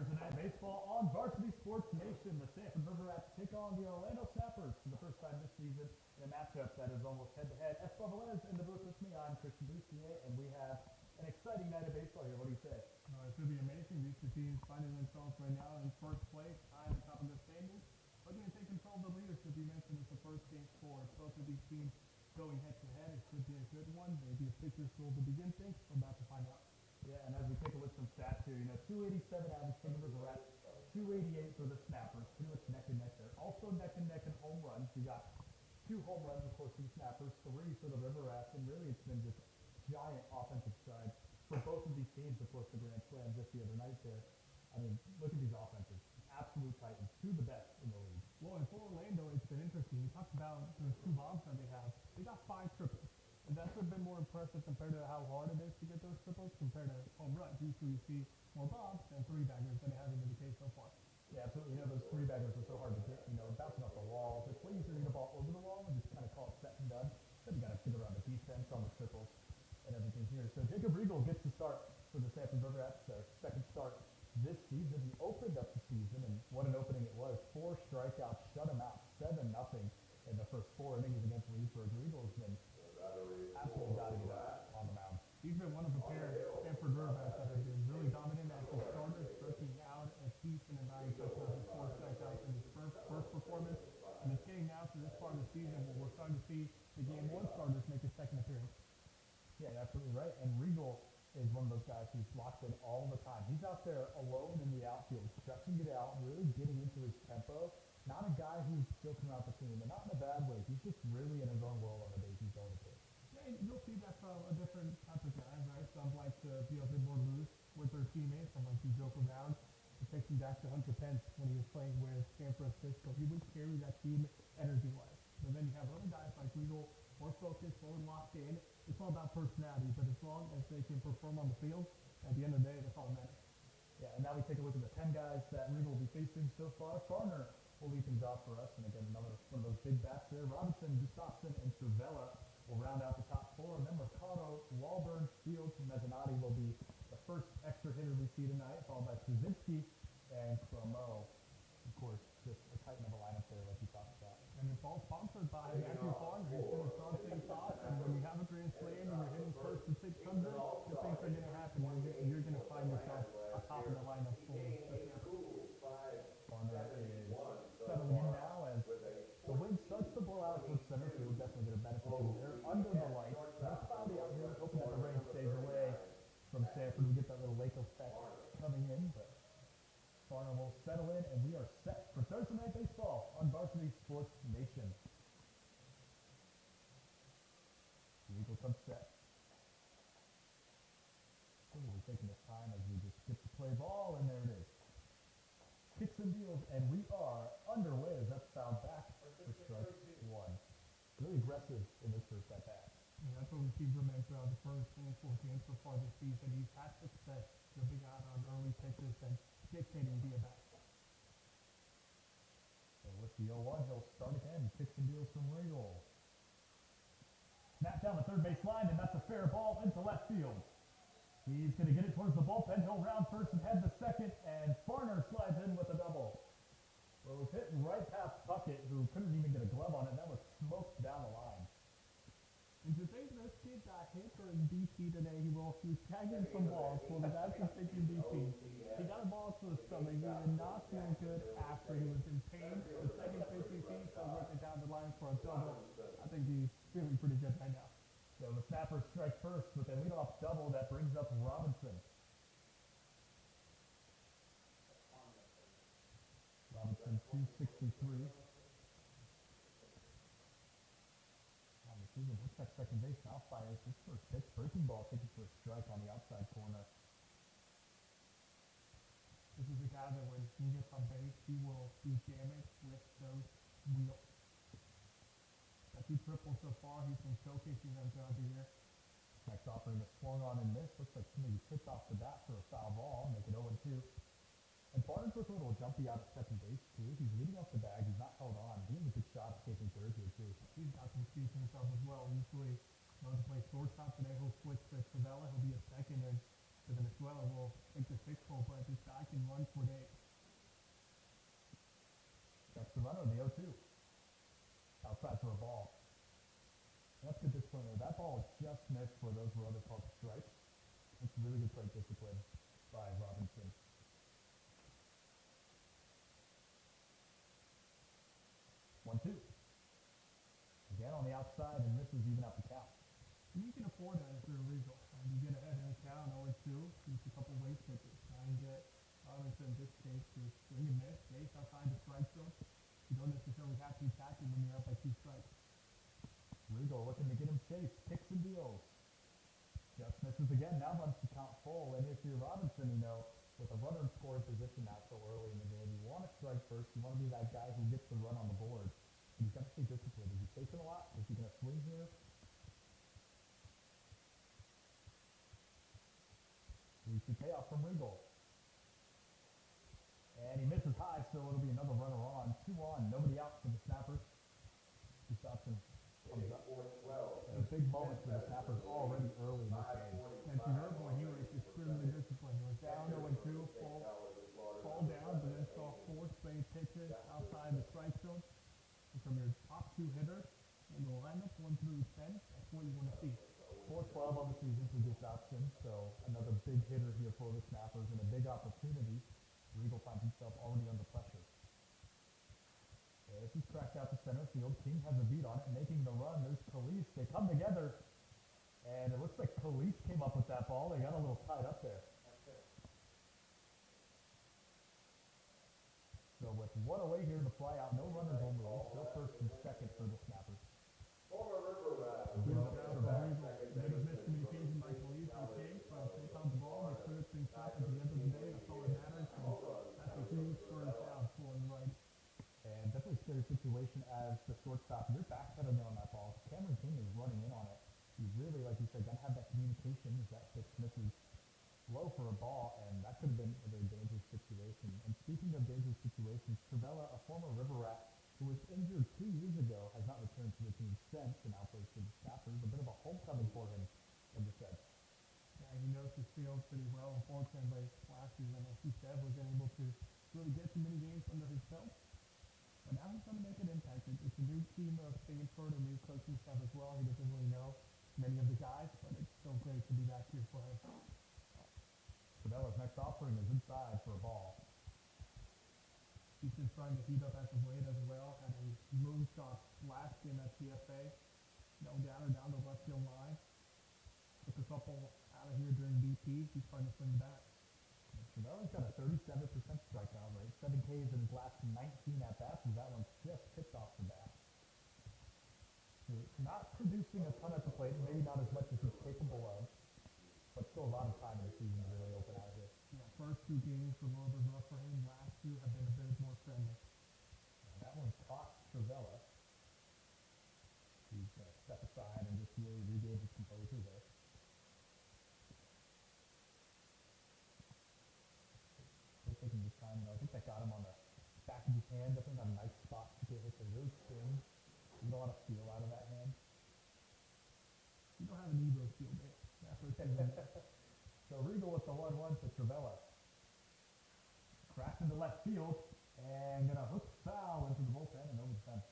Thursday Night Baseball on Varsity Sports Nation. The Sanford River Rats take on the Orlando Snappers for the first time this season in a matchup that is almost head-to-head. Fcsl in the booth with me. I'm Christian Bustier, and we have an exciting night of baseball here. What do you say? It's going to be amazing. These two teams finding themselves right now in first place, tied at the top of the standings. Looking to take control of the leadership. You mentioned it's the first game for both of these teams going head-to-head. It should be a good one. Maybe a pitcher's duel to begin things. We're about to find out. Yeah, and as we take a look at some stats here, 287 average for the River Rats, 288 for the Snappers, pretty much neck and neck there. Also neck and neck in home runs. You got 2 home runs, of course, for the Snappers, 3 for the River Rats, and really it's been just giant offensive strides for both of these teams. Of course, the Grand Slam just the other night there. I mean, look at these offenses. Absolute titans, 2 of the best in the league. Well, and for Orlando, it's been interesting. You talked about those 2 bombs that they have. They got 5 triples. And that's a bit more impressive compared to how hard it is to get those triples compared to home runs. Usually you see more bombs than 3-baggers than it hasn't been the case so far. Yeah, absolutely. Those 3-baggers are so hard to get, bouncing off the wall. It's way easier to get a ball over the wall and just kind of call it set and done. Then you got to get around the defense on the triples and everything here. So Jacob Riegel gets the start for the Sanford River Rats, their second start this season. He opened up the season, and what an opening it was. 4 strikeouts, shut him out, 7-0 in the first 4 innings against Leesburg. Riegel's been absolutely got to get up on the mound. He's been one of the pair Sanford River Rats that have been really dominant as the starter, striking out a decent amount of touchdowns, 4 strikeouts in his first performance. And it's getting now to this part of the season where we're starting to see the game 1 starters make a second appearance. Yeah, you're absolutely right. And Riegel is one of those guys who's locked in all the time. He's out there alone in the outfield, stretching it out, really getting into his tempo. Not a guy who's joking around the team, and not in a bad way. He's just really in his own world on the days he's going to pitch. Yeah, you'll see that from a different type of guy, right? Some like to be a bit more loose with their teammates. Some like to joke around. It takes me back to Hunter Pence when he was playing with San Francisco. He would carry that team energy-wise. But then you have other guys like Riegel, more focused, more locked in. It's all about personality, but as long as they can perform on the field, at the end of the day, that's all that matters. Yeah, and now we take a look at the 10 guys that Riegel will be facing so far. Farner will lead things off for us, and again, another one of those big bats there. Robinson, Gustafson, and Cervella will round out the top 4, and then Mercado, Walburn, Fields, and Mezzanotte will be the first extra hitter we see tonight, followed by Krasinski and Cromeau. Of course, just a titan of a lineup there, like you talked about. And it's all sponsored by Matthew Farner. He's going to start things off, and when you have a grand slam and you're hitting first and 600, good things are going to happen. You're going to find yourself atop of the lineup for the Snappers. Farner is settling in now as the wind starts to blow out towards center field. Definitely going to benefit him there. Under the lights, it's cloudy out here, hoping that the rain stays away from Sanford. We get that little lake effect coming in, but Farner will settle in, and we are set for Thursday Night Baseball on Varsity Sports Nation. The Eagle comes set. We're taking this time as we just get to play ball, and there it is. Kicks and deals, and we are underway as that's fouled back for strike 1. Really aggressive in this first at bat. And that's what we've seen from him throughout the first 4 games so far this season. He's had success jumping out on early pitches and dictating the at bat. So with the 0-1, he'll start again. Kicks and deals from Riegel. Snap down the third base line, and that's a fair ball into left field. He's going to get it towards the bullpen. He'll round first and head to second, and Farner slides in with a double. Well, it was hit right past Puckett, who couldn't even get a glove on it. That was smoked down the line. And to think this kid got hit for his DP today, he was tagging some balls. Well, the guy's just taking DP. He got a ball to the stomach. He did not feel good after. He was in pain. The second pitch he sees, so working down the line for a double. I think he's feeling pretty good right now. So the Snappers strike first with a leadoff double that brings up Robinson. Robinson, 263. Looks like second base now fires his first pitch. Breaking ball taken for a strike on the outside corner. This is a guy that when he gets on base, he will do damage with those wheels. Got 2 triples so far. He's been showcasing them throughout the year. Next offering is swung on and missed. Looks like somebody tipped off the bat for a foul ball. Make it 0-2. And Farner's looking a little jumpy out at second base, too. He's leading off the bag. He's not held on. He has a good shot at taking third here, too. He's got some speed to himself as well. Usually knows to play shortstop. Today he'll switch to Cervella. He'll be a second, and the Venezuela will take the 6 hole, but this guy can run for days. Checks the runner in the 0-2. Outside for a ball. That's good discipline there. That ball just missed for those were other called strikes. That's really good plate discipline by Robinson. 1-2. Again on the outside and misses even out the count. And you can afford that if you're a Regal. You get ahead in the count, 0-2, use a couple waste pitches. Try and get Robinson in this case to swing and miss, base outside the strike zone. You don't necessarily have to attack him when you're up by 2 strikes. Regal looking to get him chased, kicks and deals. Just misses again, now runs the count full. And if you're Robinson, with a runner in scoring position now so early in the game, you want to strike first. You want to be that guy who gets the run on the board. But he's got to stay disciplined. Is he chasing a lot? Is he going to swing here? We see payoff from Regal. And he misses high, so it'll be another runner on. 2 on, nobody out for the Snappers. He stops and comes up. And a big moment for the Snappers already early in this game. And to your point, he was extremely disciplined. He was down 0-2, fall down, but then saw 4 straight pitches outside the strike zone. And from your top 2 hitters in the lineup, 1 through 10, that's what you want to see. 4-12 on the season for Gitz Option, so another big hitter here for the Snappers and a big opportunity. Regal finds himself already under pressure. This is cracked out to center field. King has a beat on it, making the run. There's Khalees. They come together, and it looks like Khalees came up with that ball. They got a little tied up there. So with 1 away here, the fly out, no runners on the rule. Still first and second for the Snappers. Former River Rats. Good job for Regal. Bit of miscommunication by Khalees and King, but they found the ball. They cleared things up at the end of the day. That's all that matters. And that's a huge first down for the right. And definitely a scary situation as the shortstop. You're backpedaling on that ball. Cameron King is running in on it. You really, like you said, got to have that communication as that pitch misses low for a ball, and that could have been a very dangerous situation. And speaking of dangerous situations, Travella, a former River Rat who was injured 2 years ago, has not returned to the team since and now plays for the Snappers. A bit of a homecoming for him, like you said. Yeah, he knows his field pretty well. Unfortunately, last season, as he said, wasn't able to really get too many games under his belt. But now he's going to make an impact. It's a new team of Sanford, a new coaching staff as well. He doesn't really know many of the guys, but it's still great to be back here for him. Travella's next offering is inside for a ball. He's been trying to heat up as of late as well. Had a moonshot last game at TFA. No doubter down the left field line. Took a couple out of here during BP. He's trying to swing back. Travella's got a 37% strikeout rate, 7 Ks in his last 19 at-bats, and that one's just picked off the bat. So not producing a ton at the plate, maybe not as much as he's capable of, but still a lot of time in the season to really open out here. Yeah, first 2 games were a little bit rough for him. Last 2 have been a bit more friendly. And that one caught Travella. He's going to step aside and just really regain his composure there. Still taking his time. I think that got him on the back of his hand. Definitely not a nice spot to get hit. They really sting. You don't want to feel out of that hand. You don't have an Ebro field there. That's what So Regal with the 1-1 to Travella. Cracked into left field and gonna hook foul into the bullpen and over the fence.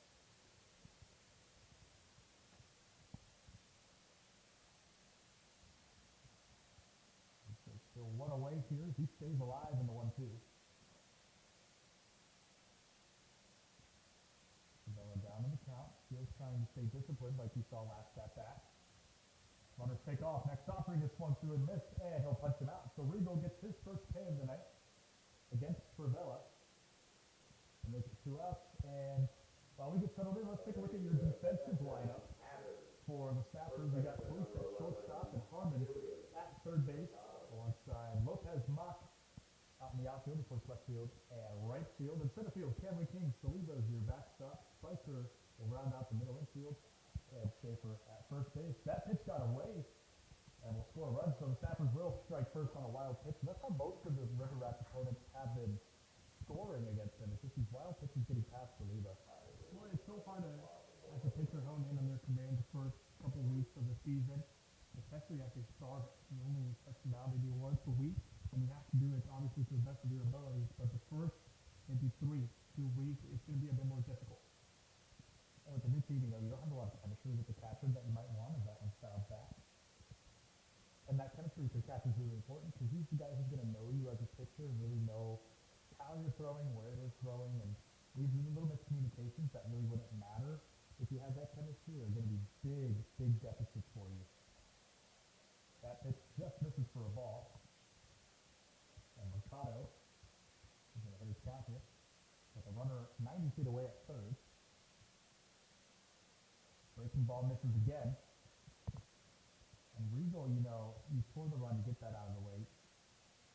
So still 1 away here. He stays alive in the 1-2. Travella down in the count. Steele's trying to stay disciplined like we saw last at bat. Runners take off. Next offering is swung through and missed, and he'll punch him out. So Regal gets his first K of the night against Travella. And make it 2 outs. And while we get settled in, let's take a look at your defensive lineup for the Snappers. We got Police at shortstop and Harmon at third base, alongside Lopez Mock out in the outfield, of course, left field and right field. In center field, Cameron King, Saliba is your backstop. Spicer will round out the middle infield. And Schaefer at first base. That pitch got away and will score a run, so the Snappers will strike first on a wild pitch. And that's how most of the River Rats opponents have been scoring against them. It's just these wild pitches getting past Saliba. Well, it's so hard to, as a pitcher, hone in on their command the first couple weeks of the season. especially as a starter. You only touch the mound maybe once a week, and you have to do it obviously to the best of your abilities. But the first maybe 2 weeks, it's going to be a bit more difficult. And with the new team, you don't have a lot of chemistry with the catcher that you might want as that one's fouled back. And that chemistry with your catcher is really important because he's the guy who's going to know you as a pitcher and really know how you're throwing, where you're throwing, and these little miscommunications that really wouldn't matter if you had that chemistry are going to be big, big deficits for you. That pitch just misses for a ball. And Mercado is going to hit his counter with a runner 90 feet away at third. Breaking ball misses again. And Regal, you score the run, you get that out of the way.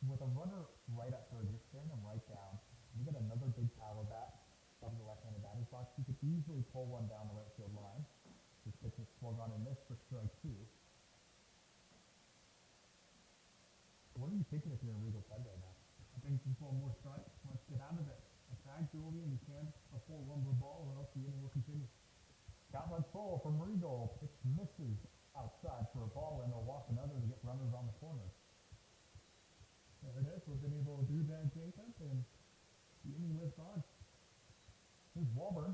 With a runner right at third, you're staring him right down. You get another big power bat from the left-handed batter's box. You could easily pull one down the right field line. This pitch is swung on and missed for strike two. What are you thinking if you're in Regal's head right now? I think just one more strike. Let's get out of it. Attack Julian, you can't afford one more ball or else the inning will continue. Count runs full from Regal. Pitch misses outside for a ball, and they'll walk another to get runners on the corner. There it is. We've been able to do that, Jacob, and the inning lives on. Here's Walburn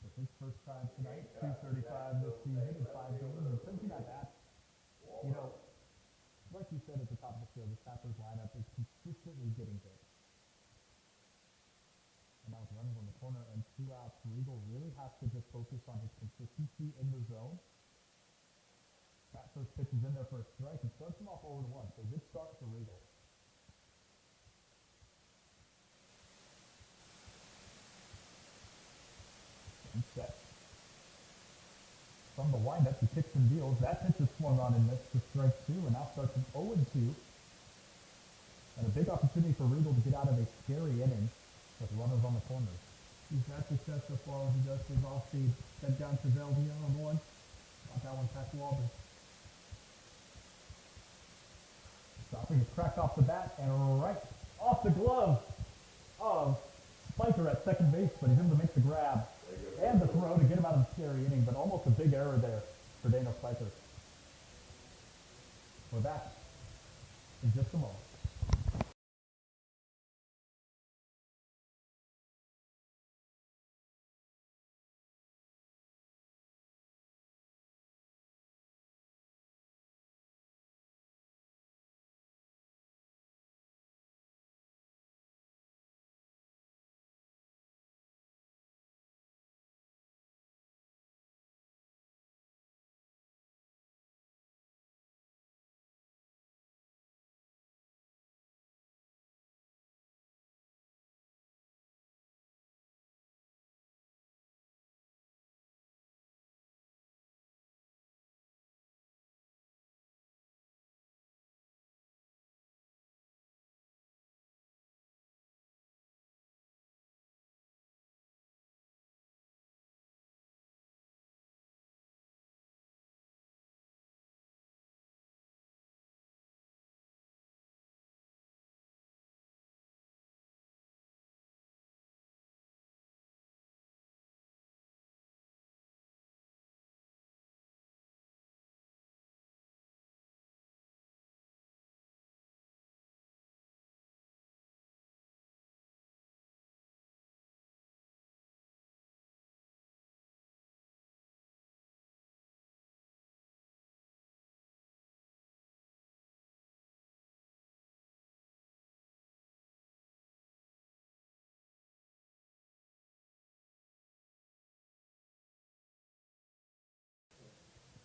with his first time tonight. 235 this season in 5 games and 17 at bats. Like you said at the top of the field, the Sappers lineup is consistently getting hit. And now with runners on the corner and 2 outs, Regal really has to just focus on his consistency in the zone. That first pitch is in there for a strike and starts him off over to 1. So good start for Regal. And set. From the windup, he kicks and deals. That pitch is swung on and missed for strike 2, and now starts an 0-2. And a big opportunity for Regal to get out of a scary inning with runners on the corners. He's had success so far as he does his off-speed. Sent down to Veldia on one. Got that one past Walburn. Stopping is cracked off the bat and right off the glove of Spiker at second base, but he's able to make the grab and the throw to get him out of the scary inning, but almost a big error there for Daniel Spiker. We're back in just a moment.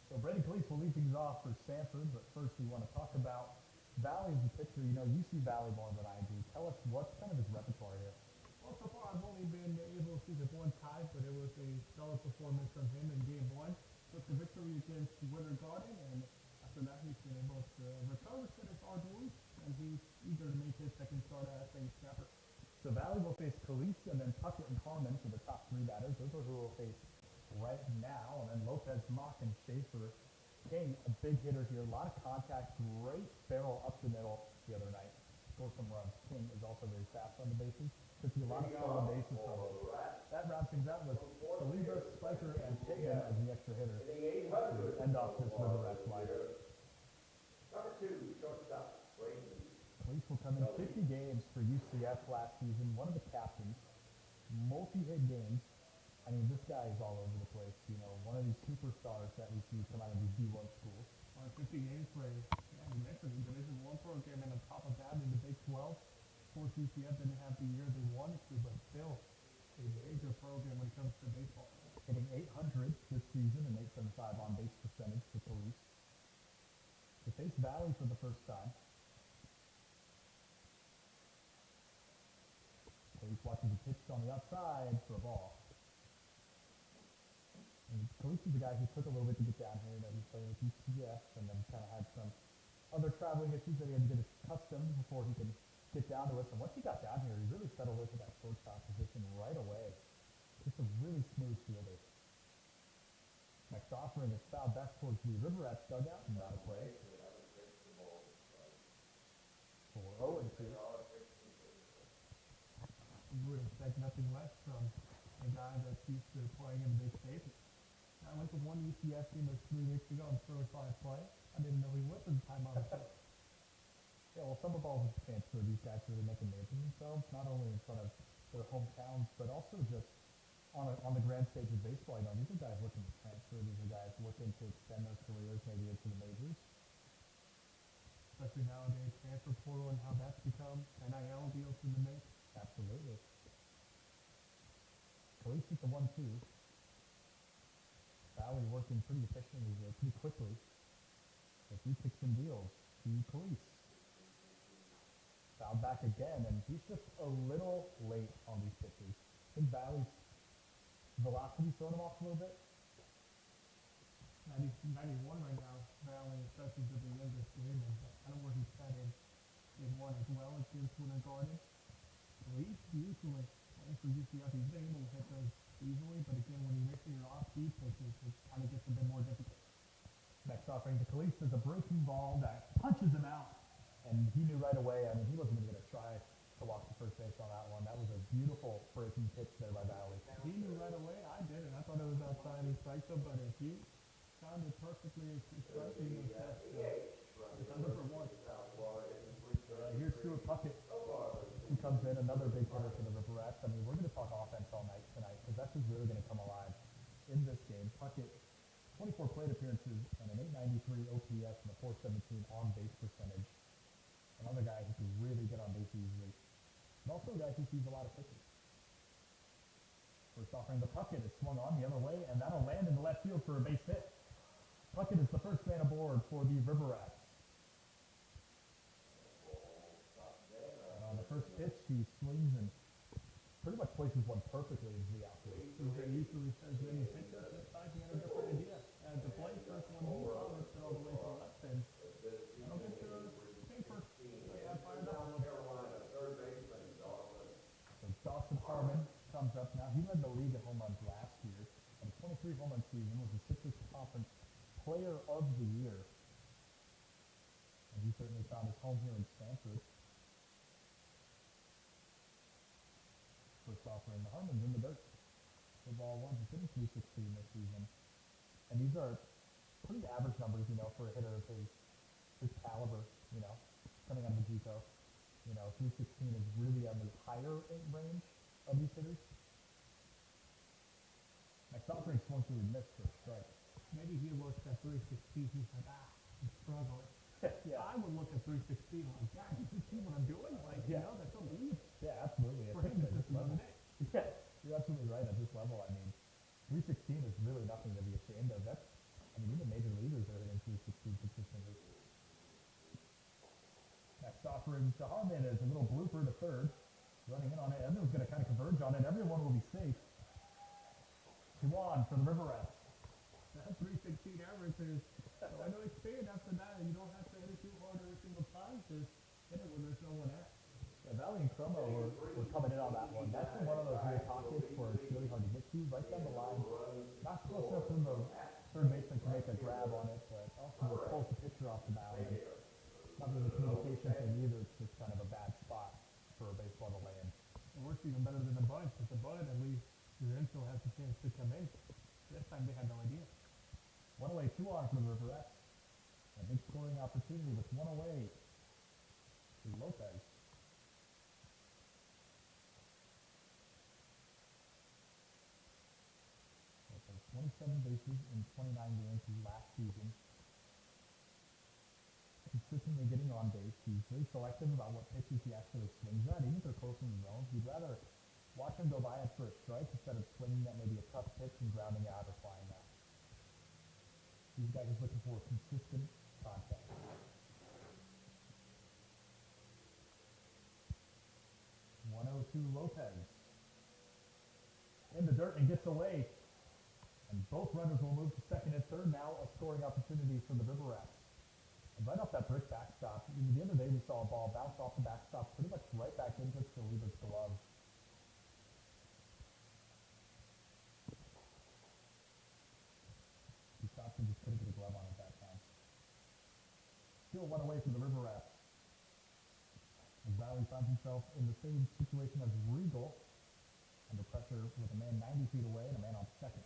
So Brady Police will lead things off for Sanford, but first we want to talk about Valley as a pitcher. You see Valley more than I do. Tell us what's kind of his repertoire here. Well, so far I've only been able to see the one tie, but it was a stellar performance from him in game 1. Took the victory against Winter Garden, and after that he's been able to recover from his hard wounds, and he's eager to make his second start as a snapper. So Valley will face Khalees and then Puckett and Harmon for the top 3 batters. Those are who will face right now. And then Lopez, Mock, and Schaefer. King, a big hitter here. A lot of contact. Great barrel up the middle the other night. Scored some runs. King is also very fast on the bases. Could see a lot of stolen bases from him. That rounds things out with Saliba, Spiker, and Pittman as the extra hitter to end off this River Rats lineup. 2, shortstop, Brady. Cleese will come in 50 games for UCF last season, one of the captains, multi-hit games. I mean, this guy is all over the place, you know, one of these superstars that we see come out of these D1 schools. 50 games for you mentioned the Division I program, and on top of that, in the Big 12, of course, UCF didn't have the year they wanted to, but still a major program when it comes to baseball. Hitting 800 this season and 875 on base percentage for Cleese. They face Valley for the first time. Cleese watches a pitch on the outside for a ball. And Cleese is the guy who took a little bit to get down here. You know, he's playing with UCF and then kind of had some other traveling issues that he had to get accustomed before he could get down to us. And once he got down here, he really settled into that shortstop position right away. Just a really smooth fielder. Next offering is fouled back towards the River Rats dugout and out of play. For 0-2. You would expect nothing less from a guy that's used to playing in the big stage. I went to one UCF game 3 weeks ago and first saw him play. I didn't know he was in time on the field. Yeah, well, summer ball is a chance for these guys to really make a name for themselves, not only in front of their hometowns, but also just on the grand stage of baseball. You know, these are guys looking to transfer. These are guys looking to extend their careers maybe into the majors. Especially nowadays, transfer portal and how that's become. NIL deals in the mix. Absolutely. Cleese at the 1-2. Valley working pretty efficiently here, pretty quickly. As he picks some deals to Cleese. Fouled back again, and he's just a little late on these pitches. I think Valley's velocity's throwing him off a little bit. 91 right now, Valley, especially to the end of this game, and kind of where he's set in one as well as against Winter Garden. Cleese usually playing for UCF, he's been able to hit those easily, but again, when you're missing your off-speed pitches, it kind of gets a bit more difficult. Next offering to Cleese is a breaking ball that punches him out. And he knew right away, I mean, he wasn't even going to try to walk to first base on that one. That was a beautiful breaking pitch there by Valley. He knew right away, I didn't. I thought it was outside his strike zone, but if you sounded perfectly striking his best, it's under for one. Here's Stuart Puckett, who comes in, another big hitter for the River Rats. I mean, we're going to talk offense all night tonight, because that's who's really going to come alive in this game. Puckett, 24 plate appearances and an 893 OPS and a 417 on base percentage. Another guy who can really get on base easily. And also a guy who sees a lot of pitches. First offering to Puckett is swung on the other way, and that'll land in the left field for a base hit. Puckett is the first man aboard for the River Rats. And on the first pitch, he swings and pretty much places one perfectly into the outfield. He usually says any pitcher, this time he had a different idea. At the plate, first one he saw it all the way to the left, and I don't get your paper. So Dawson Harmon comes up now. He led the league in home runs last year. Had a 23 home run season, was the Citrus Conference Player of the Year. And he certainly found his home here in Sanford. First offering to Harmon's in the dirt. The ball one, he's hitting 316 this season. And these are pretty average numbers, you know, for a hitter of his caliber, you know, coming out of the JUCO. You know, 316 is really on the higher range of these hitters. Next offering swung through and missed for a strike. Maybe he looks at 316, he's like, I'm struggling. Yeah. I would look at 316 like, God, you see what I'm doing? Like, you know, that's a lead. Yeah, absolutely. For him, it's just another day. Yeah, you're absolutely right at this level. I mean, 316 is really nothing to be ashamed of. That's, I mean, even major leaguers are hitting 316 consistently. Next offering to Harmon is a little blooper to third. Running in on it. Everyone's going to kind of converge on it. Everyone will be safe. Chuan for the River Rats. That 316 average is, I know expand after that, and you don't have to hit it too hard every single time. Just hit it when there's no one at. Yeah, Valley and Cromo were coming in on that one. That's in one of those weird pockets where it's really hard to get to. Right down the line. Not close enough for the third baseman to make a grab on it, but also pulls the pitcher off the mound. And not really communication thing either. It's just kind of a bad spot for a baseball to land. It works even better than the Bud, because the Bud, at least, your infield has a chance to come in. This time they had no idea. 1 away, 2 on for the River Rats. A big scoring opportunity with one away to Lopez. Lopez, 27 bases in 29 games last season. Consistently getting on base. He's very selective about what pitches he actually swings at, even if they're close in the zone. You'd rather watch him go by it for a strike instead of swinging at maybe a tough pitch and grounding out or flying out. These guys are looking for consistent contact. 1-0 Lopez. In the dirt and gets away. And both runners will move to second and third now. A scoring opportunity for the River Rats. And right off that brick backstop, the other day we saw a ball bounce off the backstop pretty much right back into Saliva's glove. Thompson just couldn't get a glove on it that time. Still one away from the River Rats. And Riley finds himself in the same situation as Regal, under pressure with a man 90 feet away and a man on second.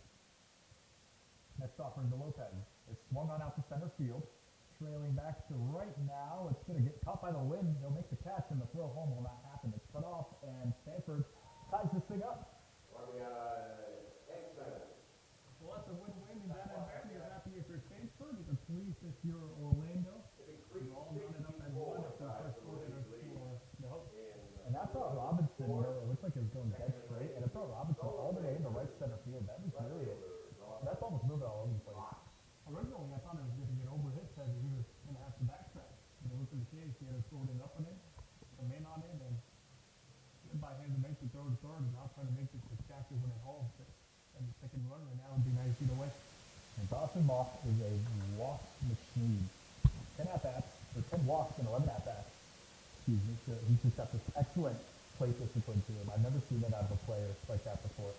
Next offering to Lopez. It's swung on out to center field. Trailing back to right now. It's going to get caught by the wind. He'll make the catch, and the throw home will not happen. It's cut off, and Sanford ties this thing up. Well, excellent. Well, that's a win-win in that event. You're happy if you're Sanford, you're pleased if you're Orlando. You all got it up and one after the first quarter for the host. And that's how Robinson, it looked like it was going dead straight, and it brought Robinson all the way into right center field. That was really it. That ball was moving all over the place. Originally, I thought it was going to get overhit, that he was going to have to backtrack. When I looked at the case, he had to throw it up on it, come in on it, and good by him to make the throw to third, and not trying to make the spectacular when it home. And the second runner, and now would be 9 feet away. And Dawson Moss is a walk machine. 10 at-bats, or 10 walks and 11 at-bats. Excuse me. So he's just got this excellent plate discipline to him. I've never seen it out of a player like that before.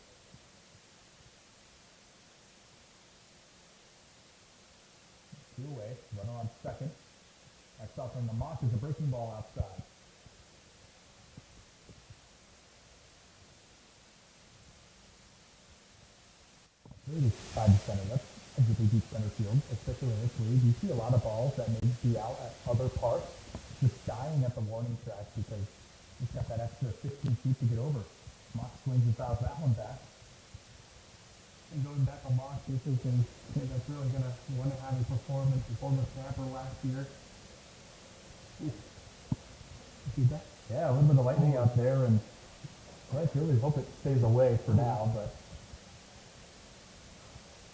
Two away, runner on second. Next offering the Moss is a breaking ball outside. Really side to center. That's a really deep center field, especially in this league. You see a lot of balls that may be out at other parts, just dying at the warning track because it's got that extra 15 feet to get over. Moss swings and fouls that one back. And going back on Moss, this is a kid that's really going to want to have a performance snapper last year. You see that? Yeah, a little bit of lightning out there, and I really hope it stays away for now, but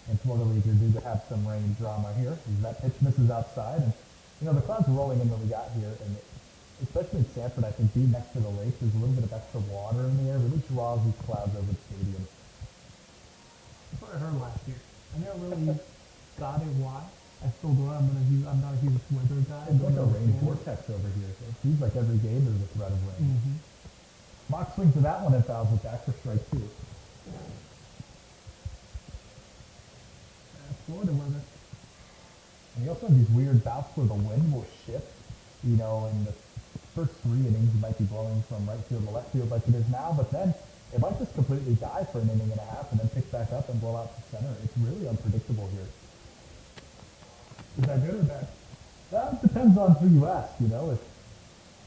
in Florida League, you're due to have some rain drama here. That pitch misses outside, and the clouds are rolling in when we got here, and especially in Sanford, I think being next to the lake, there's a little bit of extra water in the air, really draws these clouds over the stadium. That's what I heard last year. I never really got it why. I still do. I'm not a huge weather guy. It's like a rain vortex over here. So it seems like every game there's a threat of rain. Mm-hmm. Mock swings to that one and fouls it back for strike two. Florida weather. And you also have these weird bouts where the wind will shift. In the first 3 innings, it might be blowing from right field to left field like it is now, but then it might just completely die for an inning and a half and then pick back up and blow out to center. It's really unpredictable here. Is that good or bad? That depends on who you ask, If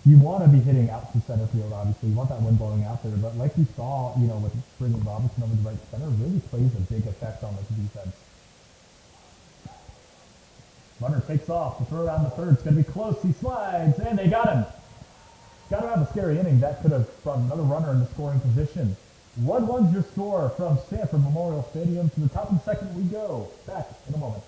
you want to be hitting out to center field, obviously, you want that wind blowing out there, but like we saw, with bringing Robinson over to right center, really plays a big effect on this defense. Runner takes off. The throw down the third. It's going to be close. He slides, and they got him. Got to have a scary inning. That could have brought another runner into scoring position. 1-1's your score from Sanford Memorial Stadium. To the top of the second we go. Back in a moment.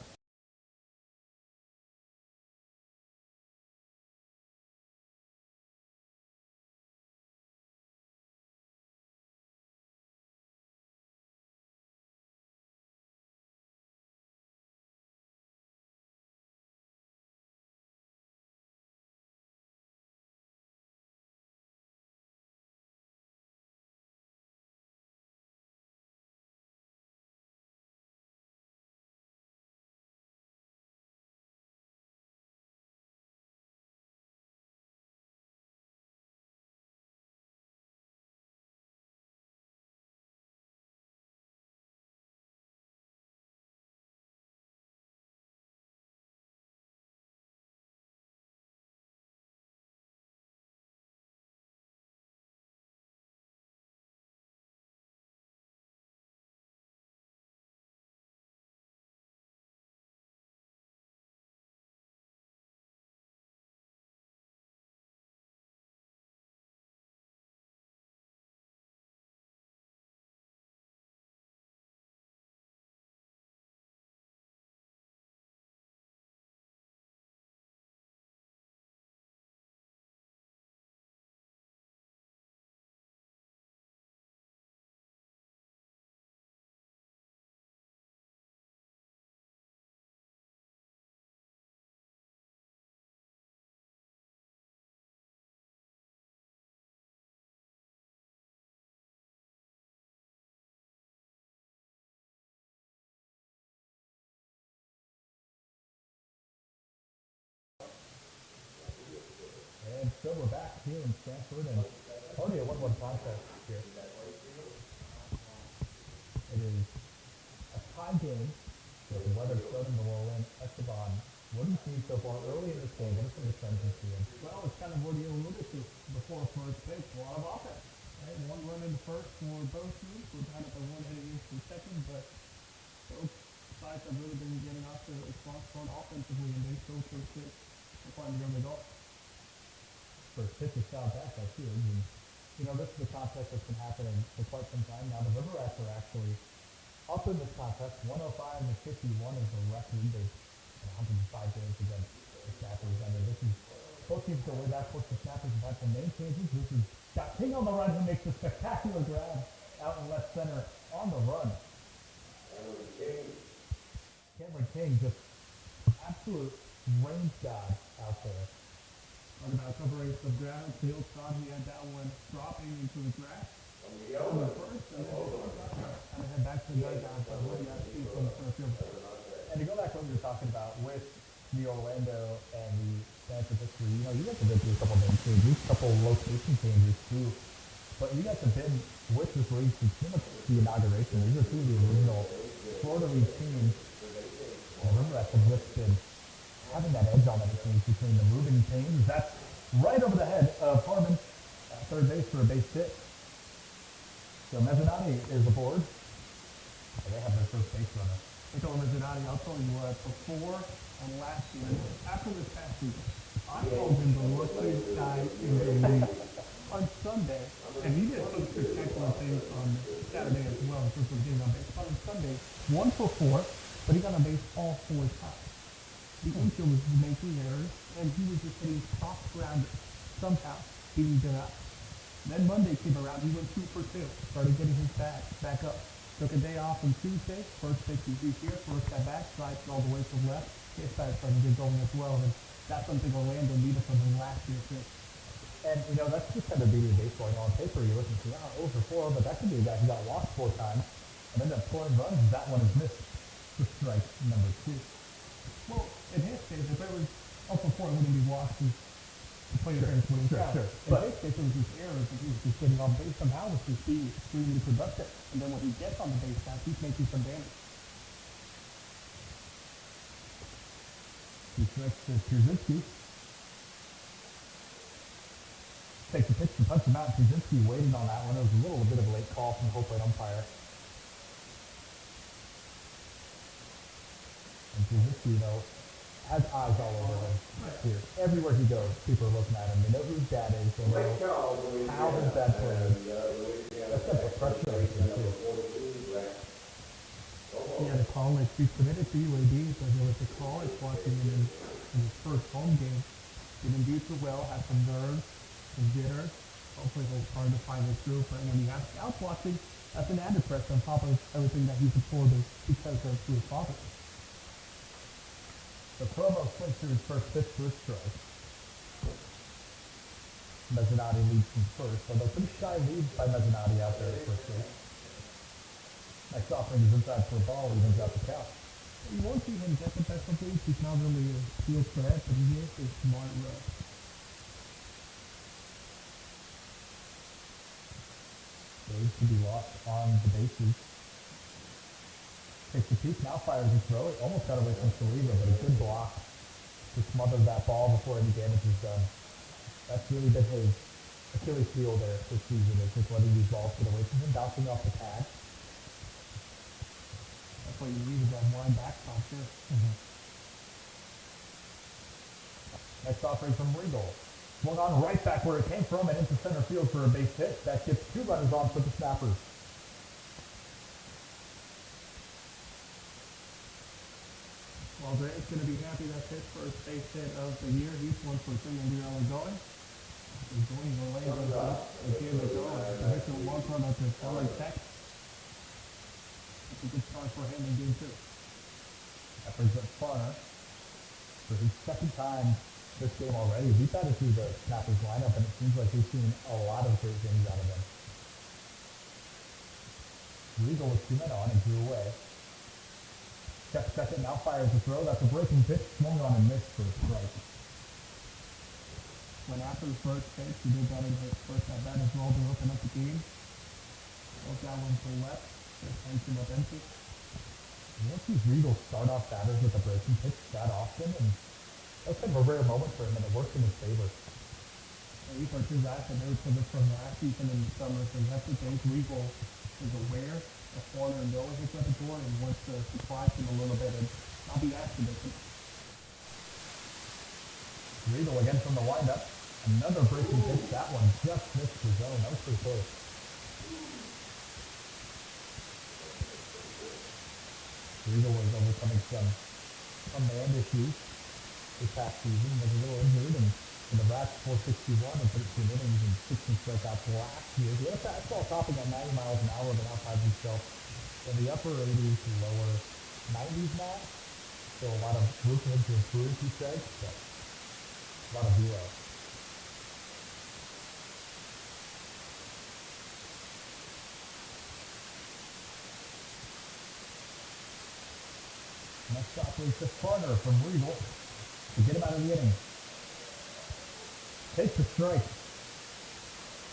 here in Sanford, and already a 1-1 contest here. It is a tie game with the weather starting to roll in. Esteban, what do you see so far early in this game? What are some of the trends you're seeing? Well, it's kind of what you alluded to before first pitch. A lot of offense. Right? One run in the first for both teams. We're kind of the one heading into the second, but both sides have really been getting off to a strong start offensively, and they still first pitch. They're finding the early goal. First pitch is fouled back by Fields, and this is a contest that's been happening for quite some time now. The River Rats are actually up in this contest. 105-51 is the record. They've 105 games against the Snappers. I mean, this is both teams go way back. Of course, the Snappers have had some name changes. This is got King on the run, who makes a spectacular grab out in left center on the run. Cameron King, just absolute range god out there. Talking about covering some ground. Fields thought he had that one dropping into the grass. On the first, and then kind of head back to the dugout, but what do you have to see from the center field? And to go back to what we were talking about with the Orlando and the Sanford history, you guys have been through a couple name changes, a couple location changes too. But you guys have been with this league since pretty much the inauguration. These are two of the original Florida League teams. And the River Rats have just been having that edge on that team between the moving teams. That's right over the head of Harmon at third base for a base hit. So Mezzanotte is aboard. And they have their first base runner. Nicola Mezzanotte, I'll tell you what, before and last year, after this past season, I called him the luckiest guy in the league. On Sunday, and he did some spectacular things on Saturday as well, in terms of getting on base. But on Sunday, 1 for 4, but he got on base all 4 times. The infield was making errors, and he was just hitting soft grounders, somehow beating them out. Then Monday came around, he went 2 for 2, started getting his bat back up. Took a day off on Tuesday, first pitch was here, first got back, slides all the way to the left. His bat started to get going as well, and that's something Orlando needed from him last year too. And, that's just kind of beauty of baseball. On paper, you're looking to, 0 for 4, but that could be a guy who got walked 4 times and ended up scoring runs. That one is missed for strike number 2. Well, in his case, if it was 0 for 4, it wouldn't be walked. The player appearance wouldn't count. Sure. In his case, it was his errors, and he was just getting on base somehow, which is being extremely productive. And then when he gets on the base now, he's making some damage. He strikes to Pierzynski. Takes the pitch to punch him out. Pierzynski waiting on that one. It was a little bit of a late call from the home plate umpire. And Pierzynski, has eyes all over him here. Everywhere he goes, people are looking at him. They know who his dad is. They know how his dad plays. That's got the pressure on him too. He had a call that he submitted to UAB, but there was a call it's watching him in his first home game. Didn't do too well, had some nerves, some jitters. Hopefully he'll try to find his groove, but when you have scouts watching, that's an added pressure on top of everything that he's absorbing because of his father. The promo swings to his first pitch for a strike. Mezzanotte leads from first, although pretty shy lead by Mezzanotte out there at first base. Next offering is inside for a ball, he evens out the count. You won't see him get the best of leads. He's not really a field threat, but he is a smart row. Waves to be lost on the bases. Takes the peak, now fires his throw. It almost got away from Saliba, but a good block to smother that ball before any damage is done. That's really been his Achilles heel there this season, is just letting these balls get away from him, bouncing off the pad. That's what you needed, that wide backstop too. Next offering from Regal. Swung on right back where it came from and into center field for a base hit. That gets 2 runners on for the Snappers. Well, Grant's going to be happy that's his first base hit of the year. He's 1 for 3 and we're only going. He's going Orlando again to go. He's hitting a walk run up to Stellar Tech. That's a good start for him in game 2. That brings up Farner for his second time this game already. We've batted through the Snappers lineup, and it seems like we've seen a lot of great things out of them. Regal with 2 men on and drew away. Check second, now fires the throw. That's a breaking pitch. Swung on and missed for a strike. went after the first pitch. He did that in his first at bat as well to open up the game. Broke that one to left. Just hangs him up empty. Once these Regals start off batters with a breaking pitch that often, and that's kind of a rare moment for him, and it works in his favor. And these are two guys that knew each other from last season in the summer, so you have to think Regal is aware of Warner and knowing his repertoire and wants to surprise him a little bit and not be accidental. Regal again from the windup. Another breaking pitch. That one just missed the zone. That was pretty close. Regal was overcoming some command issues this past season. Was a little injured, and for the Rats, 461 and 13 innings and 16 strikeouts last year. He had a fastball topping at 90 miles an hour, but outside himself in the upper 80s to lower 90s now. So a lot of room for him to improve, he said, but a lot of zero. Next stop is the Farner from Regal to get him out of the inning. Takes the strike.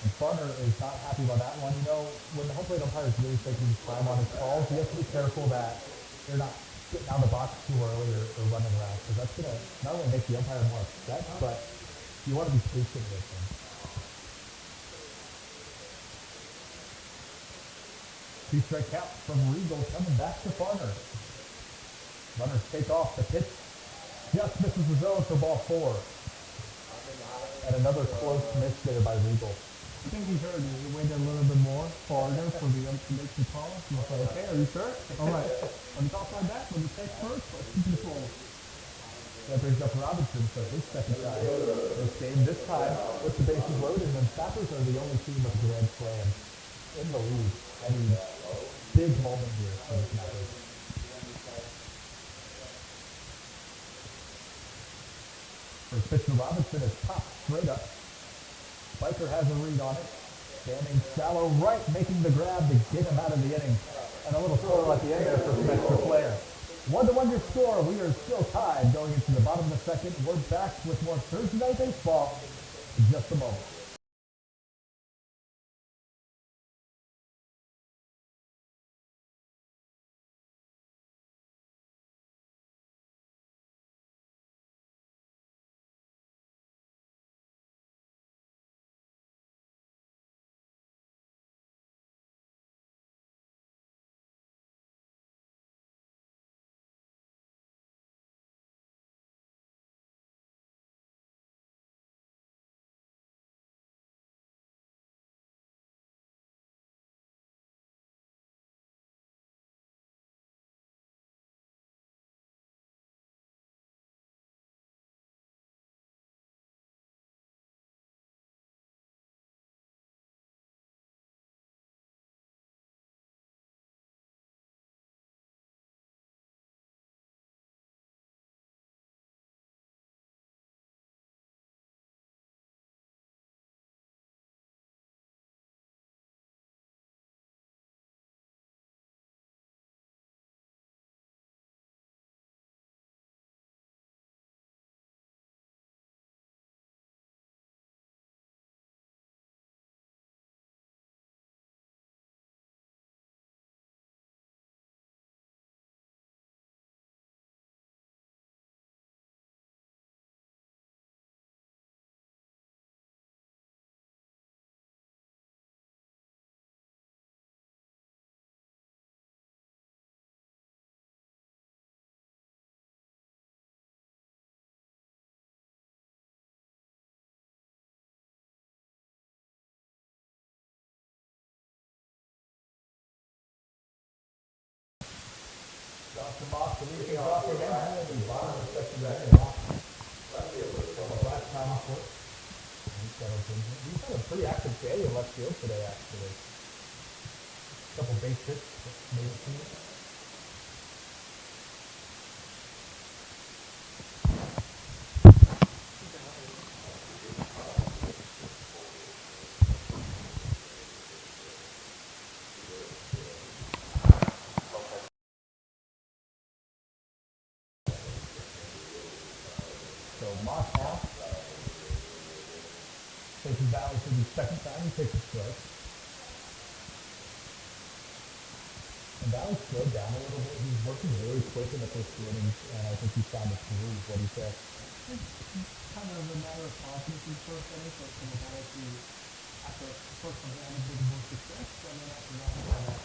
And Farner is not happy about that one. You know, when the home plate umpire is really taking his time on his calls, you have to be careful that they're not getting out of the box too early or running around, because that's going to not only make the umpire more upset, but you want to be patient with him. Two-strike count from Regal coming back to Farner. Runners take off. The pitch just misses the zone for ball 4. And another close miss there by Regal. I think he heard it. He waited a little bit more farther for the ump to make the call. He was like, okay, are you sure? All right. When it's off like that, when you take first, let's keep it full. That brings up Robinson for his second try this game. This time with the bases loaded, and Sappers are the only team with a grand slam in the league. I mean, big moment here for the Snappers. First pitch to Robinson is popped straight up. Spiker has a read on it. Standing shallow right, making the grab to get him out of the inning. And a little score at the end there for some extra flair. 1-1 your score. We are still tied going into the bottom of the second. We're back with more Thursday Night Baseball in just a moment. Johnson Moss, the leading off again, and the bottom of the second inning off. Last time for it. He's had a pretty active day in left field today, actually. A couple base hits made it to it. So Moss off. the second time he takes a strike. And Valley slowed down a little bit. He was working really quick in the first inning, and I think he found his groove. What do you say? Kind of a matter of confidence in the first inning, so for the guy to, after the first one, have a bit more success, and then after that, kind of,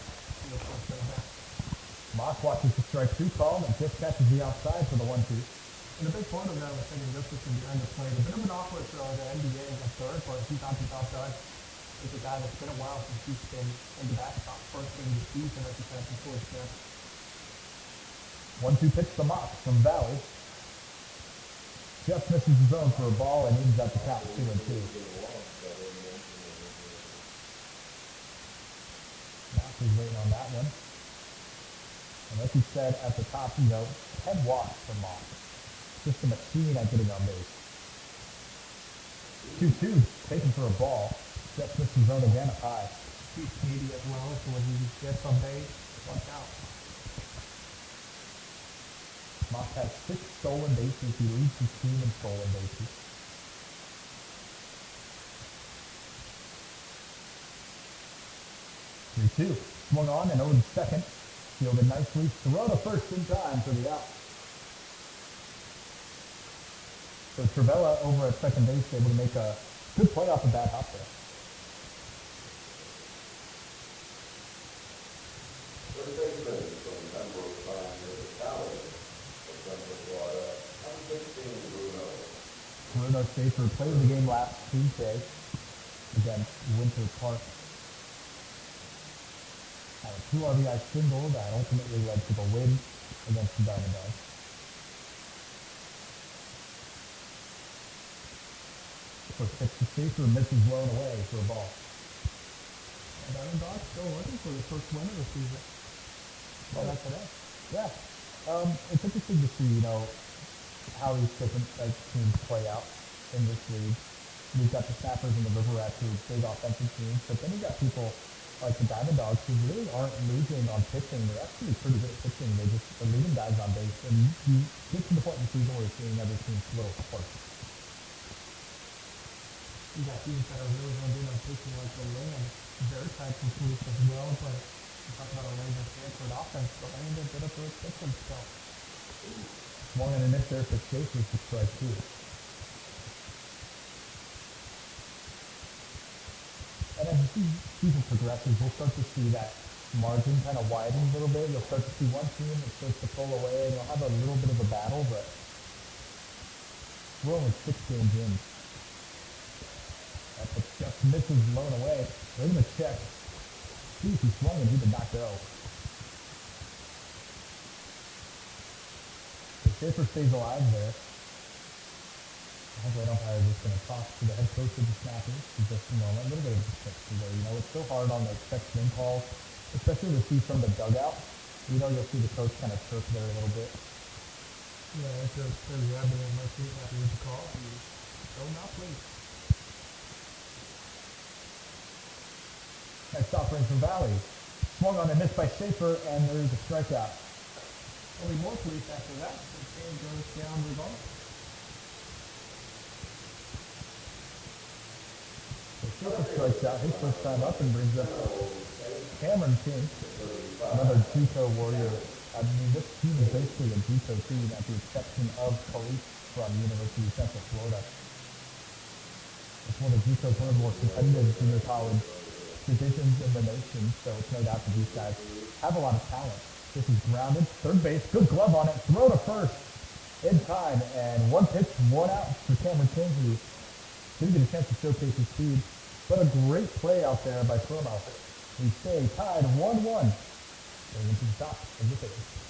push right back. Moss watches the strike two call and just catches the outside for the 1-2. And a big part of that was taking Justice from behind the plate. A bit of an awkward throw to NBA at third, but he's not the top done. He's a guy that's been a while since he's been in the backstop first game of the season as a captain for his step. 1-2 pitch to Moss from Valley. Just misses the zone for a ball and ends up the count 2-2. Moss is waiting on that one. And like you said at the top, 10 walks for Moss. Just a machine at getting on base. 2-2 taken for a ball. Just missed the zone again up high. He's speedy as well, so when he gets on base, watch out. Moss has 6 stolen bases. He leads his team in stolen bases. Three-two. Swung on and over to second. Fielded nicely. Throw to first in time for the out. So Trivella over at second base able to make a good play off the bad hop there. First baseman from Sanford River Rats, Sanford River Rats, I'm 16, Bruno. Bruno Schaefer played the game last Tuesday against Winter Park. Had a 2 RBI single that ultimately led to the win against the Diamondbacks. First pitch to Schaefer, misses blown away for a ball. And Diamondbacks still looking for the first win of the season. Well, that's today. Yeah. It's interesting to see, how these different teams play out in this league. We've got the Snappers and the River Rats who are big offensive teams, but then you've got people like the Diamondbacks who really aren't losing on pitching. They're actually pretty good at pitching. They're leading guys on base, and you get to the point in the season where you're seeing every team's a little close. You got teams that are really going to be on pitching like the Land. Their type of group as well, but you talk about a Land and Sanford offense, the Land did a bit of a pitch himself. Swung and a miss there for Schaefer for strike 2. And as the season progresses, we'll start to see that margin kind of widen a little bit. You'll start to see one team that starts to pull away, and you'll have a little bit of a battle, but we're only 6 games in. That pitch just misses, blown away. They're going to check. Jeez, he swung and he did not go. So Schaefer stays alive there. Hopefully umpire is just going to talk to the head coach of the Snappers. He's just, a little bit of distance there. It's so hard on the expect swing calls, especially to see from the dugout. You'll see the coach kind of chirp there a little bit. Yeah, it's a pretty rapid and let's see happy with the call. So not please. Next offering from Valley. Swung on and missed by Schaefer, and there's a strikeout. Only more police after that. The game goes down regardless. Schaefer strikes out his first time up and brings up Cameron King, another JUCO warrior. I mean, this team is basically a JUCO team at the exception of Khalif from University of Central Florida. It's one of JUCO's one of the more competitive junior college divisions in the nation, so it's no doubt that these guys have a lot of talent. This is grounded, third base, good glove on it, throw to first in time, and 1 pitch, 1 out for Cameron King, who didn't get a chance to showcase his speed. But a great play out there by Slomo. We stay tied 1-1. Going into the top of the 5th.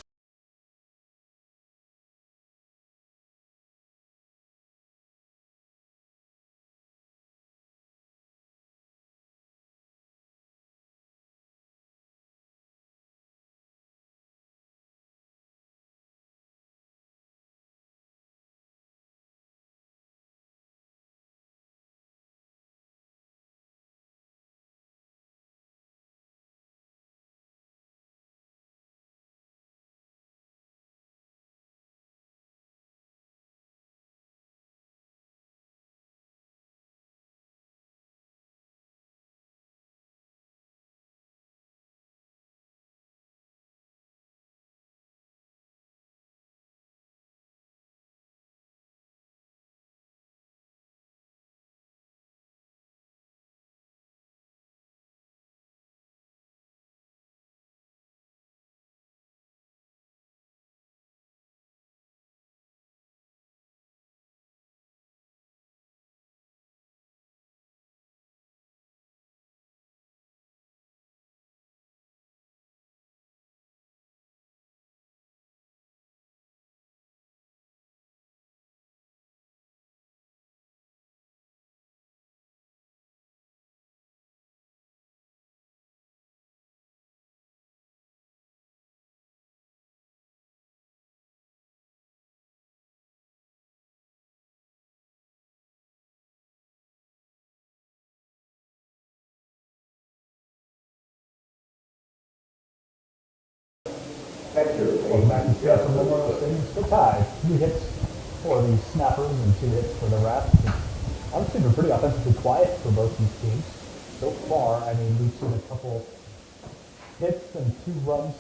Welcome back to Sanford Memorial Stadium. Still tied. 3 hits for the Snappers and 2 hits for the Rats. Honestly, they're pretty offensively quiet for both these teams. So far, I mean, we've seen a couple hits and 2 runs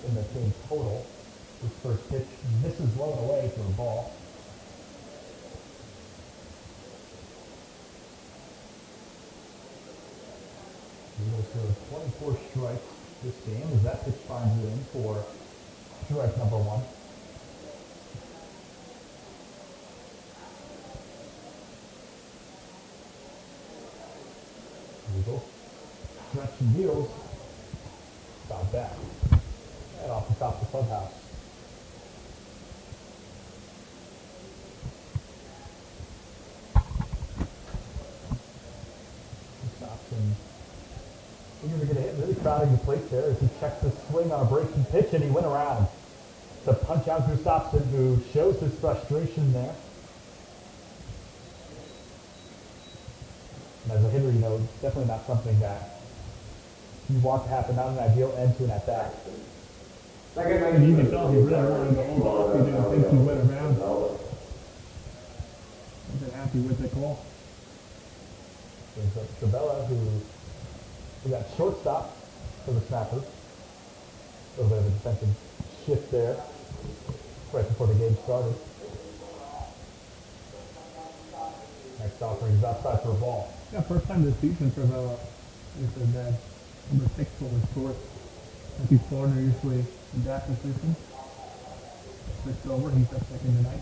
in the game total. This first pitch misses low and away for a ball. Eagles throw 24 strikes this game as that pitch finds it in for strike number 1. Eagle stretch and deals. Stop back. And off the top of the clubhouse. He stops and figures to get a hit, really crowding the plate there as he checks the swing on a breaking pitch, and he went around to punch out Gustafsson, who shows his frustration there. And as a hitter, you know, definitely not something that you want to happen, not an ideal end to an at-bat. And you can tell he really wanted to hold off. He didn't think he went around. Wasn't happy with the call. Brings up Trabella, who got shortstop for the Snappers. A little bit of a defensive shift there right before the game started. Next offering is outside for a ball. Yeah, first time this season for the number 6 for the short. Matthew Thorner usually in that position. Switched over, he's up second tonight.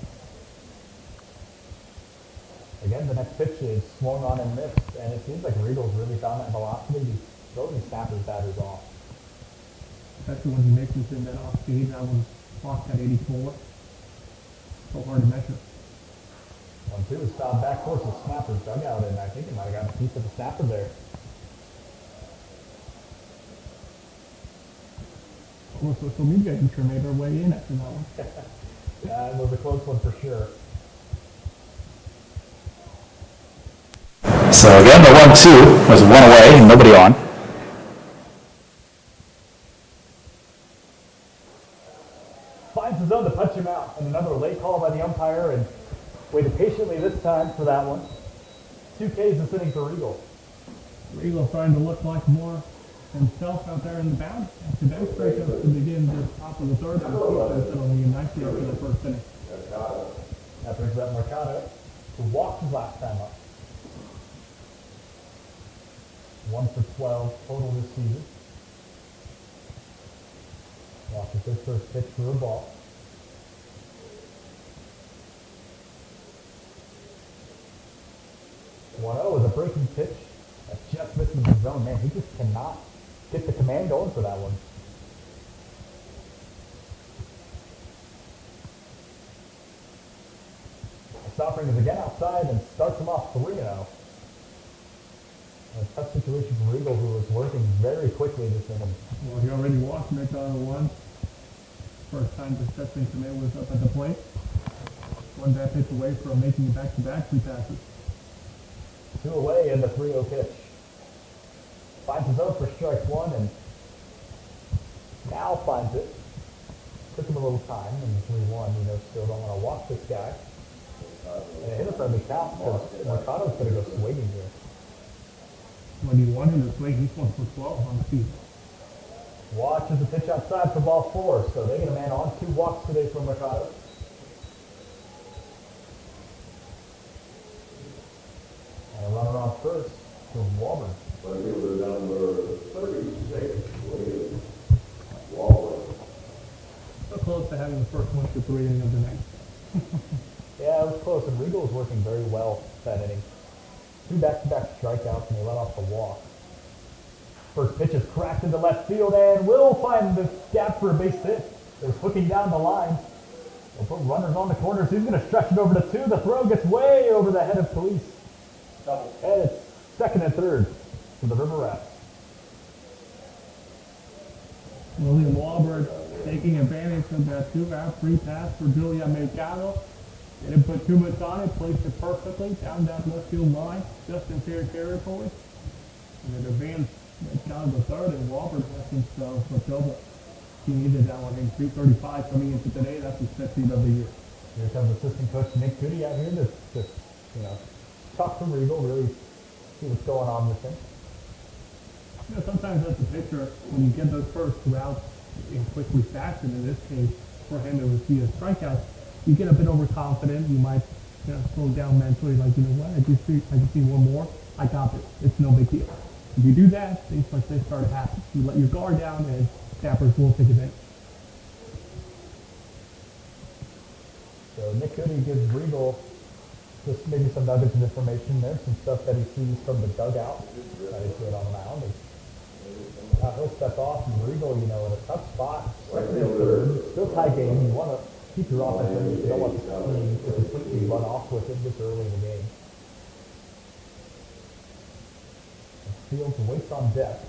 Again, the next pitch is swung on and missed, and it seems like Regal's really found that velocity to throw these Snappers batters off. Especially when he mixes in that off speed, that was clocked at 84. So hard to measure. 1-2 is fouled back towards the Snappers dugout, and I think he might have gotten a piece of the Snapper there. Well, social media intro made their way in after that one. Yeah, it was a close one for sure. So again, the 1-2 was 1 away and nobody on. Finds the zone to punch him out, and another late call by the umpire, and waited patiently this time for that one. 2 Ks this inning for Regal. Regal starting to look like more himself out there in the bound. After that strikeout to begin the top of the third, and defense settling in nicely after the first inning. That brings up Mercado, who walked his last time up. 1 for 12 total this season. Walks his first pitch for a ball. 1-0 is a breaking pitch that just misses the zone. Man, he just cannot get the command going for that one. Stopping is again outside and starts him off 3-0. A tough situation for Regal, who was working very quickly this inning. Well, he already walked Mercado once. First time the Stetson command was up at the plate. One bad pitch away from making it back-to-back 2 passes. 2 away and the 3-0 pitch. Finds his own for strike 1 and now finds it. Took him a little time in the 3-1. You know, still don't want to walk this guy. And a hitter-friendly count because Mercado's going to go swinging here. When you want him to swing, he's 1 for 12 on the season. Watches the pitch outside for ball 4, so they get a man on. 2 walks today from Mercado. And a runner on first to Walburn. So close to having the first 1 for 3 inning of the night. Yeah, it was close, and Regal was working very well that inning. 2 back-to-back strikeouts, and they let off the walk. First pitch is cracked into left field, and will find the gap for a base hit. It was hooking down the line. They'll put runners on the corners. He's going to stretch it over to 2. The throw gets way over the head of Police. And it's second and third for the River Rats. William Walberg taking advantage of that 2-out free pass for Julia Mercado. Didn't put too much on it, placed it perfectly down that left field line, just in fair territory. And it advanced Mercado to third, and Walberg left himself a double. He needed that one. And 235 coming into today, that's his 15th of the year. Here comes assistant coach Nick Goody out here to just, talk to Regal, really see what's going on with him. Sometimes as a pitcher, when you get those first routes in quickly fashion, in this case, for him it was via strikeouts, you get a bit overconfident. You might slow down mentally, like, you know what, I just see one more. I got this. It's no big deal. If you do that, things like this start to happen. You let your guard down, and snappers will take advantage. So Nick Goody gives Regal just maybe some nuggets of information there, some stuff that he sees from the dugout that he's doing on the mound. He'll step off, and Regal, in a tough spot, second and third, still tie game. You want to keep your offense in. You don't want the team to completely run off with it this early in the game. And Fields waits on deck.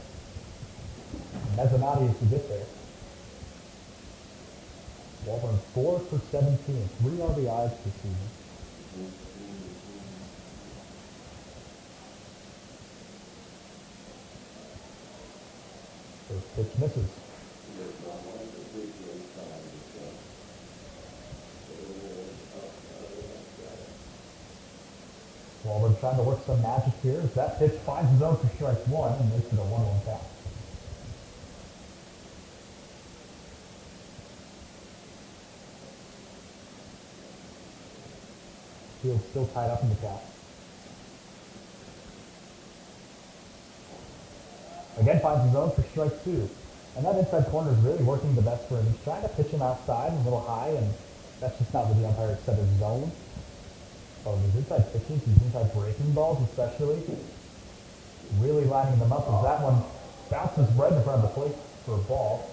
Mezzanotte is to get there. Walburn 4 for 17, 3 RBIs this season. First pitch misses. Walburn trying to work some magic here as that pitch finds his own for strike one and makes it a 1-1 count. Fields still tied up in the count. Again finds his own for strike two. And that inside corner is really working the best for him. He's trying to pitch him outside a little high, and that's just not what the umpire set his zone. Oh, his inside pitching, his inside breaking balls especially, really lining them up as that one bounces right in front of the plate for a ball.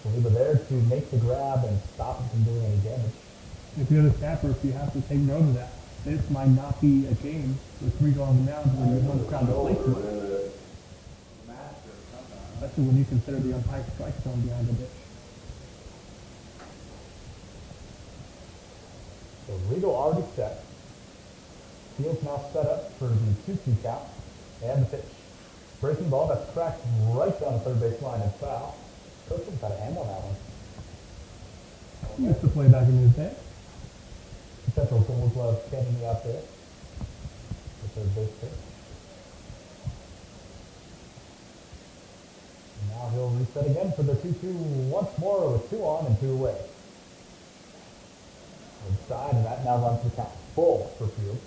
So we were there to make the grab and stop him from doing any damage. If you're the snappers, you have to take note of that. This might not be a game with Regal on the mound where you want to crowd the plate too much. Especially when you consider the umpire strike zone behind the dish. So Regal already set. Fields now set up for the 2-2 count and the pitch. Breaking ball that's cracked right down the third base line and foul. Coach has got a hand on that one. He used to play back in his day. Potential Gold Glove standing out there. The third base pitch. And now he'll reset again for the 2-2 once more with 2 on and 2 away. Inside, and that now runs the count full for Fields.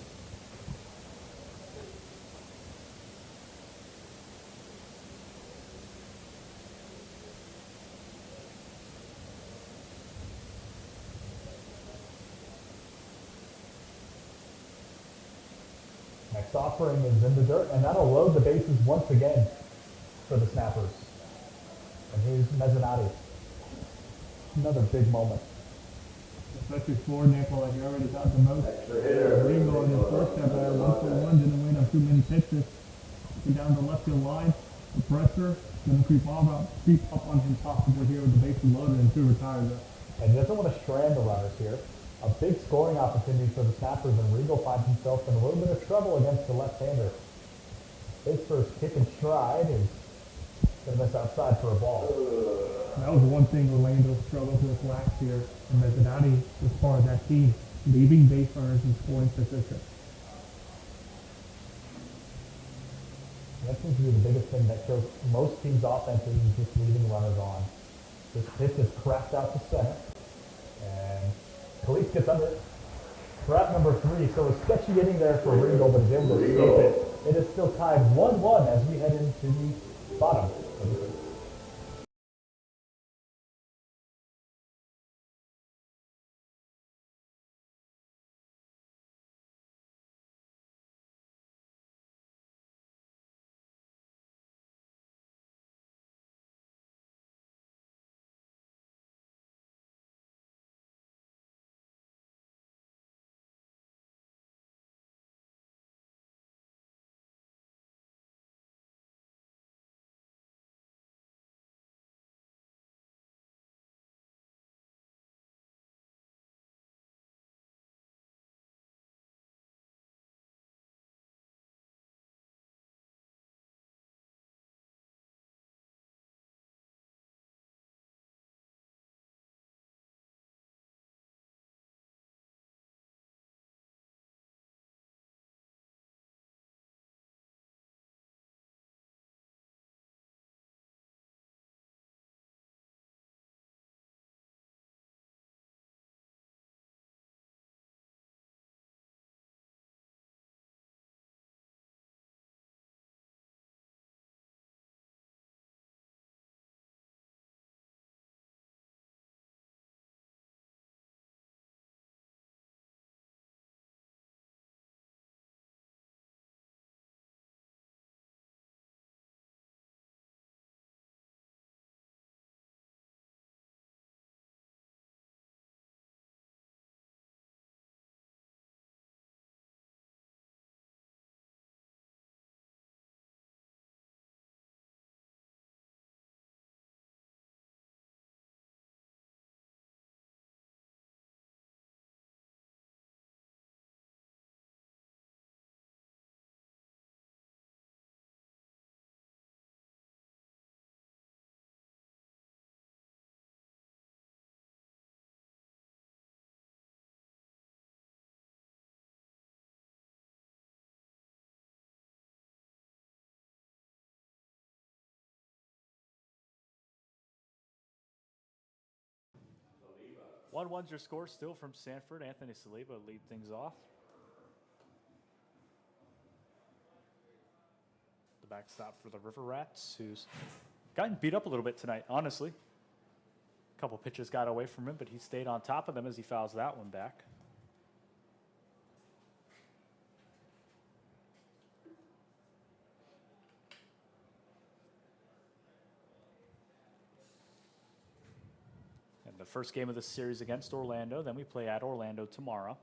Next offering is in the dirt, and that'll load the bases once again for the Snappers. And here's Mezzanotte. Another big moment. Especially for Nickel, like you already got the most. Regal in his first step there, 1-for-1, didn't wait on too many pitches. Get down the left field line. The pressure gonna creep up on him possibly here with the bases loaded and 2 retired there. And he doesn't want to strand the runners here. A big scoring opportunity for the Snappers, and Regal finds himself in a little bit of trouble against the left-hander. His first kick and stride is going to miss outside for a ball. That was one thing Orlando struggled with last year, and Mezzanotte was part of that team, leaving base runners in scoring position. That seems to be the biggest thing that shows most teams' offenses is just leaving runners on. This pitch is cracked out to center, and Khalif gets under it. Trap number 3, so a sketchy hitting there for Regal, but is able to escape it. It is still tied 1-1 as we head into the bottom of the 1-1's your score still from Sanford. Anthony Saliba lead things off. The backstop for the River Rats, who's gotten beat up a little bit tonight, honestly. A couple pitches got away from him, but he stayed on top of them as he fouls that one back. And the first game of the series against Orlando, then we play at Orlando tomorrow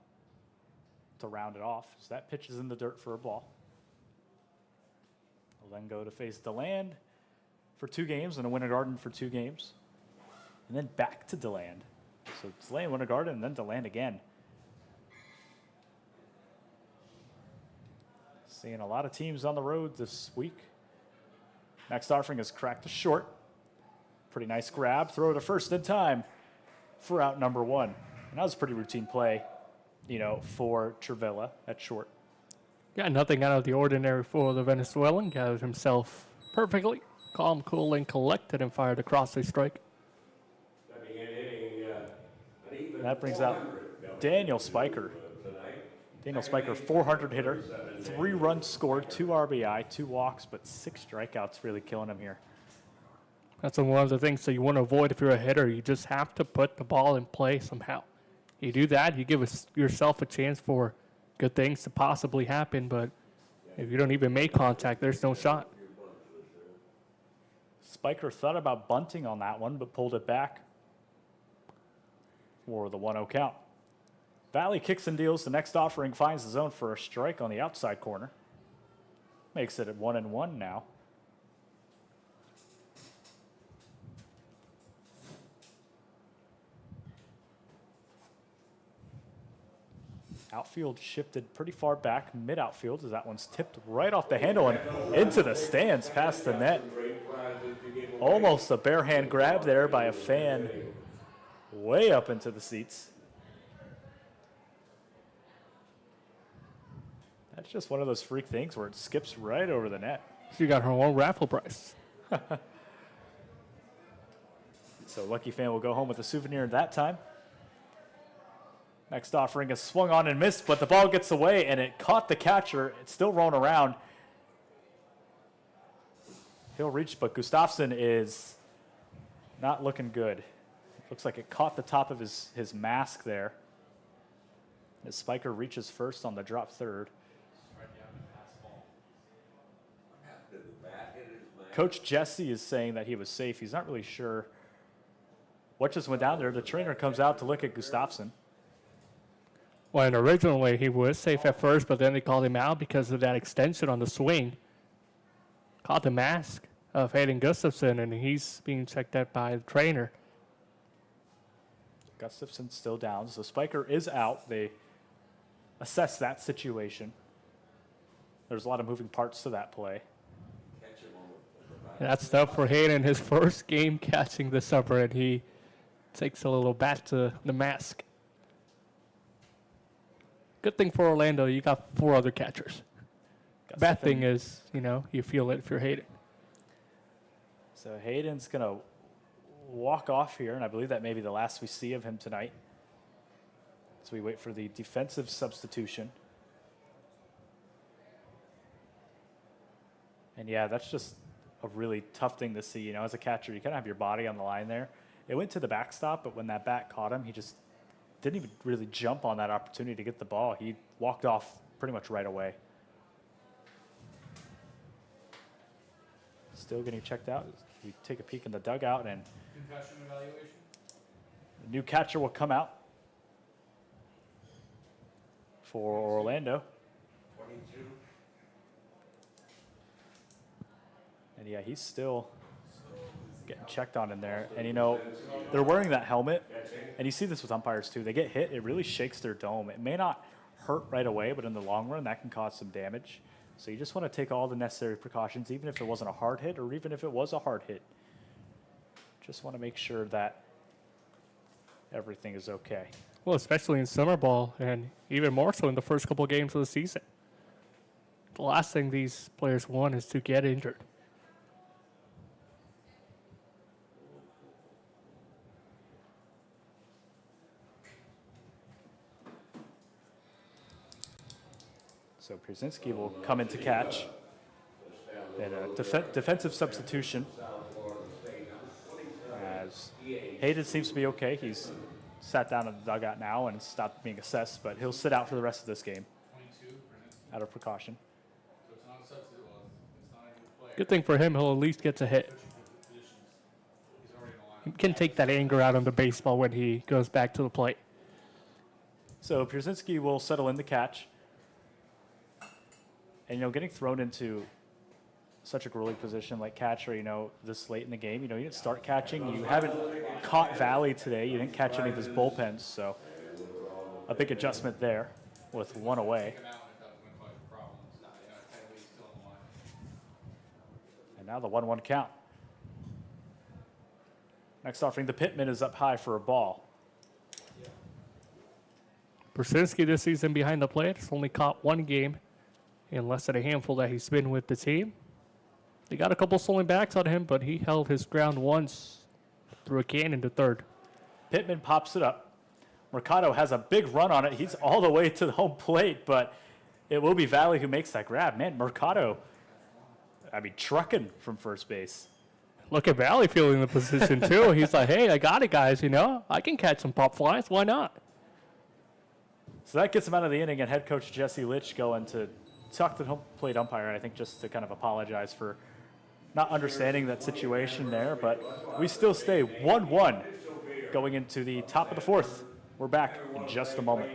to round it off. So that pitch is in the dirt for a ball. We'll then go to face DeLand for 2 games and a Winter Garden for 2 games. And then back to DeLand. So DeLand, Winter Garden, and then DeLand again. Seeing a lot of teams on the road this week. Next offering is cracked to short. Pretty nice grab. Throw to first in time for out number 1. And that was a pretty routine play, you know, for Trevilla at short. Yeah, nothing out of the ordinary for the Venezuelan. Gathered himself perfectly. Calm, cool, and collected and fired across the strike. That brings out Daniel Spiker. Daniel Spiker, 400 hitter, 3 runs scored, 2 RBI, 2 walks, but 6 strikeouts really killing him here. That's one of the things that you want to avoid if you're a hitter. You just have to put the ball in play somehow. You do that, you give yourself a chance for good things to possibly happen, but if you don't even make contact, there's no shot. Spiker thought about bunting on that one, but pulled it back for the 1-0 count. Valley kicks and deals. The next offering finds the zone for a strike on the outside corner. Makes it at 1-1 now. Outfield shifted pretty far back, mid-outfield, as that one's tipped right off the handle and into the stands past the net. Almost a bare hand grab there by a fan way up into the seats. That's just one of those freak things where it skips right over the net. She got her own raffle price. So lucky fan will go home with a souvenir that time. Next offering is swung on and missed, but the ball gets away and it caught the catcher. It's still rolling around. He'll reach, but Gustafsson is not looking good. Looks like it caught the top of his mask there. As Spiker reaches first on the drop third. Coach Jesse is saying that he was safe. He's not really sure what just went down there. The trainer comes out to look at Gustafsson. Well, and originally he was safe at first, but then they called him out because of that extension on the swing. Caught the mask of Hayden Gustafsson, and he's being checked out by the trainer. Gustafsson's still down, so Spiker is out. They assess that situation. There's a lot of moving parts to that play. That's tough for Hayden. His first game catching this summer, and he takes a little bat to the mask. Good thing for Orlando, you got 4 other catchers. Bad thing is, you know, you feel it if you're Hayden. So Hayden's going to walk off here, and I believe that may be the last we see of him tonight. So we wait for the defensive substitution. And yeah, that's just a really tough thing to see. You know, as a catcher, you kind of have your body on the line there. It went to the backstop, but when that bat caught him, he just didn't even really jump on that opportunity to get the ball. He walked off pretty much right away. Still getting checked out. We take a peek in the dugout, and concussion evaluation. The new catcher will come out for Orlando. 22. And yeah, he's still getting checked on in there. And you know, they're wearing that helmet, and you see this with umpires too. They get hit, it really shakes their dome. It may not hurt right away, but in the long run, that can cause some damage. So you just want to take all the necessary precautions, even if it wasn't a hard hit or even if it was a hard hit. Just want to make sure that everything is okay. Well, especially in summer ball, and even more so in the first couple of games of the season. The last thing these players want is to get injured. So Pierzynski will come in to catch. And a defensive substitution, as Hayden seems to be okay. He's sat down in the dugout now and stopped being assessed, but he'll sit out for the rest of this game out of precaution. Good thing for him, he'll at least get to hit. He can take that anger out on the baseball when he goes back to the plate. So Pierzynski will settle in the catch. And, getting thrown into such a grueling position like catcher, this late in the game, you didn't start catching. You haven't caught Valley today. You didn't catch any of his bullpens, so a big adjustment there with one away. And now the 1-1 count. Next offering, the Pittman is up high for a ball. Pierzynski this season behind the plate has only caught one game in less than a handful that he's been with the team. They got a couple stolen backs on him, but he held his ground once through a can into third. Pittman pops it up. Mercado has a big run on it. He's all the way to the home plate, but it will be Valley who makes that grab. Man, Mercado, trucking from first base. Look at Valley feeling the position, too. He's like, hey, I got it, guys. I can catch some pop flies. Why not? So that gets him out of the inning, and head coach Jesse Litch going to talk to the home plate umpire, I think, just to kind of apologize for not understanding that situation there. But we still stay 1-1 going into the top of the fourth. We're back in just a moment.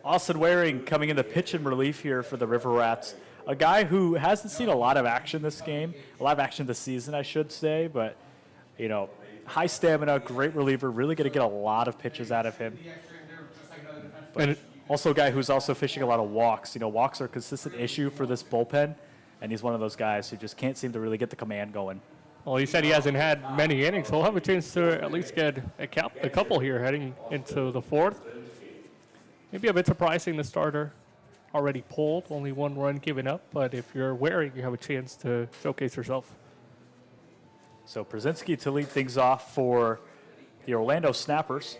Austin Waring coming in the pitch in relief here for the River Rats. A guy who hasn't seen a lot of action this game, a lot of action this season, I should say, but, high stamina, great reliever, really going to get a lot of pitches out of him. But also a guy who's also fishing a lot of walks. Walks are a consistent issue for this bullpen, and he's one of those guys who just can't seem to really get the command going. Well, he said he hasn't had many innings, so he'll have a chance to at least get a couple here heading into the fourth. Maybe a bit surprising the starter already pulled, only one run given up, but if you're Waring, you have a chance to showcase yourself. So Pierzynski to lead things off for the Orlando Snappers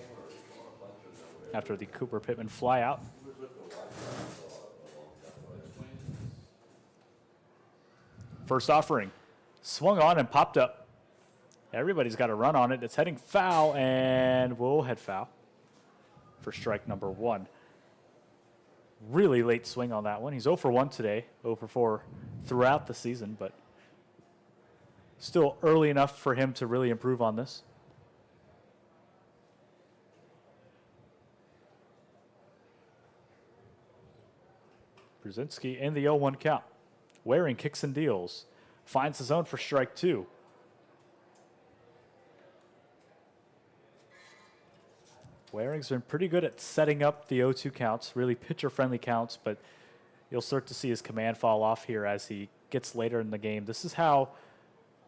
after the Cooper Pittman flyout. First offering, swung on and popped up. Everybody's got a run on it. It's heading foul, and we'll head foul for strike number one. Really late swing on that one. He's 0 for 1 today, 0 for 4 throughout the season, but still early enough for him to really improve on this. Brzezinski in the 0-1 count. Waring kicks and deals. Finds the zone for strike 2. Waring's been pretty good at setting up the 0-2 counts, really pitcher-friendly counts, but you'll start to see his command fall off here as he gets later in the game. This is how,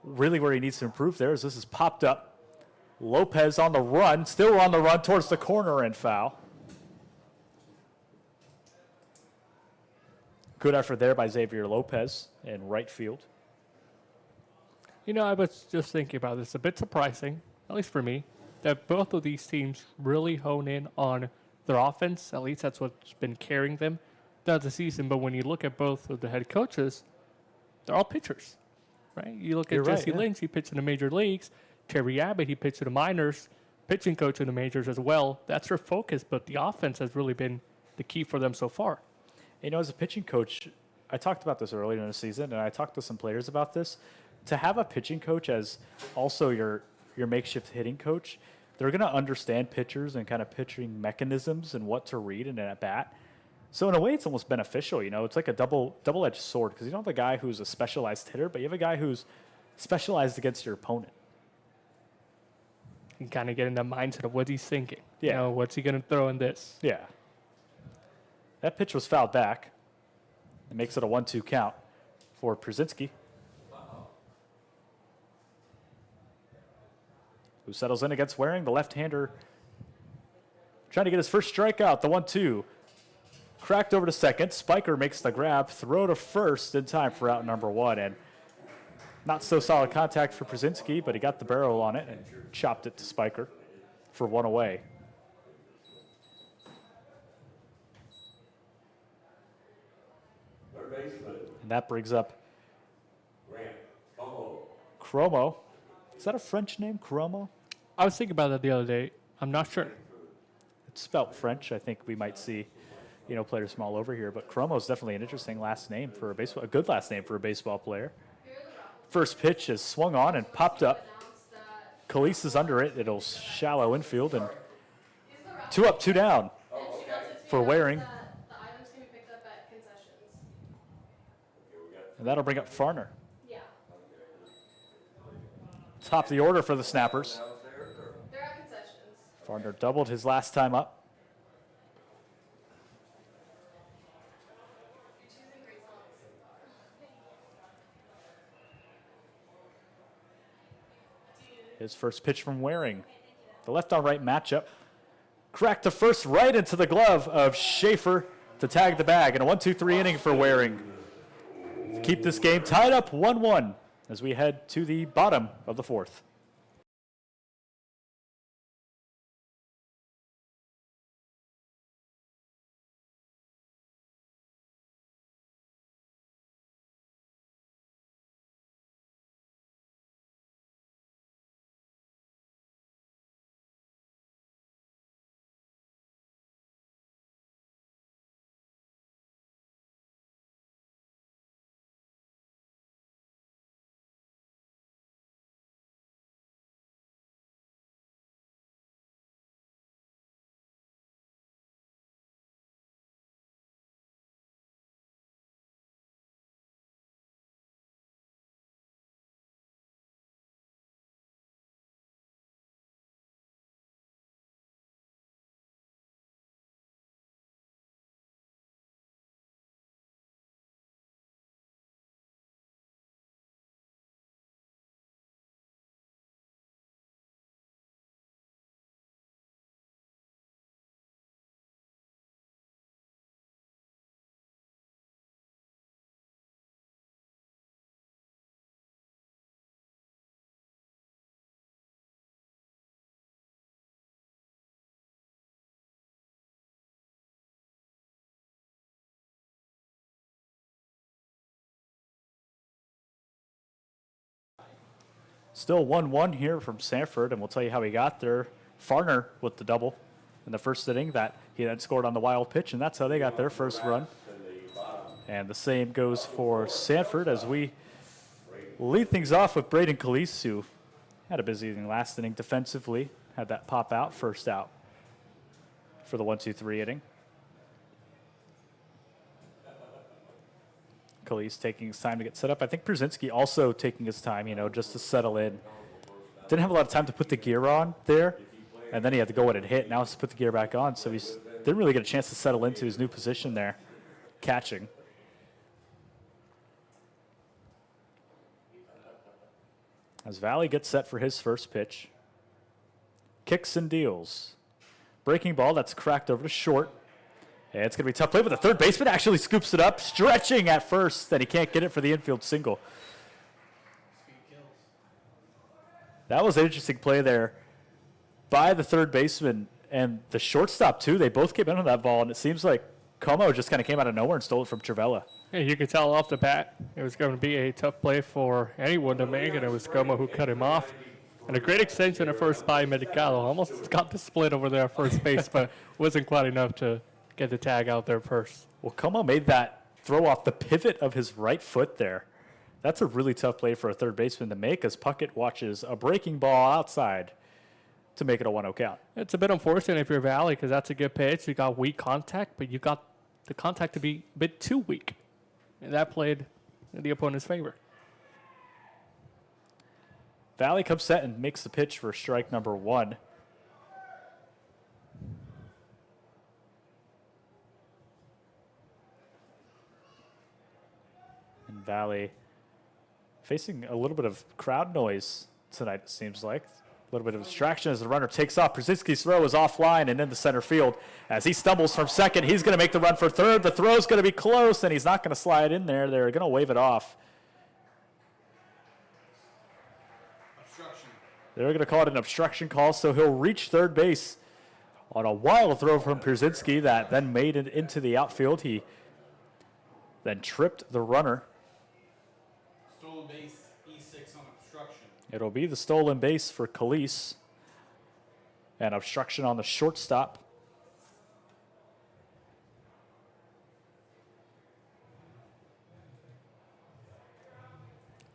really where he needs to improve there is this is popped up. Lopez on the run, still on the run towards the corner and foul. Good effort there by Xavier Lopez in right field. You know, I was just thinking about this. A bit surprising, at least for me, that both of these teams really hone in on their offense. At least that's what's been carrying them throughout the season. But when you look at both of the head coaches, they're all pitchers, right? You look at Jesse Lynch, he pitched in the major leagues. Terry Abbott, he pitched in the minors, pitching coach in the majors as well. That's their focus, but the offense has really been the key for them so far. You know, as a pitching coach, I talked about this earlier in the season, and I talked to some players about this. To have a pitching coach as also your makeshift hitting coach, they're going to understand pitchers and kind of pitching mechanisms and what to read in an at-bat. So in a way, it's almost beneficial. You know, it's like a double-edged sword because you don't have a guy who's a specialized hitter, but you have a guy who's specialized against your opponent. You can kind of get in the mindset of what he's thinking. Yeah. You know, what's he going to throw in this? Yeah. That pitch was fouled back. It makes it a 1-2 count for Brzezinski, who settles in against Waring, the left-hander, trying to get his first strikeout, the 1-2. Cracked over to second. Spiker makes the grab, throw to first in time for out number 1. And not so solid contact for Brzezinski, but he got the barrel on it and chopped it to Spiker for 1 away. And that brings up Cromo. Is that a French name, Cromo? I was thinking about that the other day. I'm not sure. It's spelt French. I think we might see, you know, players from all over here. But Cromo is definitely an interesting last name for a baseball, a good last name for a baseball player. First pitch is swung on and popped up. Calise is under it. It'll shallow infield and 2 up, 2 down for Waring. And that'll bring up Farner. Top of the order for the Snappers. Farner doubled his last time up. His first pitch from Waring. The left-on-right matchup. Cracked to first right into the glove of Schaefer to tag the bag. And a 1-2-3 inning for Waring. To keep this game tied up 1-1 as we head to the bottom of the 4th. Still 1-1 here from Sanford, and we'll tell you how he got there. Farner with the double in the first inning that he then scored on the wild pitch, and that's how they got their first run. And the same goes for Sanford as we lead things off with Braden Calise, who had a busy inning last inning defensively, had that pop out, first out for the 1-2-3 inning. Khalees taking his time to get set up. I think Brzezinski also taking his time, just to settle in. Didn't have a lot of time to put the gear on there, and then he had to go in and hit. Now he has to put the gear back on, so he didn't really get a chance to settle into his new position there, catching. As Valley gets set for his first pitch. Kicks and deals. Breaking ball, that's cracked over to short. And it's going to be a tough play, but the third baseman actually scoops it up, stretching at first, and he can't get it for the infield single. That was an interesting play there by the third baseman and the shortstop, too. They both came in on that ball, and it seems like Como just kind of came out of nowhere and stole it from Trivella. Yeah, you could tell off the bat it was going to be a tough play for anyone to make, and it was Como who cut him off. And a great extension at first by Medicalo. Almost got the split over there at first base, but wasn't quite enough to get the tag out there first. Well, Como made that throw off the pivot of his right foot there. That's a really tough play for a third baseman to make as Puckett watches a breaking ball outside to make it a 1-0 count. It's a bit unfortunate if you're Valley because that's a good pitch. You got weak contact, but you got the contact to be a bit too weak. And that played in the opponent's favor. Valley comes set and makes the pitch for strike number 1. And Valley facing a little bit of crowd noise tonight, it seems like. A little bit of distraction as the runner takes off. Brzezinski's throw is offline and into center field. As he stumbles from second, he's going to make the run for third. The throw's going to be close, and he's not going to slide in there. They're going to wave it off. They're going to call it an obstruction call, so he'll reach third base on a wild throw from Brzezinski that then made it into the outfield. He then tripped the runner. Stolen base, E6 on obstruction. It'll be the stolen base for Khalees. And obstruction on the shortstop.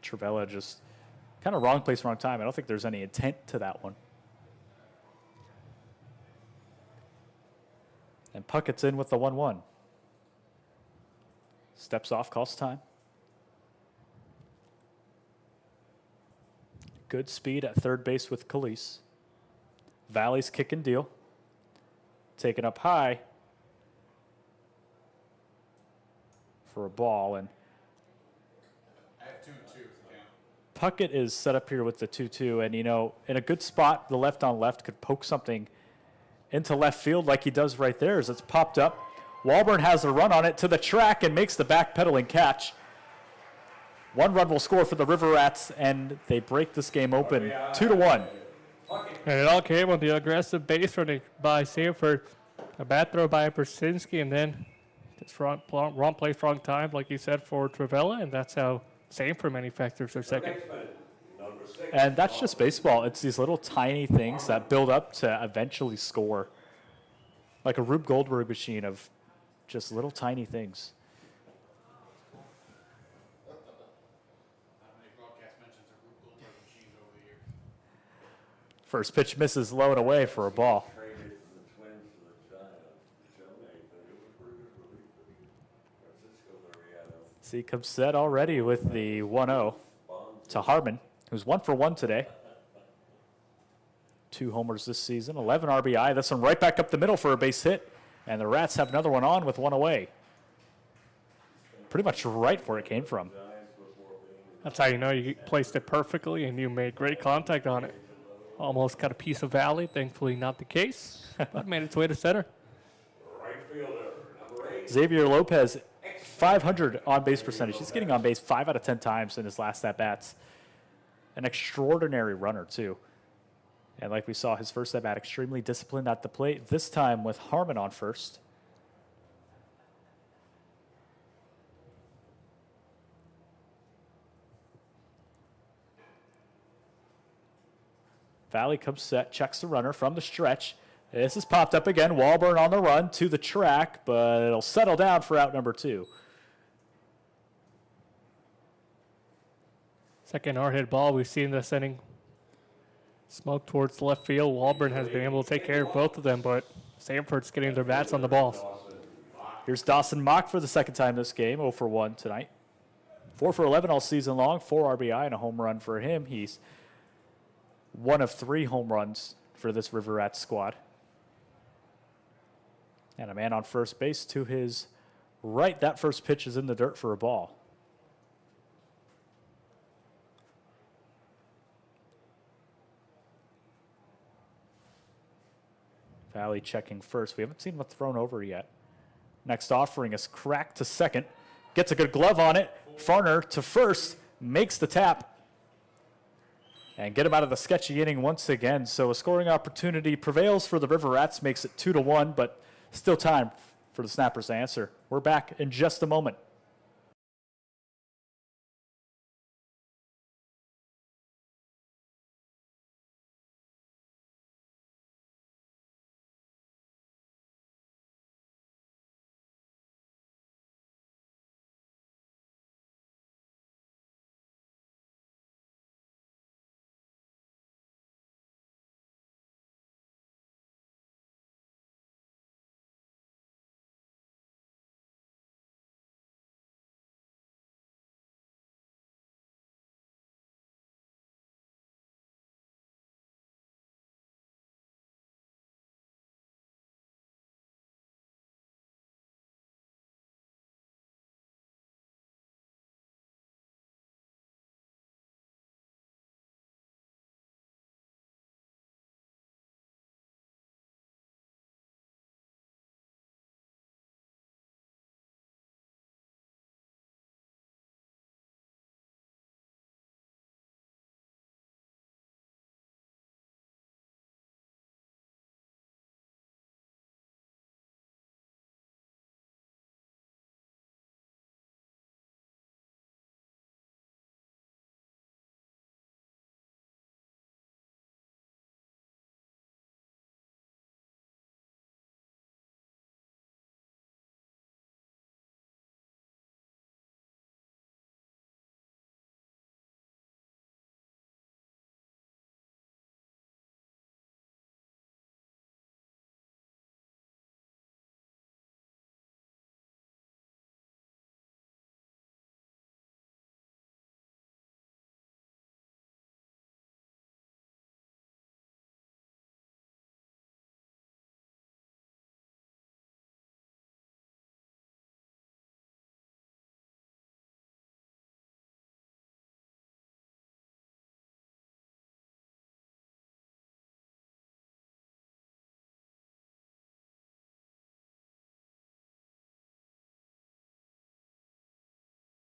Trivella just kind of wrong place, wrong time. I don't think there's any intent to that one. And Puckett's in with the 1-1. Steps off, calls time. Good speed at third base with Khalees. Valley's kick and deal. Taken up high for a ball. And I have 2-2. Puckett is set up here with the 2-2, and in a good spot, the left on left could poke something into left field like he does right there as it's popped up. Walburn has a run on it to the track and makes the backpedaling catch. 1 run will score for the River Rats, and they break this game open 2-1. And it all came on the aggressive base running by Sanford. A bad throw by Brzezinski, and then just wrong place, wrong time, like you said, for Trivella, and that's how Sanford manufactures their second. And that's just baseball. It's these little tiny things that build up to eventually score. Like a Rube Goldberg machine of just little tiny things. First pitch misses low and away for a ball. See, comes set already with the 1-0 to Harmon, who's 1 for 1 today. 2 homers this season, 11 RBI. This one right back up the middle for a base hit. And the Rats have another one on with 1 away. Pretty much right where it came from. That's how you know you placed it perfectly and you made great contact on it. Almost got a piece of Valley, thankfully not the case, but made its way to center. Xavier Lopez, 500 on-base percentage. He's getting on base 5 out of 10 times in his last at-bats. An extraordinary runner, too. And like we saw, his first at-bat, extremely disciplined at the plate, this time with Harmon on first. Valley comes set, checks the runner from the stretch. This is popped up again. Walburn on the run to the track, but it'll settle down for out number 2. Second hard-hit ball we've seen this inning. Smoke towards left field. Walburn has been able to take care of both of them, but Sanford's getting their bats on the balls. Here's Dawson Mock for the second time this game, 0 for 1 tonight. 4 for 11 all season long, 4 RBI and a home run for him. He's one of 3 home runs for this River Rats squad. And a man on first base to his right. That first pitch is in the dirt for a ball. Valley checking first. We haven't seen him thrown over yet. Next offering is cracked to second. Gets a good glove on it. Farner to first. Makes the tap. And get him out of the sketchy inning once again. So a scoring opportunity prevails for the River Rats. Makes it 2-1, but still time for the Snappers to answer. We're back in just a moment.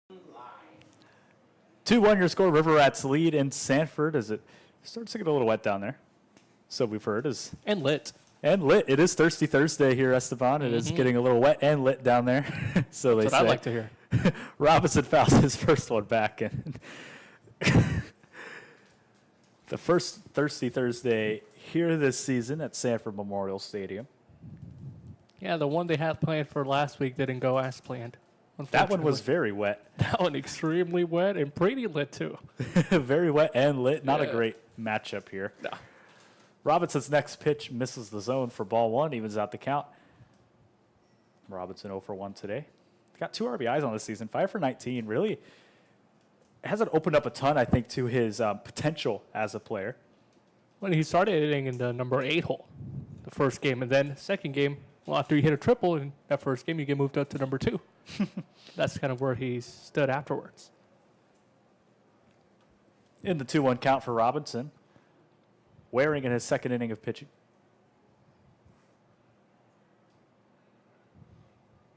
Live. 2-1 your score. River Rats lead in Sanford as it starts to get a little wet down there. So we've heard is And lit. and lit. It is Thirsty Thursday here, Esteban. It is getting a little wet and lit down there. So That's they what say. I like to hear. Robinson fouls his first one back, and the first Thirsty Thursday here this season at Sanford Memorial Stadium. Yeah, the one they had planned for last week didn't go as planned. That one was very wet. That one extremely wet and pretty lit too. Very wet and lit. Not a Yeah. great matchup here. No. Robinson's next pitch misses the zone for ball one, evens out the count. Robinson 0 for 1 today. Got 2 RBIs on this season, 5 for 19. Really hasn't opened up a ton, I think, to his potential as a player. When he started hitting in the number 8 hole, the first game, and then second game, well, after you hit a triple in that first game, you get moved up to number 2. That's kind of where he stood afterwards. In the 2-1 count for Robinson. Waring in his second inning of pitching.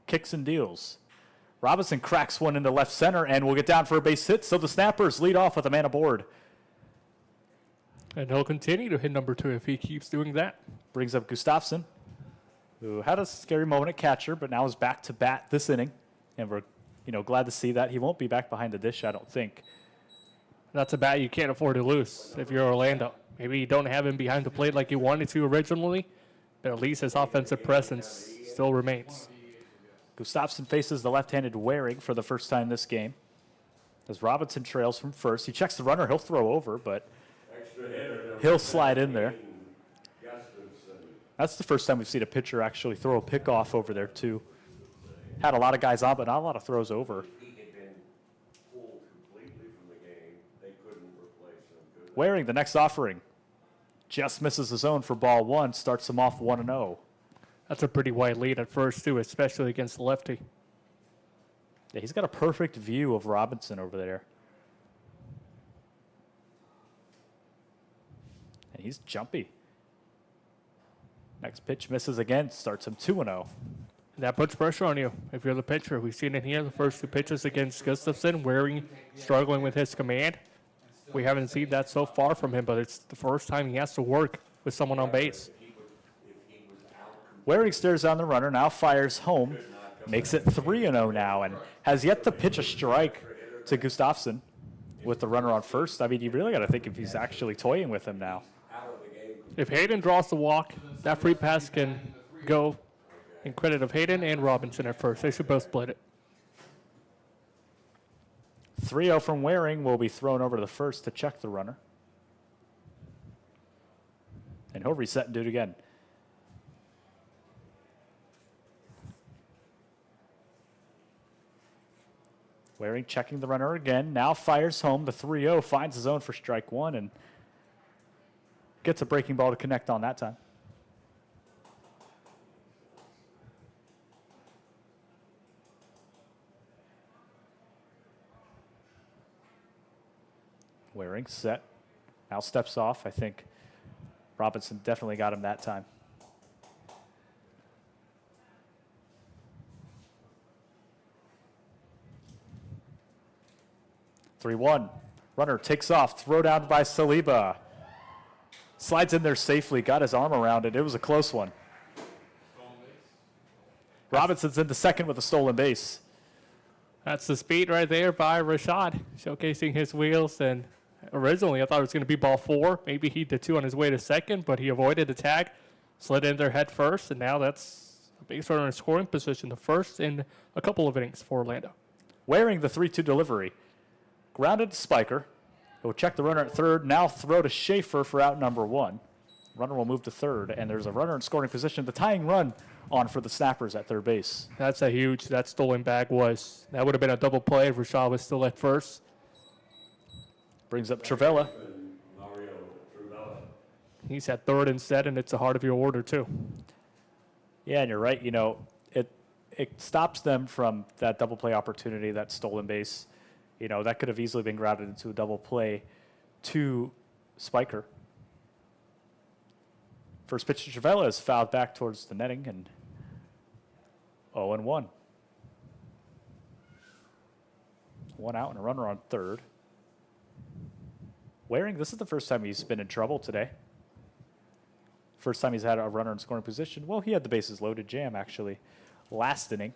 Kicks and deals. Robinson cracks one into left center and will get down for a base hit, so the Snappers lead off with a man aboard. And he'll continue to hit number 2 if he keeps doing that. Brings up Gustafsson, who had a scary moment at catcher, but now is back to bat this inning. And we're glad to see that. He won't be back behind the dish, I don't think. That's a bat you can't afford to lose if you're Orlando. Maybe you don't have him behind the plate like you wanted to originally, but at least his offensive presence still remains. Gustafsson faces the left-handed Waring for the first time this game. As Robinson trails from first, he checks the runner. He'll throw over, but he'll slide in there. That's the first time we've seen a pitcher actually throw a pickoff over there, too. Had a lot of guys on, but not a lot of throws over. Waring, the next offering. Just misses the zone for ball one, starts him off 1-0. That's a pretty wide lead at first, too, especially against the lefty. Yeah, he's got a perfect view of Robinson over there. And he's jumpy. Next pitch misses again, starts him 2-0. That puts pressure on you if you're the pitcher. We've seen it here, the first 2 pitches against Gustafson, Waring struggling with his command. We haven't seen that so far from him, but it's the first time he has to work with someone on base. Waring stares down the runner, now fires home, makes it 3-0 now, and has yet to pitch a strike to Gustafson with the runner on first. I mean, you really got to think if he's actually toying with him now. If Hayden draws the walk, that free pass can go in credit of Hayden and Robinson at first. They should both split it. 3-0 from Waring will be thrown over to the first to check the runner. And he'll reset and do it again. Waring checking the runner again, now fires home. The 3-0 finds his zone for strike one and gets a breaking ball to connect on that time. Waring set, now steps off. I think Robinson definitely got him that time. (3-1). Runner takes off, throw down by Saliba. Slides in there safely, got his arm around it. It was a close one. Robinson's into second with a stolen base. That's the speed right there by Rashad, showcasing his wheels. And originally I thought it was going to be ball 4. Maybe he did 2 on his way to second, but he avoided the tag, slid in there head first, and now that's a base runner in scoring position, the first in a couple of innings for Orlando. Waring the 3-2 delivery. Grounded to Spiker. He'll check the runner at third, now throw to Schaefer for out number 1. Runner will move to third, and there's a runner in scoring position. The tying run on for the Snappers at third base. That's a huge, that stolen bag was. That would have been a double play if Rashad was still at first. Brings up Travella. He's at third instead, and it's a heart of your order, too. Yeah, and you're right. You know, it stops them from that double play opportunity, that stolen base. You know, that could have easily been grounded into a double play to Spiker. First pitch to Travella is fouled back towards the netting, and 0-1. 1 out and a runner on third. Waring, this is the first time he's been in trouble today. First time he's had a runner in scoring position. Well, he had the bases loaded jam, actually, last inning.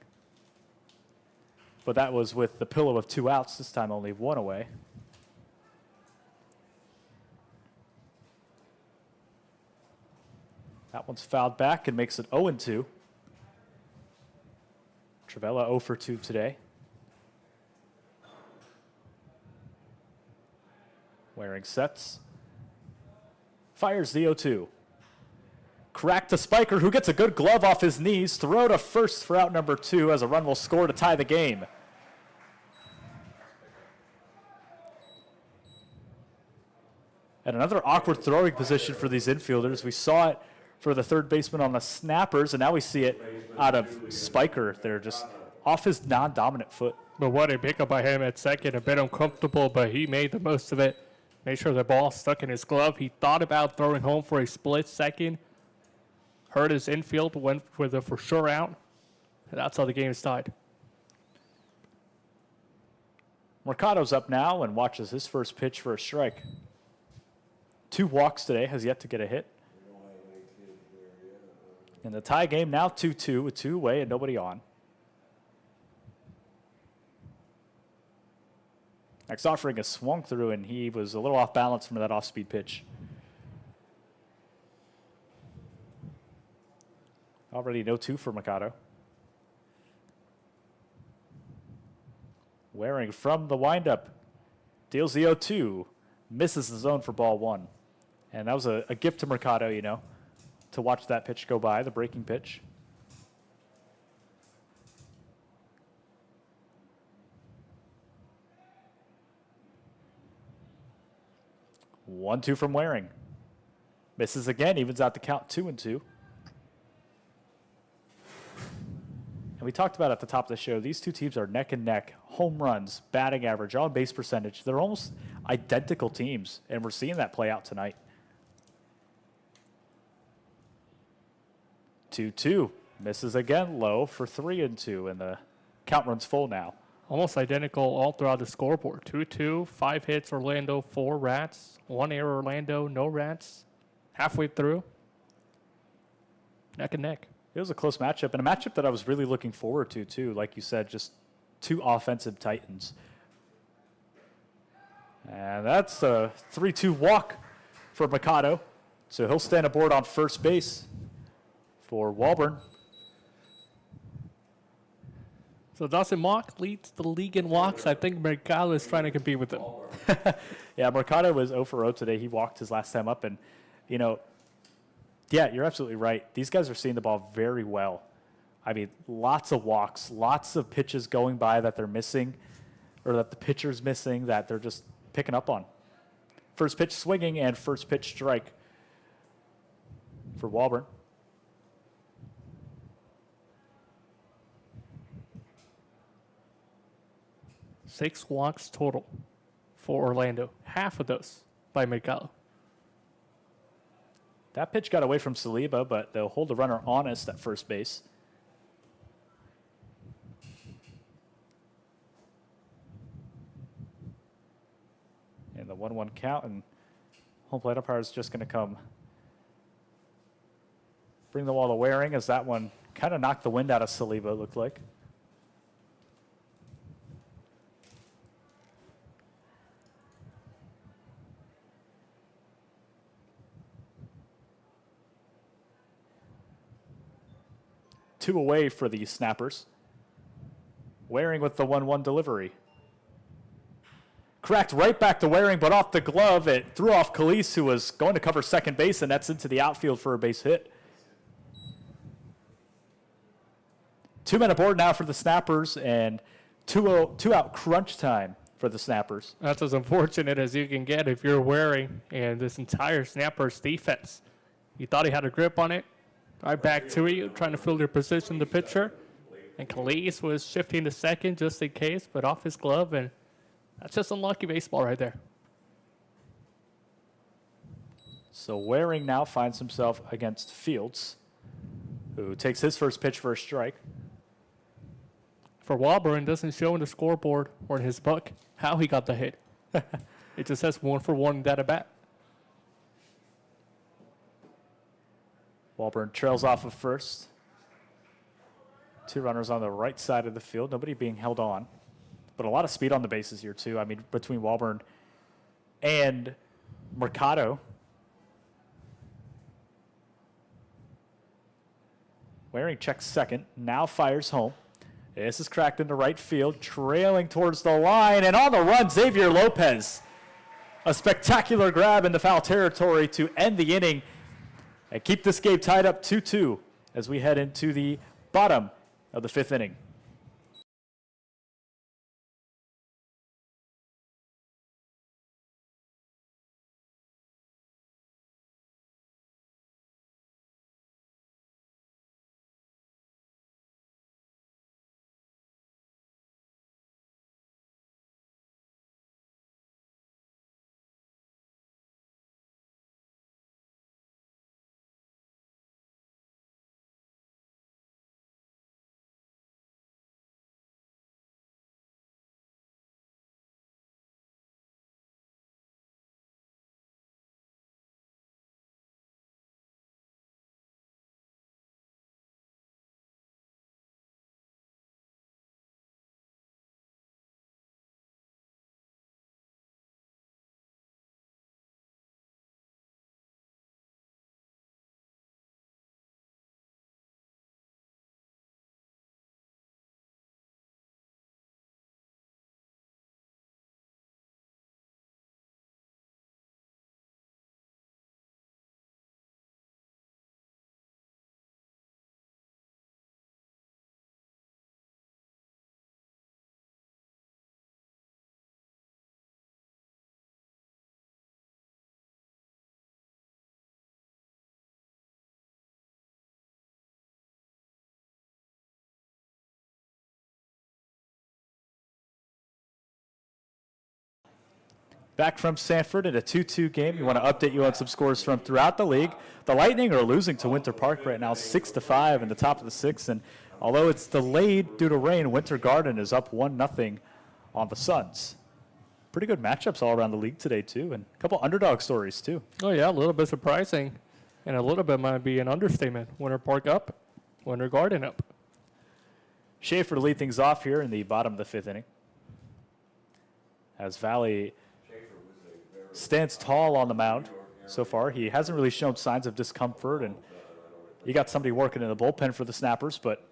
But that was with the pillow of 2 outs, this time only 1 away. That one's fouled back and makes it 0-2. Travella 0 for 2 today. Waring sets. Fires the 0-2. Crack to Spiker, who gets a good glove off his knees. Throw to first for out number 2 as a run will score to tie the game. And another awkward throwing position for these infielders. We saw it for the third baseman on the Snappers, and now we see it out of Spiker. They're just off his non-dominant foot. But what a pickup by him at second. A bit uncomfortable, but he made the most of it. Made sure the ball stuck in his glove. He thought about throwing home for a split second. Heard his infield, went with a for sure out. And that's how the game is tied. Mercado's up now and watches his first pitch for a strike. 2 walks today, has yet to get a hit. In the tie game now 2-2 with 2 away and nobody on. Next offering is swung through, and he was a little off balance from that off-speed pitch. Already 0-2 for Mercado. Waring from the windup. Deals the 0-2. Misses the zone for ball 1. And that was a gift to Mercado, you know, to watch that pitch go by, the breaking pitch. 1-2 from Waring. Misses again, evens out the count 2-2. And we talked about at the top of the show, these two teams are neck and neck. Home runs, batting average, on base percentage. They're almost identical teams, and we're seeing that play out tonight. 2-2. Misses again, low for 3-2, and the count runs full now. Almost identical all throughout the scoreboard. 2-2, 5 hits Orlando, 4 Rats. 1 error Orlando, no Rats. Halfway through, neck and neck. It was a close matchup, and a matchup that I was really looking forward to, too. Like you said, just two offensive titans. And that's a 3-2 walk for Mikado. So he'll stand aboard on first base for Walburn. So Dawson Mock leads the league in walks. I think Mercado is trying to compete with him. Yeah, Mercado was 0 for 0 today. He walked his last time up, and, you know, yeah, you're absolutely right. These guys are seeing the ball very well. I mean, lots of walks, lots of pitches going by that they're missing, or that the pitcher's missing, that they're just picking up on. First pitch swinging and first pitch strike for Walburn. Six walks total for Orlando. Half of those by Mercado. That pitch got away from Saliba, but they'll hold the runner honest at first base. And the 1-1 count, and home plate umpire is just going to come bring the ball to Waring, as that one kind of knocked the wind out of Saliba, it looked like. Two away for the Snappers. Waring with the 1-1 delivery. Cracked right back to Waring, but off the glove. It threw off Khalees, who was going to cover second base, and that's into the outfield for a base hit. 2 men aboard now for the Snappers, and two out crunch time for the Snappers. That's as unfortunate as you can get if you're Waring and this entire Snappers defense. You thought he had a grip on it. Right back to you, trying to fill your position, the pitcher. And Khalees was shifting to second just in case, but off his glove, and that's just unlucky baseball right there. So Waring now finds himself against Fields, who takes his first pitch for a strike. For Walburn, doesn't show in the scoreboard or in his book how he got the hit. It just says 1 for 1 that at bat. Walburn trails off of first. 2 runners on the right side of the field. Nobody being held on. But a lot of speed on the bases here, too. I mean, between Walburn and Mercado. Waring checks second. Now fires home. This is cracked into right field. Trailing towards the line. And on the run, Xavier Lopez. A spectacular grab into foul territory to end the inning and keep this game tied up 2-2 as we head into the bottom of the 5th inning. Back from Sanford in a 2-2 game. We want to update you on some scores from throughout the league. The Lightning are losing to Winter Park right now, 6-5 in the top of the sixth. And although it's delayed due to rain, Winter Garden is up 1-0 on the Suns. Pretty good matchups all around the league today, too, and a couple underdog stories, too. Oh, yeah, a little bit surprising. And a little bit might be an understatement. Winter Park up, Winter Garden up. Schaefer to lead things off here in the bottom of the fifth inning. As Valley stands tall on the mound so far. He hasn't really shown signs of discomfort, and you got somebody working in the bullpen for the Snappers, but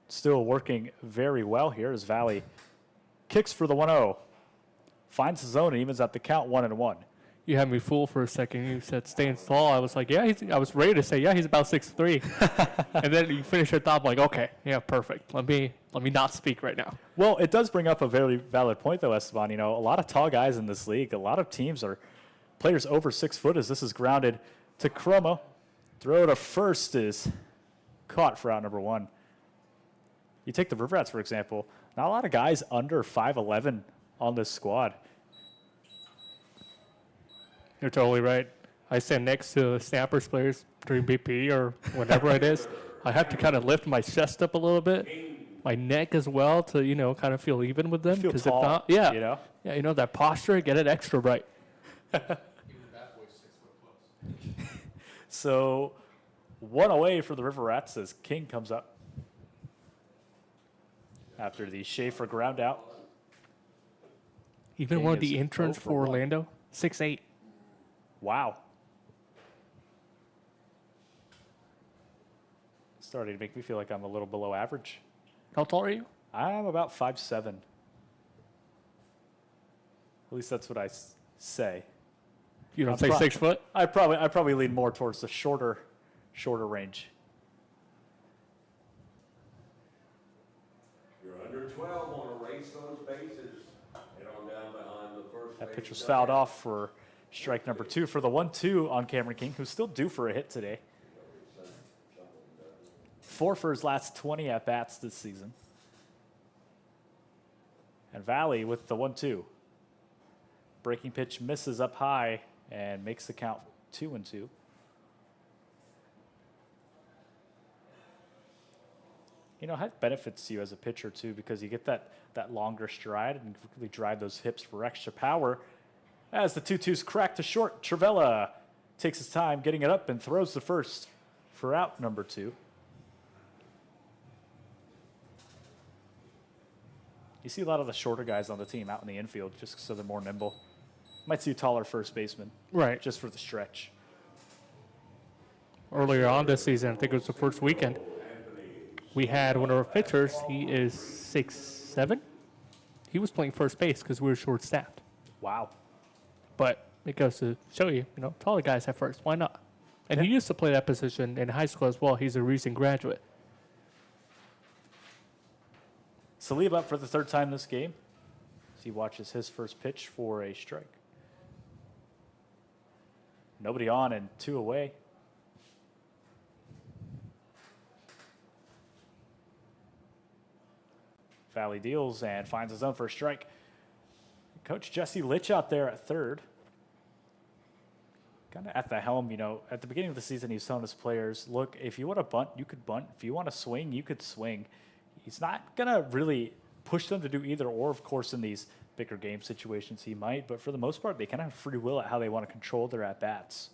still working very well here as Valley kicks for the 1-0. Finds the zone and evens out the count 1-1. You had me fooled for a second. You said stands tall. I was like, yeah, I was ready to say, yeah, he's about 6'3". And then you finish your thought, like, okay, yeah, perfect. Let me not speak right now. Well, it does bring up a very valid point, though, Esteban. You know, a lot of tall guys in this league. A lot of teams are players over 6 foot as this is grounded to Cromo. Throw to first is caught for out number 1. You take the River Rats, for example. Not a lot of guys under 5'11" on this squad. You're totally right. I stand next to Snappers players during BP or whatever it is. I have to kind of lift my chest up a little bit, my neck as well, to, you know, kind of feel even with them. Feel Because tall, if not, yeah, you know? yeah, you know, that posture, get it extra right. Even that boy's 6 foot plus. So 1 away for the River Rats as King comes up after the Schaefer ground out. Even King one of is the interns 0 for for 1. Orlando, 6'8". Wow. Starting to make me feel like I'm a little below average. How tall are you? I'm about 5'7". At least that's what I say. You don't I'm say pro- 6 foot? I probably lean more towards the shorter range. You're under 12, want to race those bases. Head on down behind the first That base pitch was dugout. fouled off for strike number 2 for the 1-2 on Cameron King, who's still due for a hit today. 4 for his last 20 at-bats this season. And Valley with the 1-2. Breaking pitch misses up high and makes the count 2-2. You know, it benefits you as a pitcher, too, because you get that longer stride and really drive those hips for extra power. As the 2-2's cracked to short, Travella takes his time getting it up and throws the first for out number 2. You see a lot of the shorter guys on the team out in the infield just so they're more nimble. Might see a taller first baseman Right. just for the stretch. Earlier on this season, I think it was the first weekend, we had one of our pitchers. He is 6'7". He was playing first base because we were short-staffed. Wow. But it goes to show you, you know, taller guys at first. Why not? And he used to play that position in high school as well. He's a recent graduate. Salib up for the 3rd time this game. As he watches his first pitch for a strike. Nobody on and 2 away. Valley deals and finds his own first strike. Coach Jesse Litch out there at 3rd. Kind of at the helm, you know, at the beginning of the season, he's telling his players, look, if you want to bunt, you could bunt. If you want to swing, you could swing. He's not going to really push them to do either or, of course, in these bigger game situations he might. But for the most part, they kind of have free will at how they want to control their at-bats.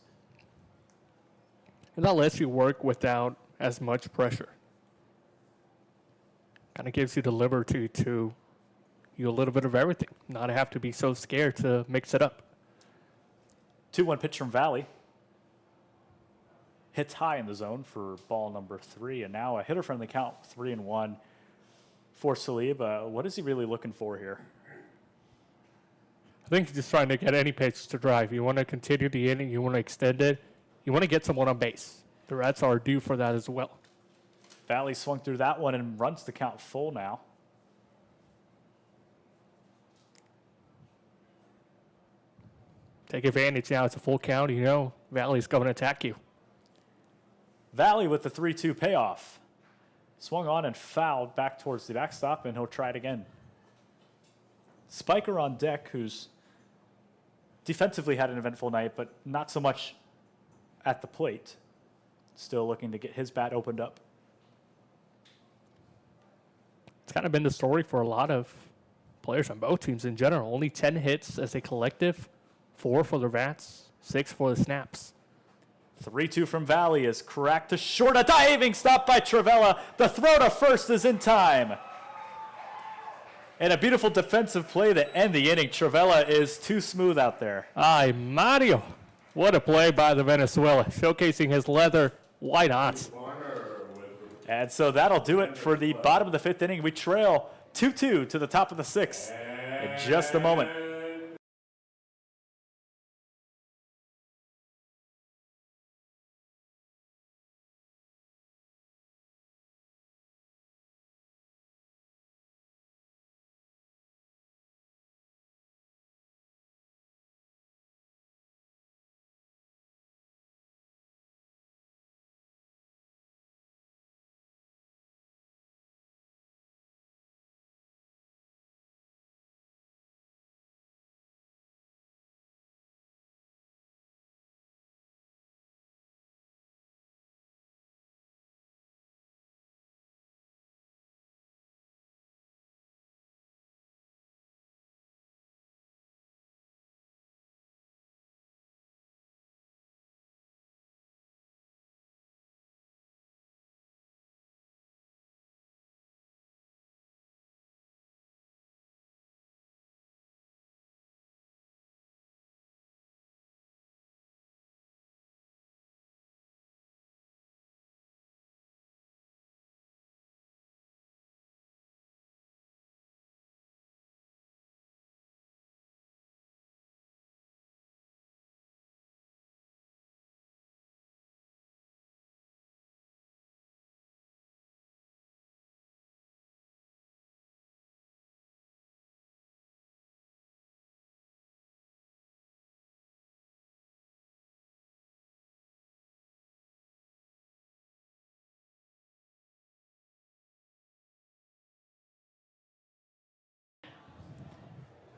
And that lets you work without as much pressure. Kind of gives you the liberty to do a little bit of everything, not have to be so scared to mix it up. 2-1 pitch from Valley. Hits high in the zone for ball number 3. And now a hitter-friendly count, 3-1 for Salib. What is he really looking for here? I think he's just trying to get any pitch to drive. You want to continue the inning. You want to extend it. You want to get someone on base. The Rats are due for that as well. Valley swung through that one and runs the count full now. Take advantage now. It's a full count. You know Valley's going to attack you. Valley with the 3-2 payoff. Swung on and fouled back towards the backstop, and he'll try it again. Spiker on deck, who's defensively had an eventful night, but not so much at the plate. Still looking to get his bat opened up. It's kind of been the story for a lot of players on both teams in general. Only 10 hits as a collective, 4 for the Rats, 6 for the Snaps. 3-2 from Valley is cracked to short. A diving stop by Travella. The throw to first is in time. And a beautiful defensive play to end the inning. Travella is too smooth out there. Ay, Mario. What a play by the Venezuela, showcasing his leather white odds. And so that'll do it for the bottom of the 5th inning. We trail 2-2 to the top of the 6th in just a moment.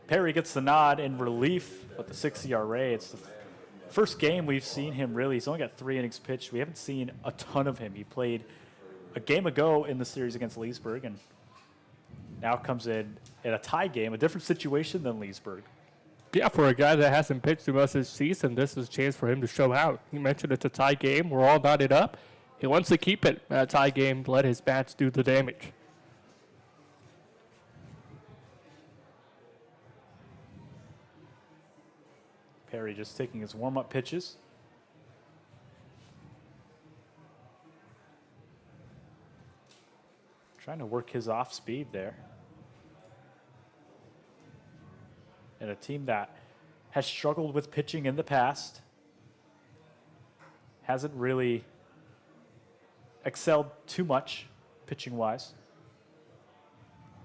Perry gets the nod in relief with the 6 ERA. It's the first game we've seen him really. He's only got 3 innings pitched. We haven't seen a ton of him. He played a game ago in the series against Leesburg and now comes in a tie game, a different situation than Leesburg. Yeah, for a guy that hasn't pitched through most of the season, this is a chance for him to show out. He mentioned it's a tie game. We're all knotted up. He wants to keep it a tie game, let his bats do the damage. Perry just taking his warm-up pitches. Trying to work his off speed there. And a team that has struggled with pitching in the past. Hasn't really excelled too much pitching-wise.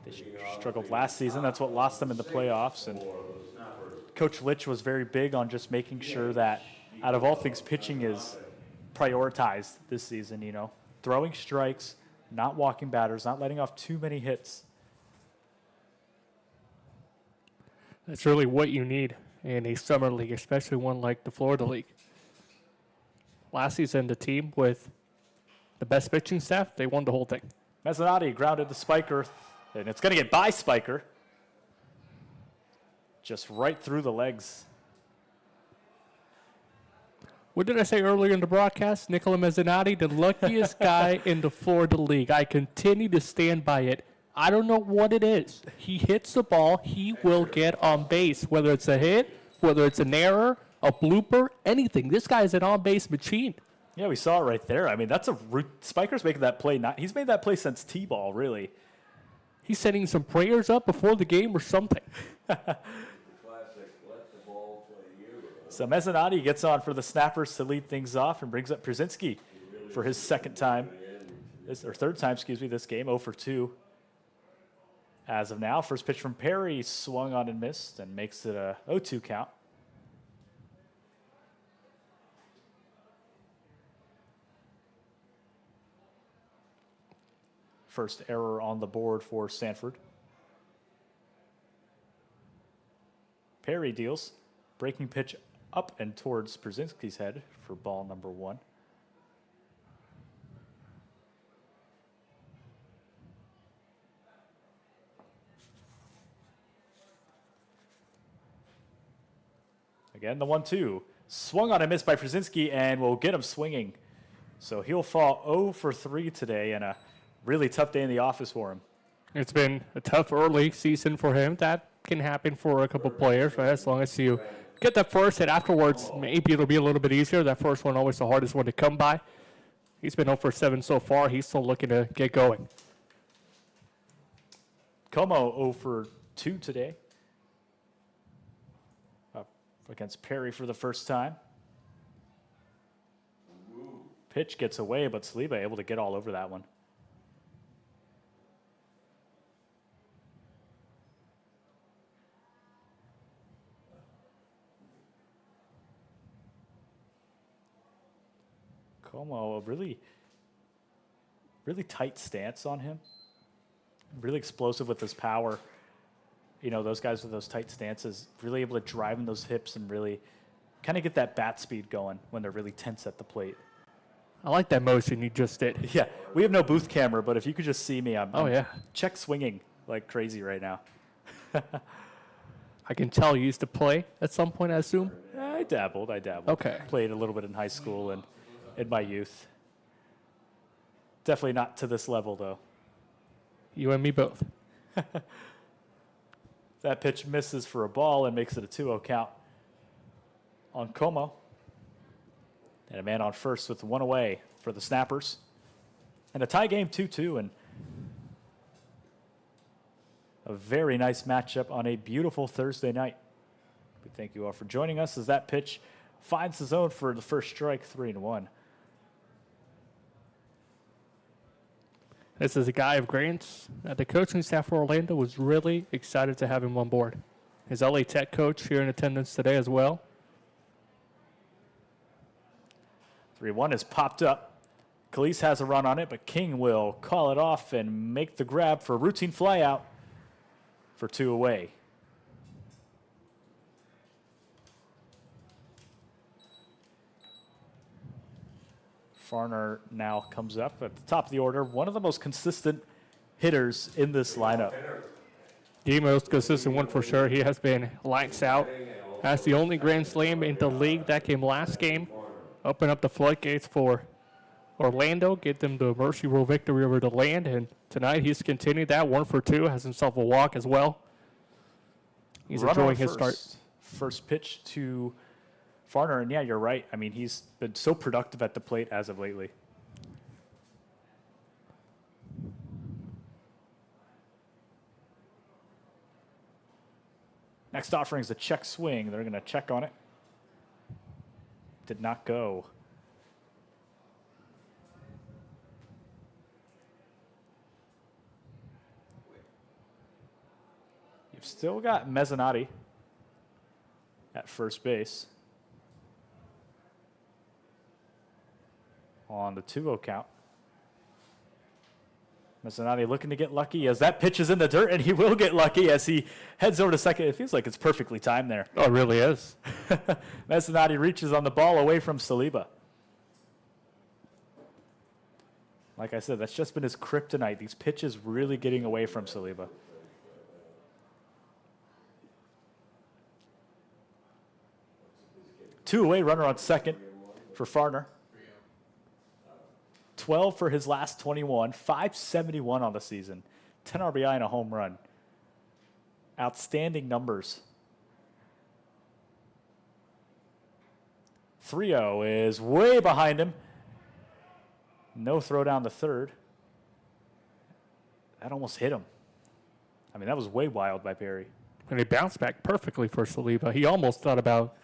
They struggled last season. That's what lost them in the playoffs. And Coach Litch was very big on just making sure that out of all things, pitching is prioritized this season, you know. Throwing strikes, not walking batters, not letting off too many hits. That's really what you need in a summer league, especially one like the Florida League. Last season, the team with the best pitching staff, they won the whole thing. Mezzanotte grounded to Spiker, and it's going to get by Spiker. Just right through the legs. What did I say earlier in the broadcast? Nicola Mezzanotte, the luckiest guy in the Florida League. I continue to stand by it. I don't know what it is. He hits the ball, he will get on base, whether it's a hit, whether it's an error, a blooper, anything. This guy is an on-base machine. Yeah, we saw it right there. I mean, that's Spiker's making that play. He's made that play since T-ball, really. He's setting some prayers up before the game or something. So Mezzanotte gets on for the Snappers to lead things off and brings up Przinski for his third time, this game, 0 for 2. As of now, first pitch from Perry swung on and missed and makes it a 0-2 count. First error on the board for Sanford. Perry deals. Breaking pitch up and towards Brzezinski's head for ball number 1. Again, the 1-2. Swung on and missed by Brzezinski, and will get him swinging. So he'll fall 0 for 3 today, and a really tough day in the office for him. It's been a tough early season for him. That can happen for a couple players, right? As long as you get the first hit afterwards, maybe it'll be a little bit easier. That first one always the hardest one to come by. He's been 0 for 7 so far. He's still looking to get going. Como 0 for 2 today. Up against Perry for the first time. Pitch gets away, but Saliba able to get all over that one. Como, a really tight stance on him. Really explosive with his power. You know, those guys with those tight stances, really able to drive in those hips and really kind of get that bat speed going when they're really tense at the plate. I like that motion you just did. Yeah, we have no booth camera, but if you could just see me, I'm yeah. check swinging like crazy right now. I can tell you used to play at some point, I assume. I dabbled. Okay. Played a little bit in high school and in my youth. Definitely not to this level, though. You and me both. That pitch misses for a ball and makes it a 2-0 count on Como. And a man on first with 1 away for the Snappers. And a tie game 2-2, and a very nice matchup on a beautiful Thursday night. We thank you all for joining us as that pitch finds the zone for the first strike, 3-1. This is a guy of Grants. The coaching staff for Orlando was really excited to have him on board. His LA Tech coach here in attendance today as well. 3-1 is popped up. Khalees has a run on it, but King will call it off and make the grab for a routine flyout for 2 away. Farner now comes up at the top of the order. One of the most consistent hitters in this lineup. The most consistent one for sure. He has been lights out. That's the only grand slam in the league. That came last game. Open up the floodgates for Orlando, get them the Mercy Rule victory over the Land, and tonight he's continued that 1 for 2, has himself a walk as well. He's enjoying his start. First pitch to Farner, and yeah, you're right. I mean, he's been so productive at the plate as of lately. Next offering is a check swing. They're going to check on it. Did not go. You've still got Mezzanotte at first base on the 2-0 count. Mezzanotte looking to get lucky as that pitch is in the dirt, and he will get lucky as he heads over to second. It feels like it's perfectly timed there. Oh, it really is. Mezzanotte reaches on the ball away from Saliba. Like I said, that's just been his kryptonite. These pitches really getting away from Saliba. Two away, runner on second for Farner. 12 for his last 21, 571 on the season, 10 RBI and a home run. Outstanding numbers. 3-0 is way behind him. No throw down the third. That almost hit him. I mean, that was way wild by Perry. And he bounced back perfectly for Saliba. He almost thought about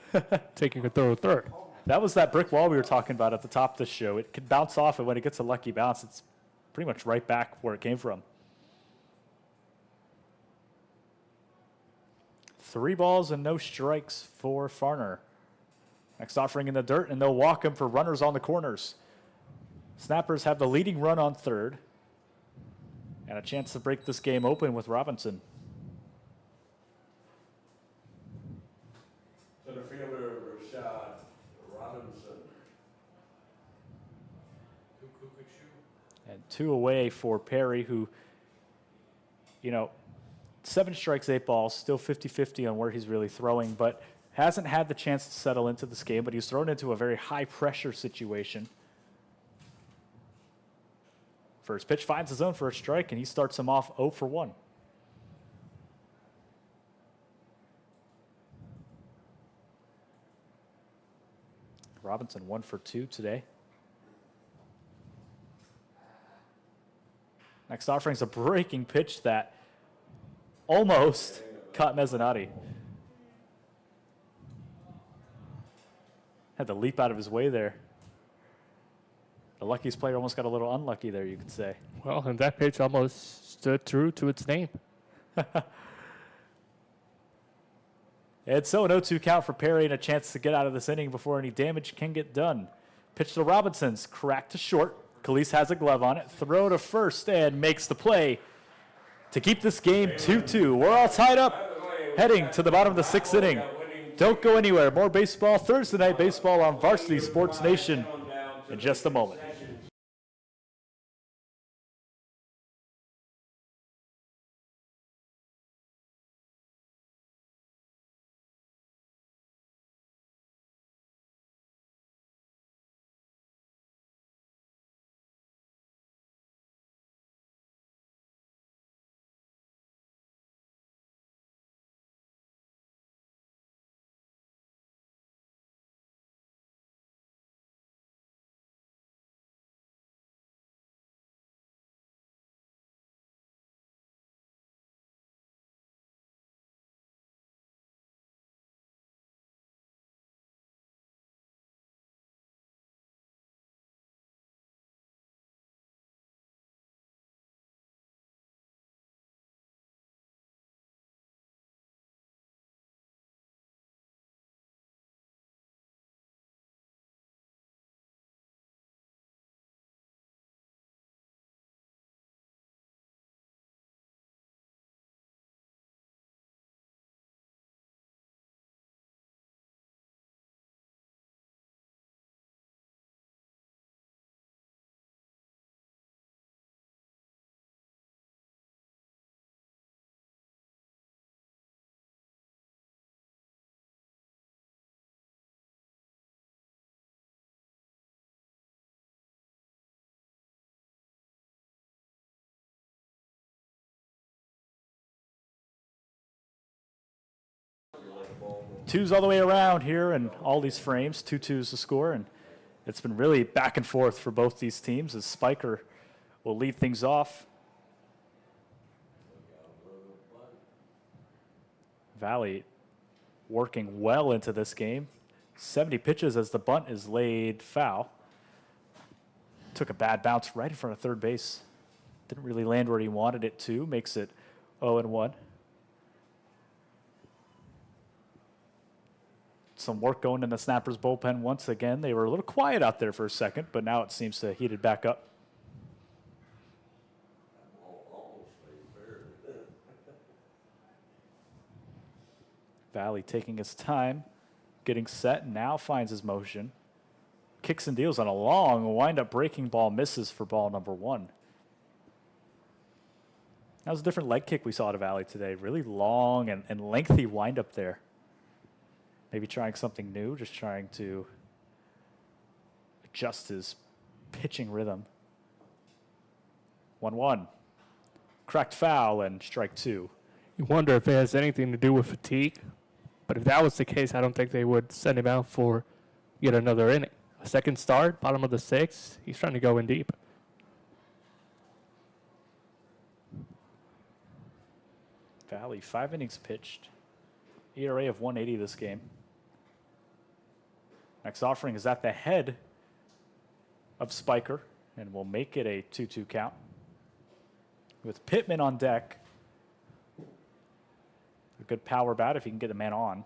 taking a throw third. That was that brick wall we were talking about at the top of the show. It can bounce off, and when it gets a lucky bounce, it's pretty much right back where it came from. 3 balls and no strikes for Farner. Next offering in the dirt, and they'll walk him for runners on the corners. Snappers have the leading run on third, and a chance to break this game open with Robinson. And 2 away for Perry, who, 7 strikes, 8 balls, still 50-50 on where he's really throwing, but hasn't had the chance to settle into this game, but he's thrown into a very high-pressure situation. First pitch finds his zone for a strike, and he starts him off 0 for 1. Robinson 1 for 2 today. Next offering is a breaking pitch that almost caught Mezzanotte. Had to leap out of his way there. The luckiest player almost got a little unlucky there, you could say. Well, and that pitch almost stood true to its name. It's so an 0-2 count for Perry and a chance to get out of this inning before any damage can get done. Pitch to Robinson's, cracked to short. Khalees has a glove on it. Throw to first and makes the play to keep this game 2-2. We're all tied up heading to the bottom of the 6th inning. Don't go anywhere. More baseball, Thursday Night Baseball on Varsity Sports Nation in just a moment. Twos all the way around here and all these frames. 2-2 the score, and it's been really back and forth for both these teams as Spiker will lead things off. Valley working well into this game. 70 pitches as the bunt is laid foul. Took a bad bounce right in front of third base. Didn't really land where he wanted it to. Makes it 0-1. Some work going in the Snappers bullpen once again. They were a little quiet out there for a second, but now it seems to heated back up. Valley taking his time, getting set, now finds his motion. Kicks and deals on a long wind-up breaking ball, misses for ball number 1. That was a different leg kick we saw at Valley today. Really long and lengthy wind-up there. Maybe trying something new, just trying to adjust his pitching rhythm. 1-1. Cracked foul and strike 2. You wonder if it has anything to do with fatigue. But if that was the case, I don't think they would send him out for yet another inning. A second start, bottom of the 6th. He's trying to go in deep. Valley, 5 innings pitched. ERA of 180 this game. Next offering is at the head of Spiker, and will make it a 2-2 count. With Pittman on deck. A good power bat if he can get the man on.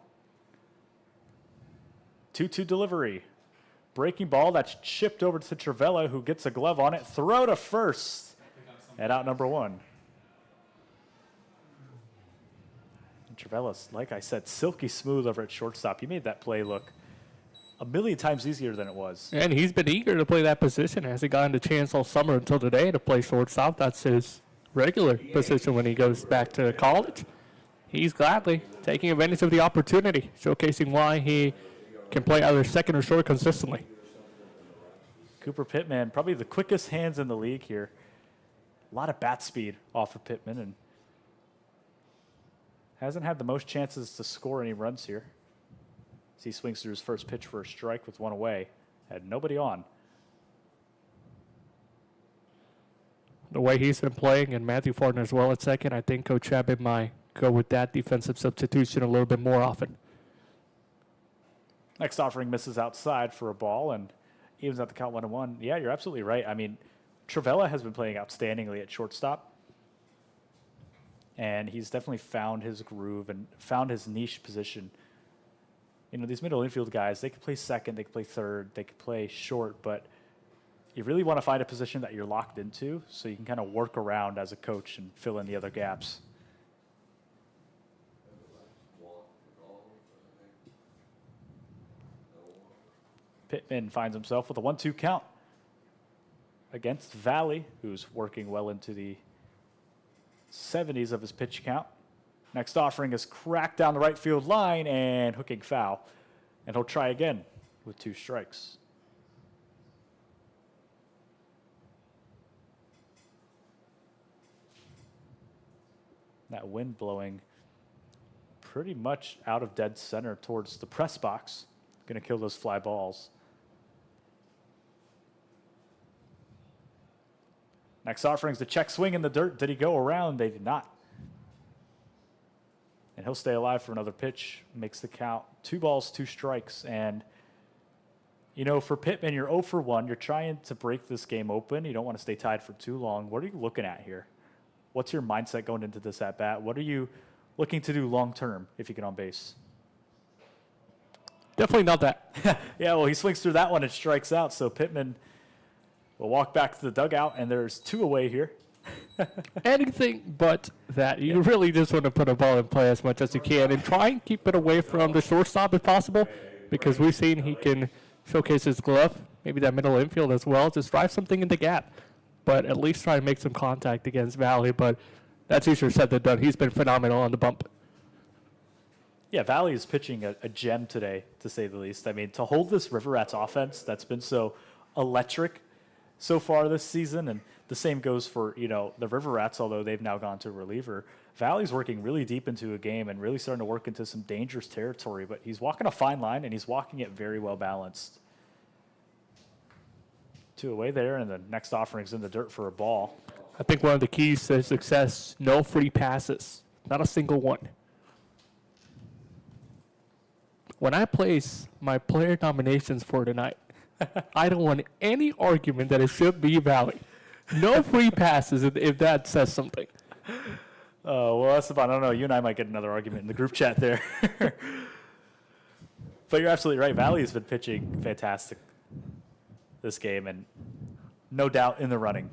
2-2 delivery. Breaking ball that's chipped over to Travella, who gets a glove on it. Throw to first. And out number 1. And Travella's, like I said, silky smooth over at shortstop. He made that play look a million times easier than it was. And he's been eager to play that position. Hasn't gotten the chance all summer until today to play shortstop. That's his regular position when he goes back to college. He's gladly taking advantage of the opportunity, showcasing why he can play either second or short consistently. Cooper Pittman, probably the quickest hands in the league here. A lot of bat speed off of Pittman, and hasn't had the most chances to score any runs here. As he swings through his first pitch for a strike with one away. Had nobody on. The way he's been playing, and Matthew Fortin as well at second, I think Coach Chapman might go with that defensive substitution a little bit more often. Next offering misses outside for a ball and evens out the count 1-1. Yeah, you're absolutely right. I mean, Travella has been playing outstandingly at shortstop. And he's definitely found his groove and found his niche position. You know, these middle infield guys, they can play second, they can play third, they can play short, but you really want to find a position that you're locked into so you can kind of work around as a coach and fill in the other gaps. Pittman finds himself with a 1-2 count against Valley, who's working well into the 70s of his pitch count. Next offering is cracked down the right field line and hooking foul. And he'll try again with 2 strikes. That wind blowing pretty much out of dead center towards the press box. Going to kill those fly balls. Next offering is the check swing in the dirt. Did he go around? They did not. And he'll stay alive for another pitch. Makes the count 2 balls, 2 strikes. And, you know, for Pittman, you're 0 for 1. You're trying to break this game open. You don't want to stay tied for too long. What are you looking at here? What's your mindset going into this at bat? What are you looking to do long term if you get on base? Definitely not that. Yeah, well, he swings through that one and strikes out. So Pittman will walk back to the dugout, and there's 2 away here. Anything but that. You really just want to put a ball in play as much as you can and try and keep it away from the shortstop if possible, because we've seen he can showcase his glove, maybe that middle infield as well, just drive something in the gap, but at least try and make some contact against Valley. But that's easier said than done. He's been phenomenal on the bump. Yeah, Valley is pitching a gem today, to say the least. I mean, to hold this River Rats offense that's been so electric so far this season, and the same goes for, you know, the River Rats, although they've now gone to reliever. Valley's working really deep into a game and really starting to work into some dangerous territory, but he's walking a fine line, and he's walking it very well balanced. 2 away there, and the next offering's in the dirt for a ball. I think one of the keys to success, no free passes, not a single one. When I place my player nominations for tonight, I don't want any argument that it should be Valley. No free passes if that says something. Oh, well, Esteban, I don't know. You and I might get another argument in the group chat there. But you're absolutely right. Valley has been pitching fantastic this game, and no doubt in the running.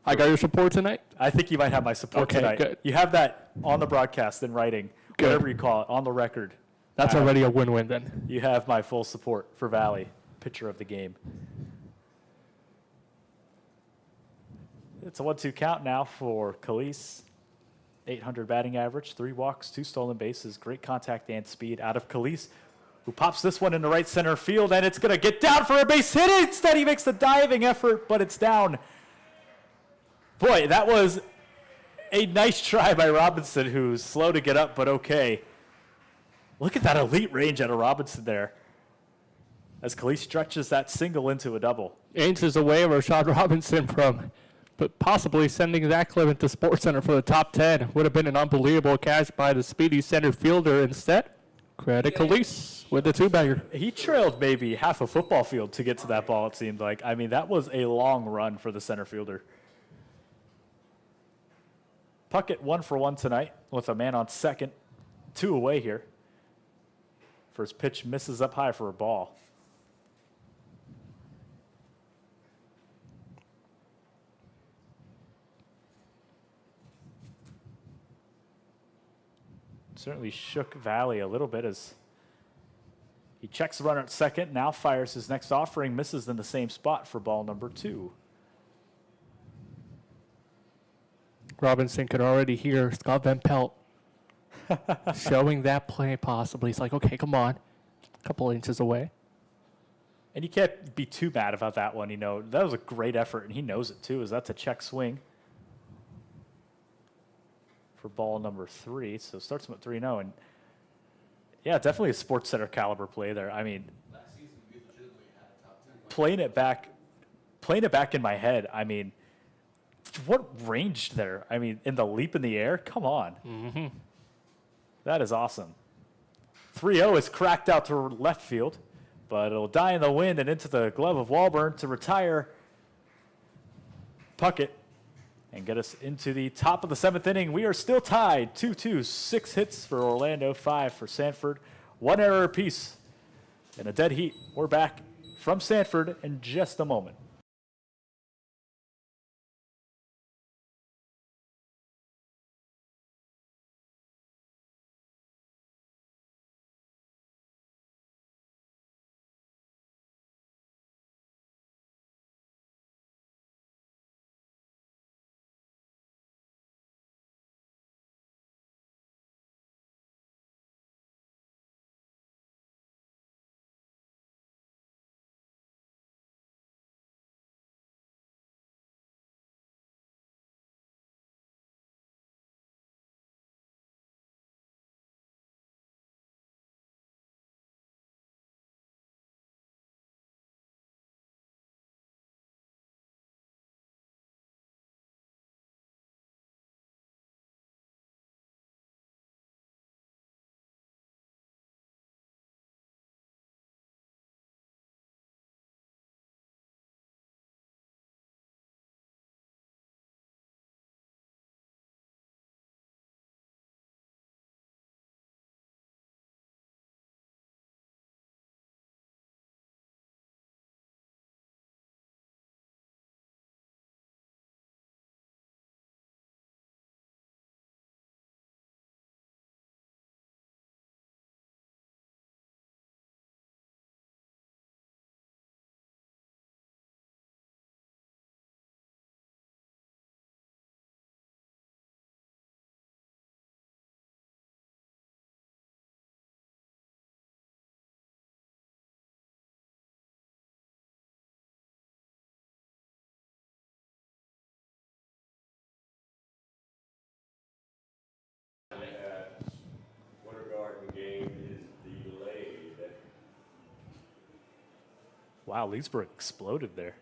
I got your support tonight? I think you might have my support tonight. Good. You have that on the broadcast in writing, Good. whatever you call it, on the record. That's already a win-win then. You have my full support for Valley, pitcher of the game. It's a 1-2 count now for Khalees. 800 batting average, 3 walks, 2 stolen bases, great contact and speed out of Khalees, who pops this one into right center field, and it's going to get down for a base hit. Instead, he makes the diving effort, but it's down. Boy, that was a nice try by Robinson, who's slow to get up, but okay. Look at that elite range out of Robinson there, as Khalees stretches that single into a double. Inches away, Rashad Robinson from but possibly sending Zach Clement to Sports Center for the top 10. Would have been an unbelievable catch by the speedy center fielder. Instead, credit Khalees with the 2-bagger. He trailed maybe half a football field to get to that ball, it seemed like. I mean, that was a long run for the center fielder. Puckett 1 for 1 tonight with a man on second. 2 away here. First pitch misses up high for a ball. Certainly shook Valley a little bit, as He checks the runner at second, now fires his next offering, misses in the same spot for ball number 2. Robinson could already hear Scott Van Pelt showing that play possibly. He's like, okay, come on. A couple inches away. And you can't be too bad about that one, you know. That was a great effort, and he knows it too, as that's a check swing for ball number 3. So starts him at 3-0. And yeah, definitely a Sports Center caliber play there. I mean, Last season, we legitimately had a top 10. playing it back in my head, I mean, what range there? I mean, in the leap in the air? Come on. Mm-hmm. That is awesome. 3-0 is cracked out to left field, but it'll die in the wind and into the glove of Walburn to retire Puckett and get us into the top of the 7th inning. We are still tied 2-2, 6 hits for Orlando, 5 for Sanford, 1 error apiece. In a dead heat, we're back from Sanford in just a moment. Wow, Leesburg exploded there.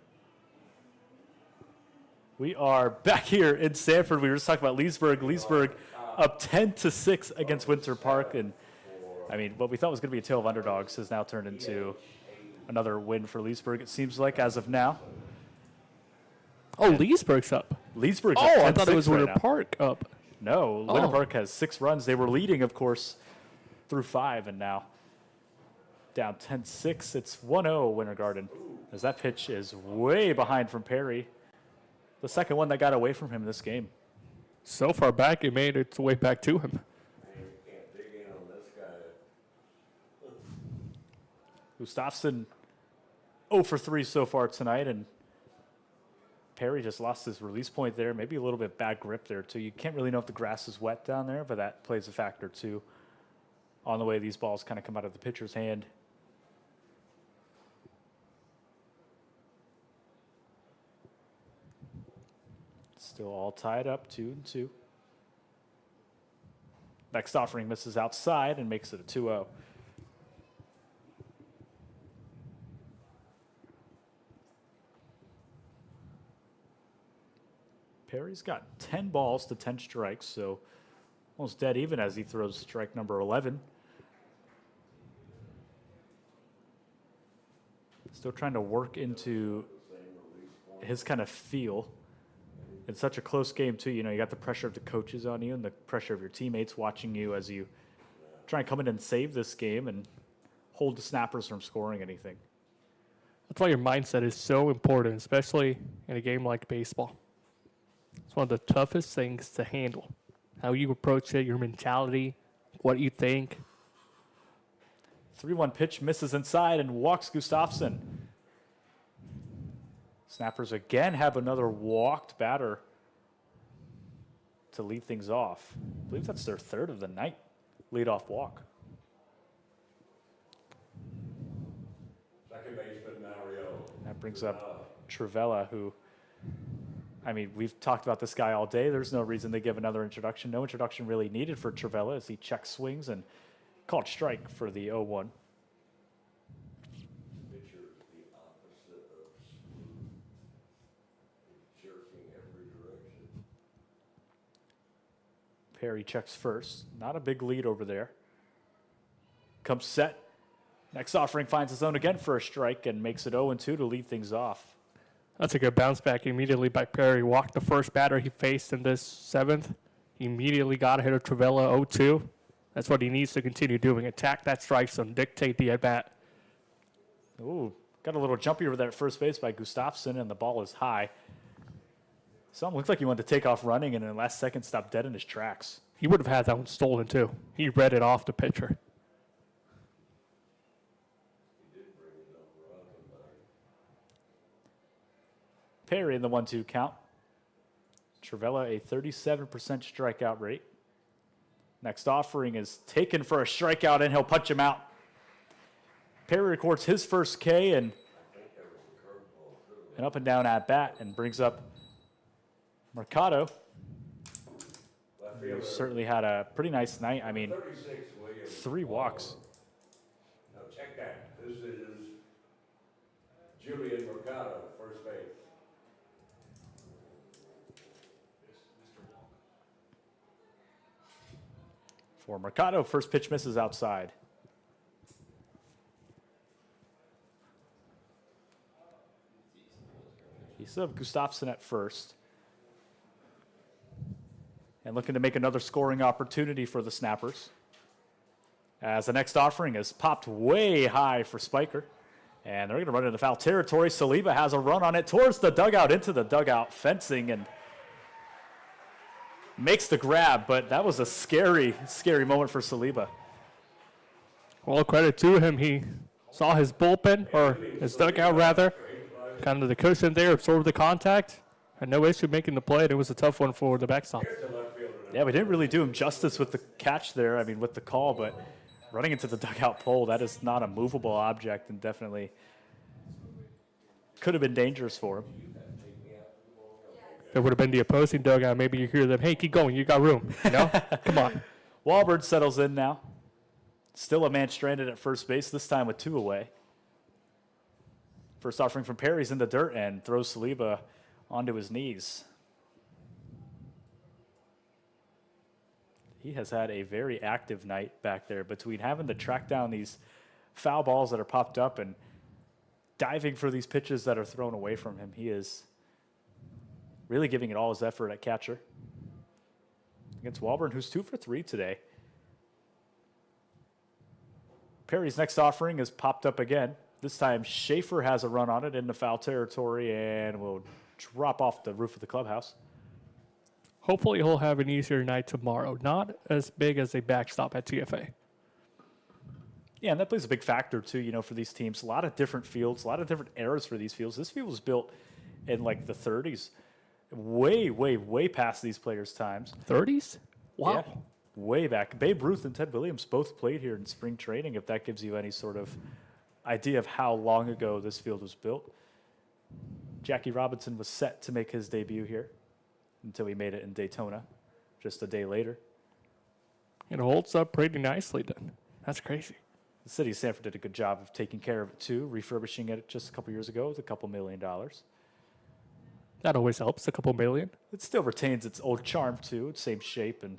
We are back here in Sanford. We were just talking about Leesburg. Leesburg up 10-6 against Winter Park. And, I mean, what we thought was going to be a tale of underdogs has now turned into another win for Leesburg, it seems like, as of now. Oh, Leesburg's up. Leesburg's Oh, up I thought it was 10-6 right Winter now. Park up. No, Winter Oh. Park has 6 runs. They were leading, of course, through 5, and now down 10-6. It's 1-0 Winter Garden, as that pitch is way behind from Perry. The second one that got away from him in this game. So far back, it made its way back to him. Can't dig in on this guy. Gustafsson 0 for 3 so far tonight, and Perry just lost his release point there. Maybe a little bit bad grip there, too. You can't really know if the grass is wet down there, but that plays a factor, too, on the way these balls kind of come out of the pitcher's hand. Still all tied up, 2-2. Next offering misses outside and makes it a 2-0. Perry's got 10 balls to 10 strikes, so almost dead even as he throws strike number 11. Still trying to work into his kind of feel. It's such a close game, too. You know, you got the pressure of the coaches on you and the pressure of your teammates watching you as you try and come in and save this game and hold the snappers from scoring anything. That's why your mindset is so important, especially in a game like baseball. It's one of the toughest things to handle. How you approach it, your mentality, what you think. 3-1 pitch misses inside and walks Gustafsson. Snappers again have another walked batter to lead things off. I believe that's their third of the night leadoff walk. Second baseman Mario. That brings up Trivella, who, I mean, we've talked about this guy all day. There's no reason to give another introduction. No introduction really needed for Trivella as he checks swings and called strike for the 0-1. Pitcher is the opposite of smooth. He's jerking every direction. Perry checks first. Not a big lead over there. Comes set. Next offering finds his own again for a strike and makes it 0-2 to lead things off. That's a good bounce back immediately by Perry. Walked the first batter he faced in this 7th. He immediately got ahead of Trivella 0-2. That's what he needs to continue doing. Attack that strike zone, dictate the at-bat. Ooh, got a little jumpy over there at first base by Gustafsson, and the ball is high. Some looked like he wanted to take off running and in the last second stopped dead in his tracks. He would have had that one stolen, too. He read it off the pitcher. Perry in the 1-2 count. Trivella a 37% strikeout rate. Next offering is taken for a strikeout, and he'll punch him out. Perry records his first K and an up and down at bat and brings up Mercado, who certainly had a pretty nice night. I mean, 3 walks. Now check that. This is Julian Mercado, first base. For Mercado, first pitch misses outside. He still have Gustafsson at first. And looking to make another scoring opportunity for the Snappers. As the next offering is popped way high for Spiker. And they're going to run into foul territory. Saliba has a run on it towards the dugout, into the dugout fencing, and makes the grab, but that was a scary, scary moment for Saliba. Well, credit to him. He saw his bullpen, or his dugout rather, kind of the cushion there, absorbed the contact. Had no issue making the play, and it was a tough one for the backstop. Yeah, we didn't really do him justice with the catch there, I mean, with the call, but running into the dugout pole, that is not a movable object and definitely could have been dangerous for him. If it would have been the opposing dugout, maybe you hear them, hey, keep going, you got room, you know? Come on. Wahlberg settles in now. Still a man stranded at first base, this time with 2 away. First offering from Perry's in the dirt and throws Saliba onto his knees. He has had a very active night back there between having to track down these foul balls that are popped up and diving for these pitches that are thrown away from him. He is really giving it all his effort at catcher against Wahlberg, who's 2 for 3 today. Perry's next offering is popped up again. This time Schaefer has a run on it into foul territory and will drop off the roof of the clubhouse. Hopefully he'll have an easier night tomorrow. Not as big as a backstop at TFA. Yeah, and that plays a big factor too, you know, for these teams. A lot of different fields, a lot of different eras for these fields. This field was built in like the 30s. Way, way, way past these players' times. 30s? Wow. Yeah, way back. Babe Ruth and Ted Williams both played here in spring training, if that gives you any sort of idea of how long ago this field was built. Jackie Robinson was set to make his debut here until he made it in Daytona just a day later. It holds up pretty nicely then. That's crazy. The city of Sanford did a good job of taking care of it too, refurbishing it just a couple years ago with $2 million. That always helps, a couple million. It still retains its old charm too, same shape and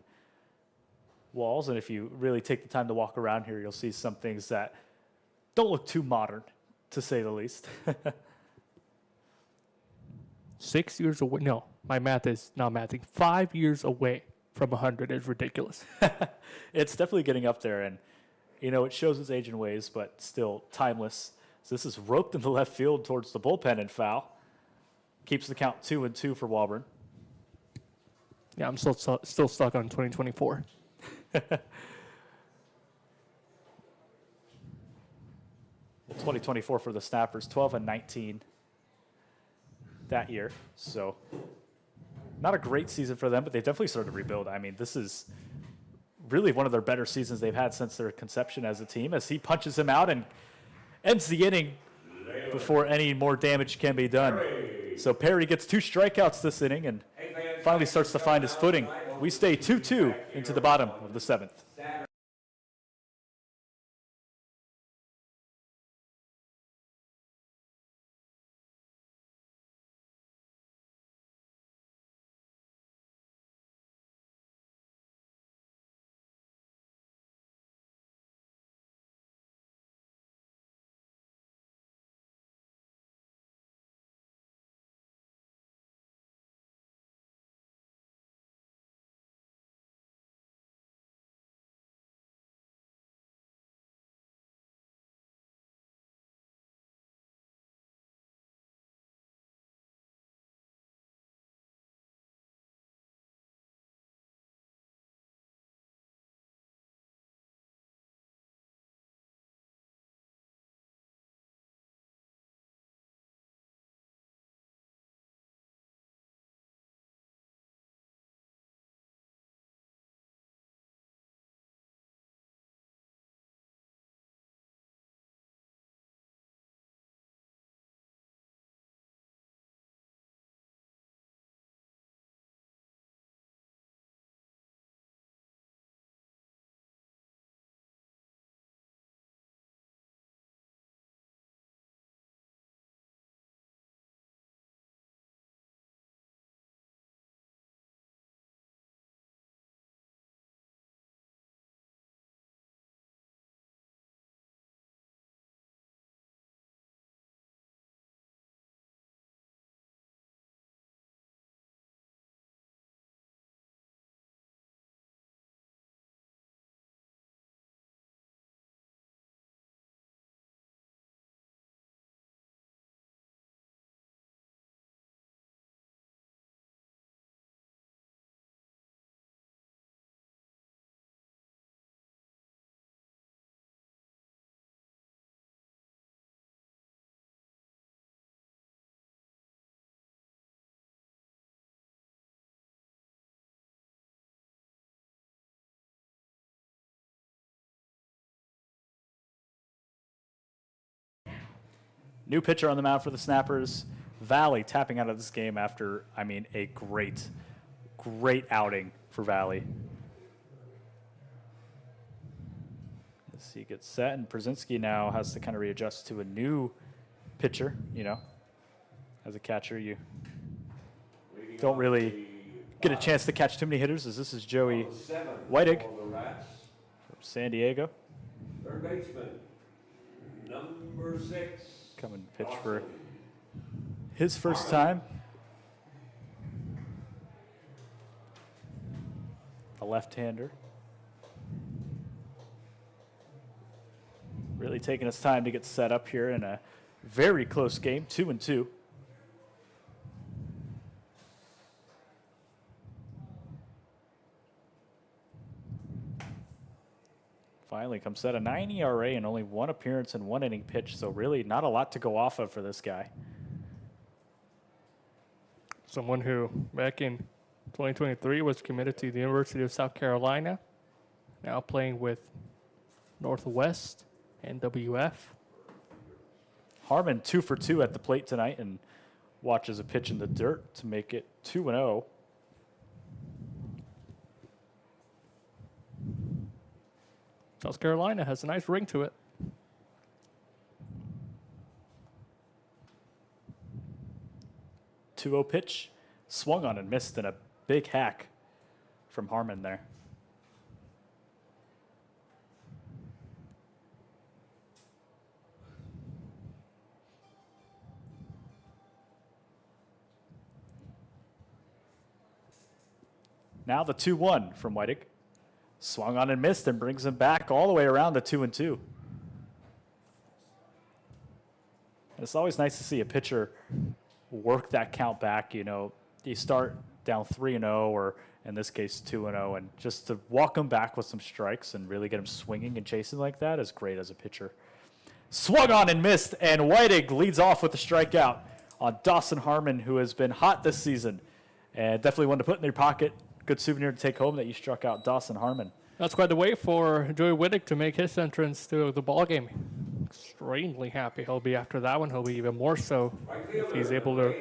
walls. And if you really take the time to walk around here, you'll see some things that don't look too modern, to say the least. 6 years away. No, my math is not mathing. 5 years away from 100 is ridiculous. It's definitely getting up there, and you know it shows its age and ways, but still timeless. So this is roped in the left field towards the bullpen and foul. Keeps the count 2-2 for Wahlberg. Yeah, I'm still stuck on 2024. 2024 for the Snappers, 12 and 19 that year. So not a great season for them, but they definitely started to rebuild. I mean, this is really one of their better seasons they've had since their conception as a team, as he punches him out and ends the inning before any more damage can be done. So Perry gets 2 strikeouts this inning and finally starts to find his footing. We stay 2-2 into the bottom of the 7th. New pitcher on the mound for the Snappers. Valley tapping out of this game after, I mean, a great outing for Valley. As he gets set, and Brzezinski now has to kind of readjust to a new pitcher, you know. As a catcher, you don't really get a chance to catch too many hitters, as this is Joey Whitig from San Diego. Third baseman, number 6. Coming to pitch for his first time. A left-hander. Really taking his time to get set up here in a very close game, 2-2. Finally comes set, a 9 ERA and only 1 appearance and 1 inning pitch, so really not a lot to go off of for this guy. Someone who back in 2023 was committed to the University of South Carolina, now playing with Northwest and WF. Harmon 2 for 2 at the plate tonight and watches a pitch in the dirt to make it 2-0. South Carolina has a nice ring to it. Two-0 pitch, swung on and missed, and a big hack from Harmon there. Now the 2-1 from Whitig. Swung on and missed and brings him back all the way around to 2-2. It's always nice to see a pitcher work that count back. You know, you start down 3-0 or in this case 2-0, and just to walk him back with some strikes and really get him swinging and chasing like that is great as a pitcher. Swung on and missed, and Whiting leads off with a strikeout on Dawson Harmon, who has been hot this season. And definitely one to put in your pocket. Good souvenir to take home that you struck out Dawson Harmon. That's quite the way for Joey Wittig to make his entrance to the ball game. Extremely happy he'll be after that one. He'll be even more so if he's able to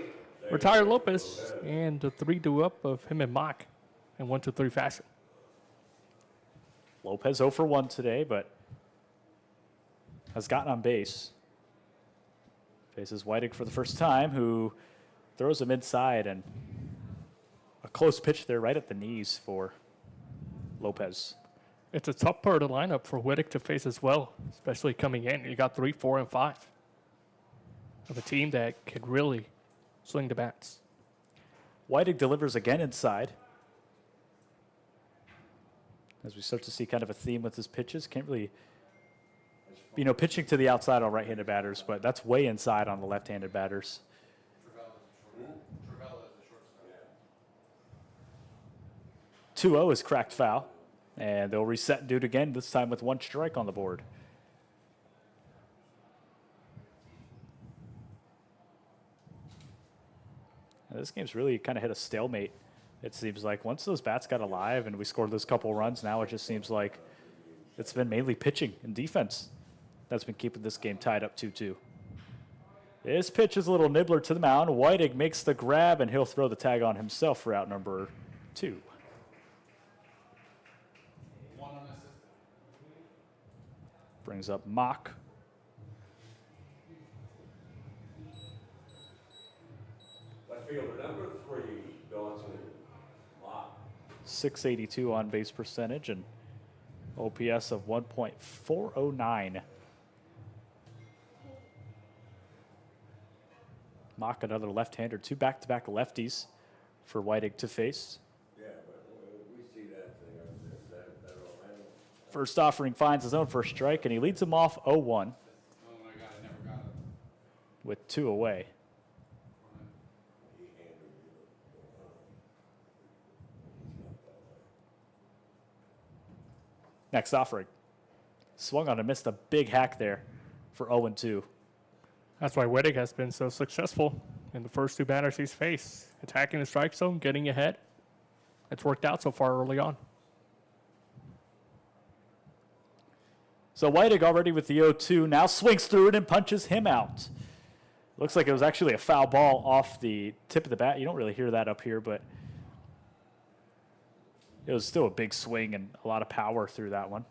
retire Lopez and the 3-2 up of him and Mock in 1-2-3 fashion. Lopez 0 for 1 today, but has gotten on base. Faces Whiting for the first time, who throws him inside, and a close pitch there right at the knees for Lopez. It's a tough part of the lineup for Wittig to face as well, especially coming in. You got 3, 4, and 5 of a team that could really swing the bats. Whiting delivers again inside. As we start to see kind of a theme with his pitches. Can't really, pitching to the outside on right-handed batters, but that's way inside on the left-handed batters. Trevella is the shortstop. 2-0 is cracked foul, and they'll reset and do it again, this time with 1 strike on the board. And this game's really kind of hit a stalemate. It seems like once those bats got alive and we scored those couple runs, now it just seems like it's been mainly pitching and defense that's been keeping this game tied up 2-2. This pitch is a little nibbler to the mound. Whiting makes the grab, and he'll throw the tag on himself for out number 2. One unassisted. Brings up Mock. Left fielder number 3, Dawson Mock. 682 on base percentage and OPS of 1.409. Mock, another left-hander, 2 back-to-back lefties for Whiting to face. Yeah, but we see that thing that already. First offering finds his own first strike, and he leads him off 0-1 Oh my God, I never got it. with 2 away. Next offering. Swung on and missed a big hack there for 0-2. That's why Wittig has been so successful in the first 2 batters he's faced. Attacking the strike zone, getting ahead. It's worked out so far early on. So Whiting already with the 0-2, now swings through it and punches him out. Looks like it was actually a foul ball off the tip of the bat. You don't really hear that up here, but it was still a big swing and a lot of power through that one.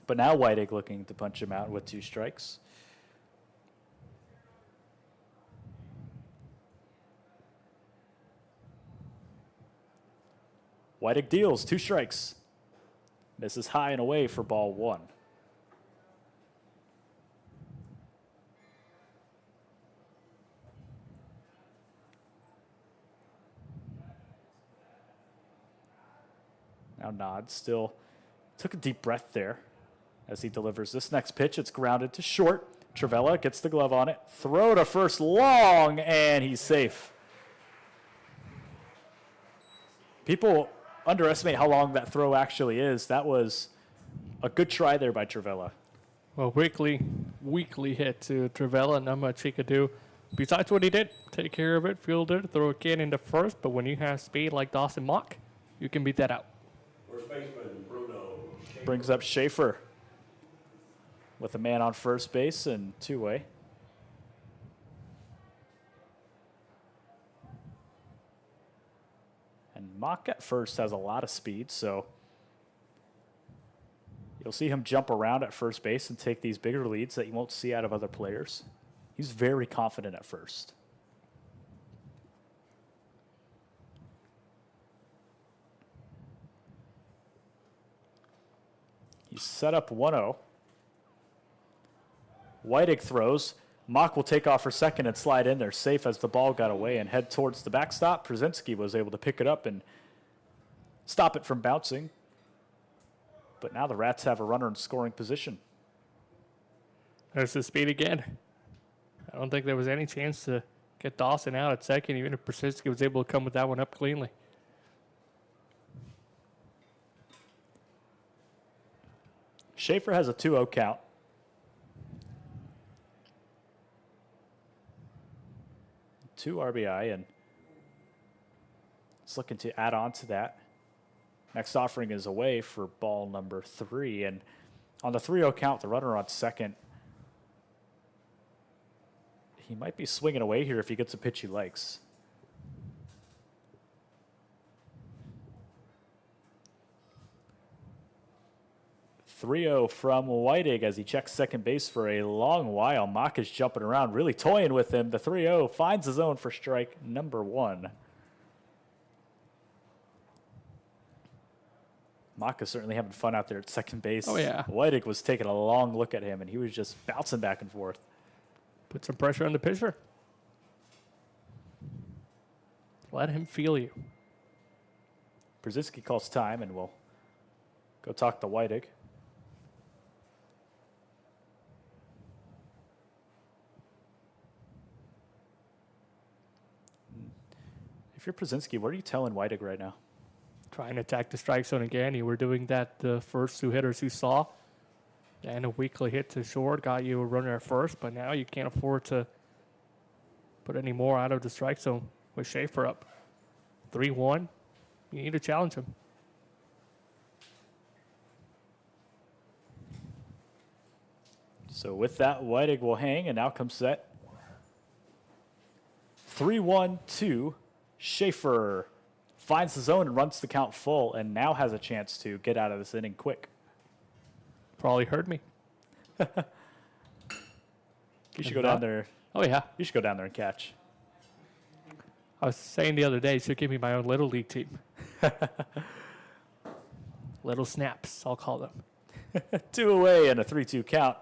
But now Whiting looking to punch him out with 2 strikes. Whiting deals 2 strikes. Misses high and away for ball 1. Now Nod still took a deep breath there as he delivers this next pitch. It's grounded to short. Trevella gets the glove on it. Throw to first long, and he's safe. People underestimate how long that throw actually is. That was a good try there by Trevella. Well, weekly hit to Trevella, not much he could do. Besides what he did, take care of it, field it, throw a kid into first, but when you have speed like Dawson Mock, you can beat that out. First baseman Bruno Schaefer. Brings up Schaefer with a man on first base and 2-way. And Mock at first has a lot of speed, so you'll see him jump around at first base and take these bigger leads that you won't see out of other players. He's very confident at first. He's set up 1-0. Whiting throws. Mock will take off for second and slide in there safe as the ball got away and head towards the backstop. Przinski was able to pick it up and stop it from bouncing. But now the Rats have a runner in scoring position. There's the speed again. I don't think there was any chance to get Dawson out at second, even if Przinski was able to come with that one up cleanly. Schaefer has a 2-0 count. 2 RBI, and it's looking to add on to that. Next offering is away for ball number 3, and on the 3-0 count, the runner on second. He might be swinging away here if he gets a pitch he likes. .30 from Whiting as he checks second base for a long while. Mock is jumping around, really toying with him. The 3-0 finds his own for strike number 1. Mock is certainly having fun out there at second base. Oh, yeah. Whiting was taking a long look at him, and he was just bouncing back and forth. Put some pressure on the pitcher. Let him feel you. Brzezinski calls time, and we'll go talk to Whiting. If you're Brzezinski, what are you telling Whiting right now? Trying to attack the strike zone again. You were doing that the first 2 hitters you saw. And a weakly hit to short got you a runner at first, but now you can't afford to put any more out of the strike zone with Schaefer up. 3-1. You need to challenge him. So with that, Whiting will hang, and now comes set. 3-1-2. Schaefer finds the zone and runs the count full, and now has a chance to get out of this inning quick. Probably heard me. You should go down there. Oh, yeah. You should go down there and catch. I was saying the other day, you should give me my own little league team. Little snaps, I'll call them. 2 away and a 3-2 count.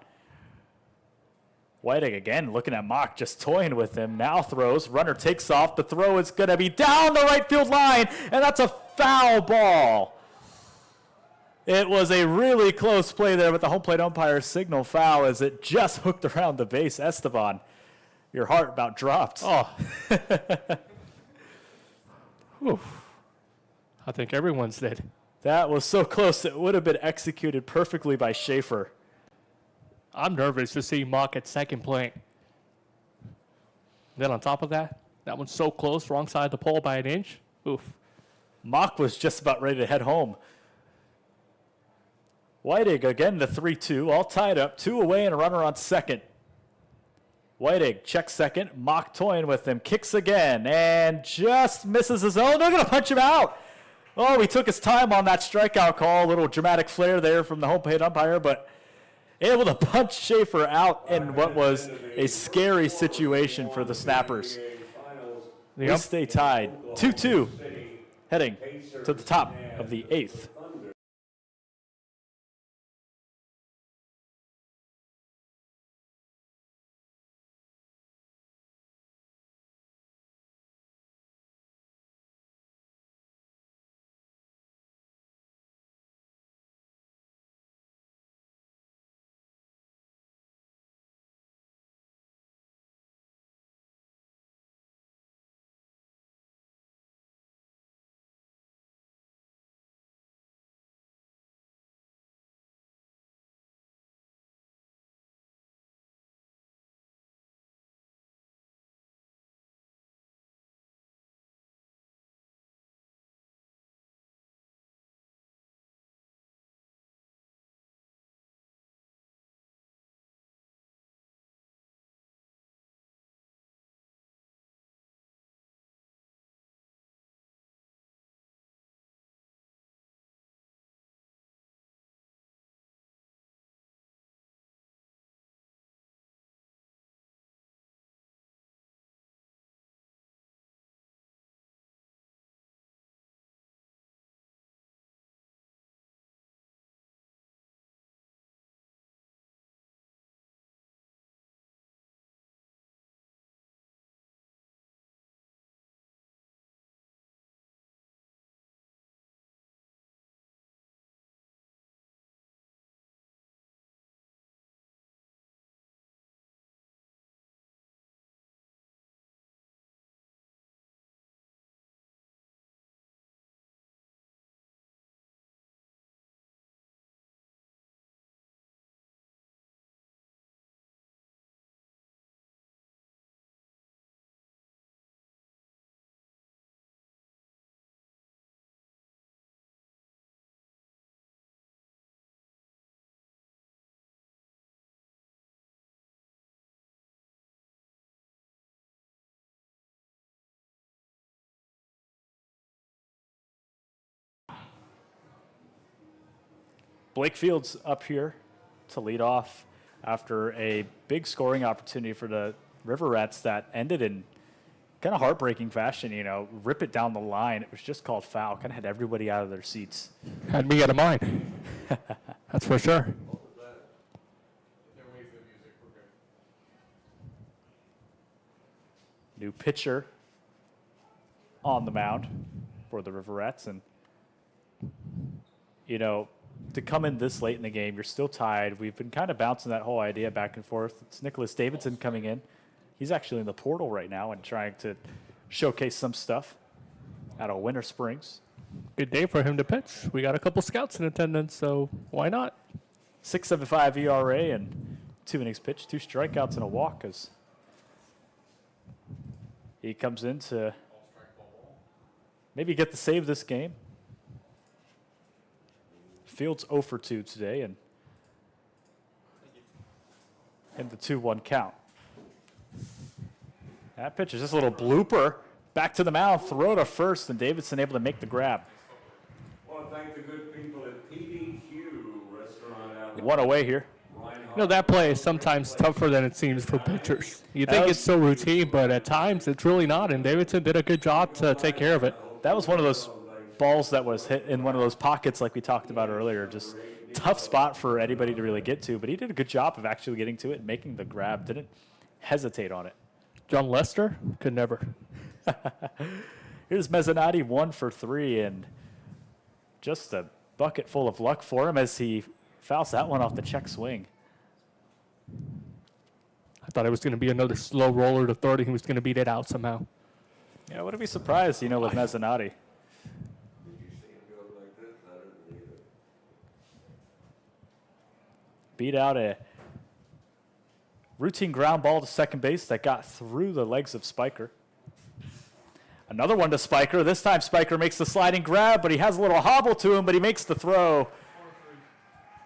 Whiting again looking at Mock, just toying with him. Now throws. Runner takes off. The throw is going to be down the right field line, and that's a foul ball. It was a really close play there, but the home plate umpire signal foul as it just hooked around the base. Esteban, your heart about dropped. Oh. Whew. I think everyone's did. That was so close. It would have been executed perfectly by Schaefer. I'm nervous to see Mock at second playing. Then on top of that, that one's so close, wrong side of the pole by an inch. Oof. Mock was just about ready to head home. Whiting again the 3-2, all tied up, 2 away and a runner on second. Whiting checks second, Mock toying with him, kicks again, and just misses his own. They're going to punch him out. Oh, he took his time on that strikeout call. A little dramatic flair there from the home plate umpire, but able to punch Schaefer out in what was a scary situation for the Snappers. We stay tied, 2-2, heading to the top of the 8th. Blake Fields up here to lead off after a big scoring opportunity for the River Rats that ended in kind of heartbreaking fashion, you know, rip it down the line. It was just called foul. Kind of had everybody out of their seats. Had me out of mine. That's for sure. What was that? There waves the music, we're good. New pitcher on the mound for the River Rats. And, you know, to come in this late in the game, you're still tied. We've been kind of bouncing that whole idea back and forth. It's Nicholas Davidson coming in. He's actually in the portal right now and trying to showcase some stuff out of Winter Springs. Good day for him to pitch. We got a couple scouts in attendance, so why not? 6.75 ERA and 2 innings pitched, 2 strikeouts and a walk as he comes in to maybe get the save this game. Fields 0 for 2 today and in the 2-1 count. That pitch is just a little blooper. Back to the mound, throw to first, and Davidson able to make the grab. I want to thank the good people at PDQ Restaurant out One away here. You know, that play is sometimes tougher than it seems for pitchers. You think it's so routine, but at times it's really not, and Davidson did a good job to take care of it. That was one of those balls that was hit in one of those pockets like we talked about earlier. Just tough spot for anybody to really get to, but he did a good job of actually getting to it and making the grab. Didn't hesitate on it. John Lester could never. Here's Mezzanotte, 1 for 3, and just a bucket full of luck for him as he fouls that one off the check swing. I thought it was going to be another slow roller to third, and he was going to beat it out somehow. Yeah, I wouldn't be surprised, you know, with Mezzanotte. Did you see him go like this? I didn't either. Beat out a routine ground ball to second base that got through the legs of Spiker. Another one to Spiker. This time Spiker makes the sliding grab, but he has a little hobble to him, but he makes the throw.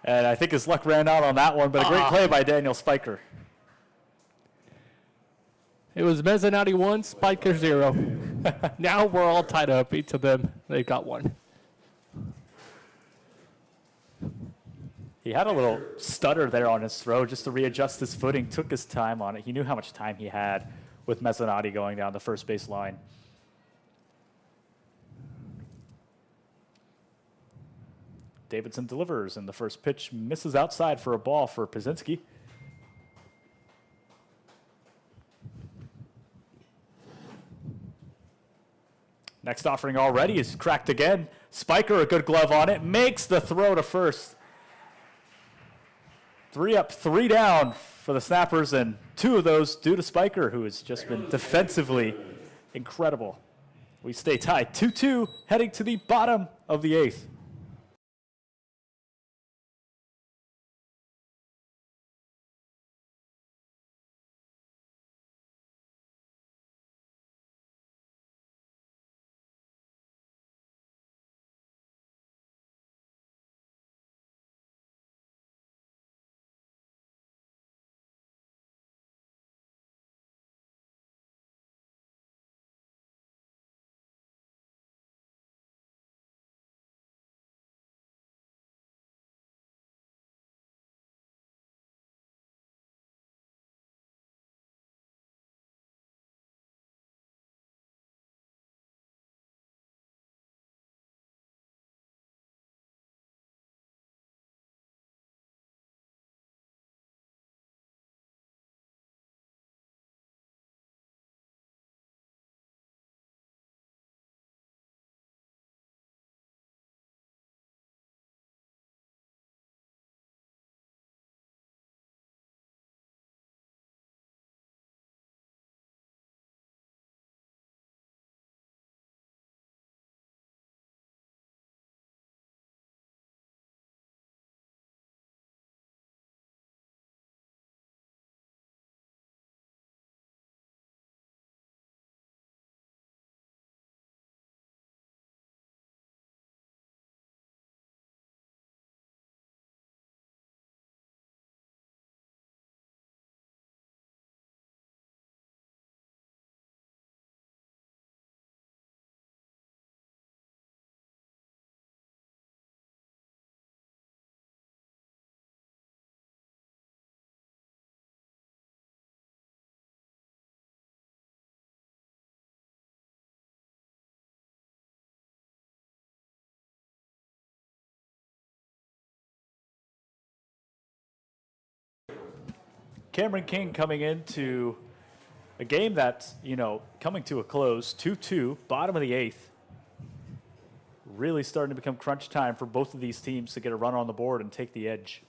And I think his luck ran out on that one, but a great play by Daniel Spiker. It was Mezzanotte 1, Spiker 0. Now we're all tied up. Each of them, they got 1. He had a little stutter there on his throw just to readjust his footing, took his time on it. He knew how much time he had with Mezzanotte going down the first base line. Davidson delivers, and the first pitch misses outside for a ball for Pazinski. Next offering already is cracked again. Spiker, a good glove on it, makes the throw to first. 3 up, 3 down for the Snappers, and 2 of those due to Spiker, who has just been defensively incredible. We stay tied 2-2, heading to the bottom of the 8th. Cameron King coming into a game that's, coming to a close, 2-2, bottom of the 8th. Really starting to become crunch time for both of these teams to get a run on the board and take the edge.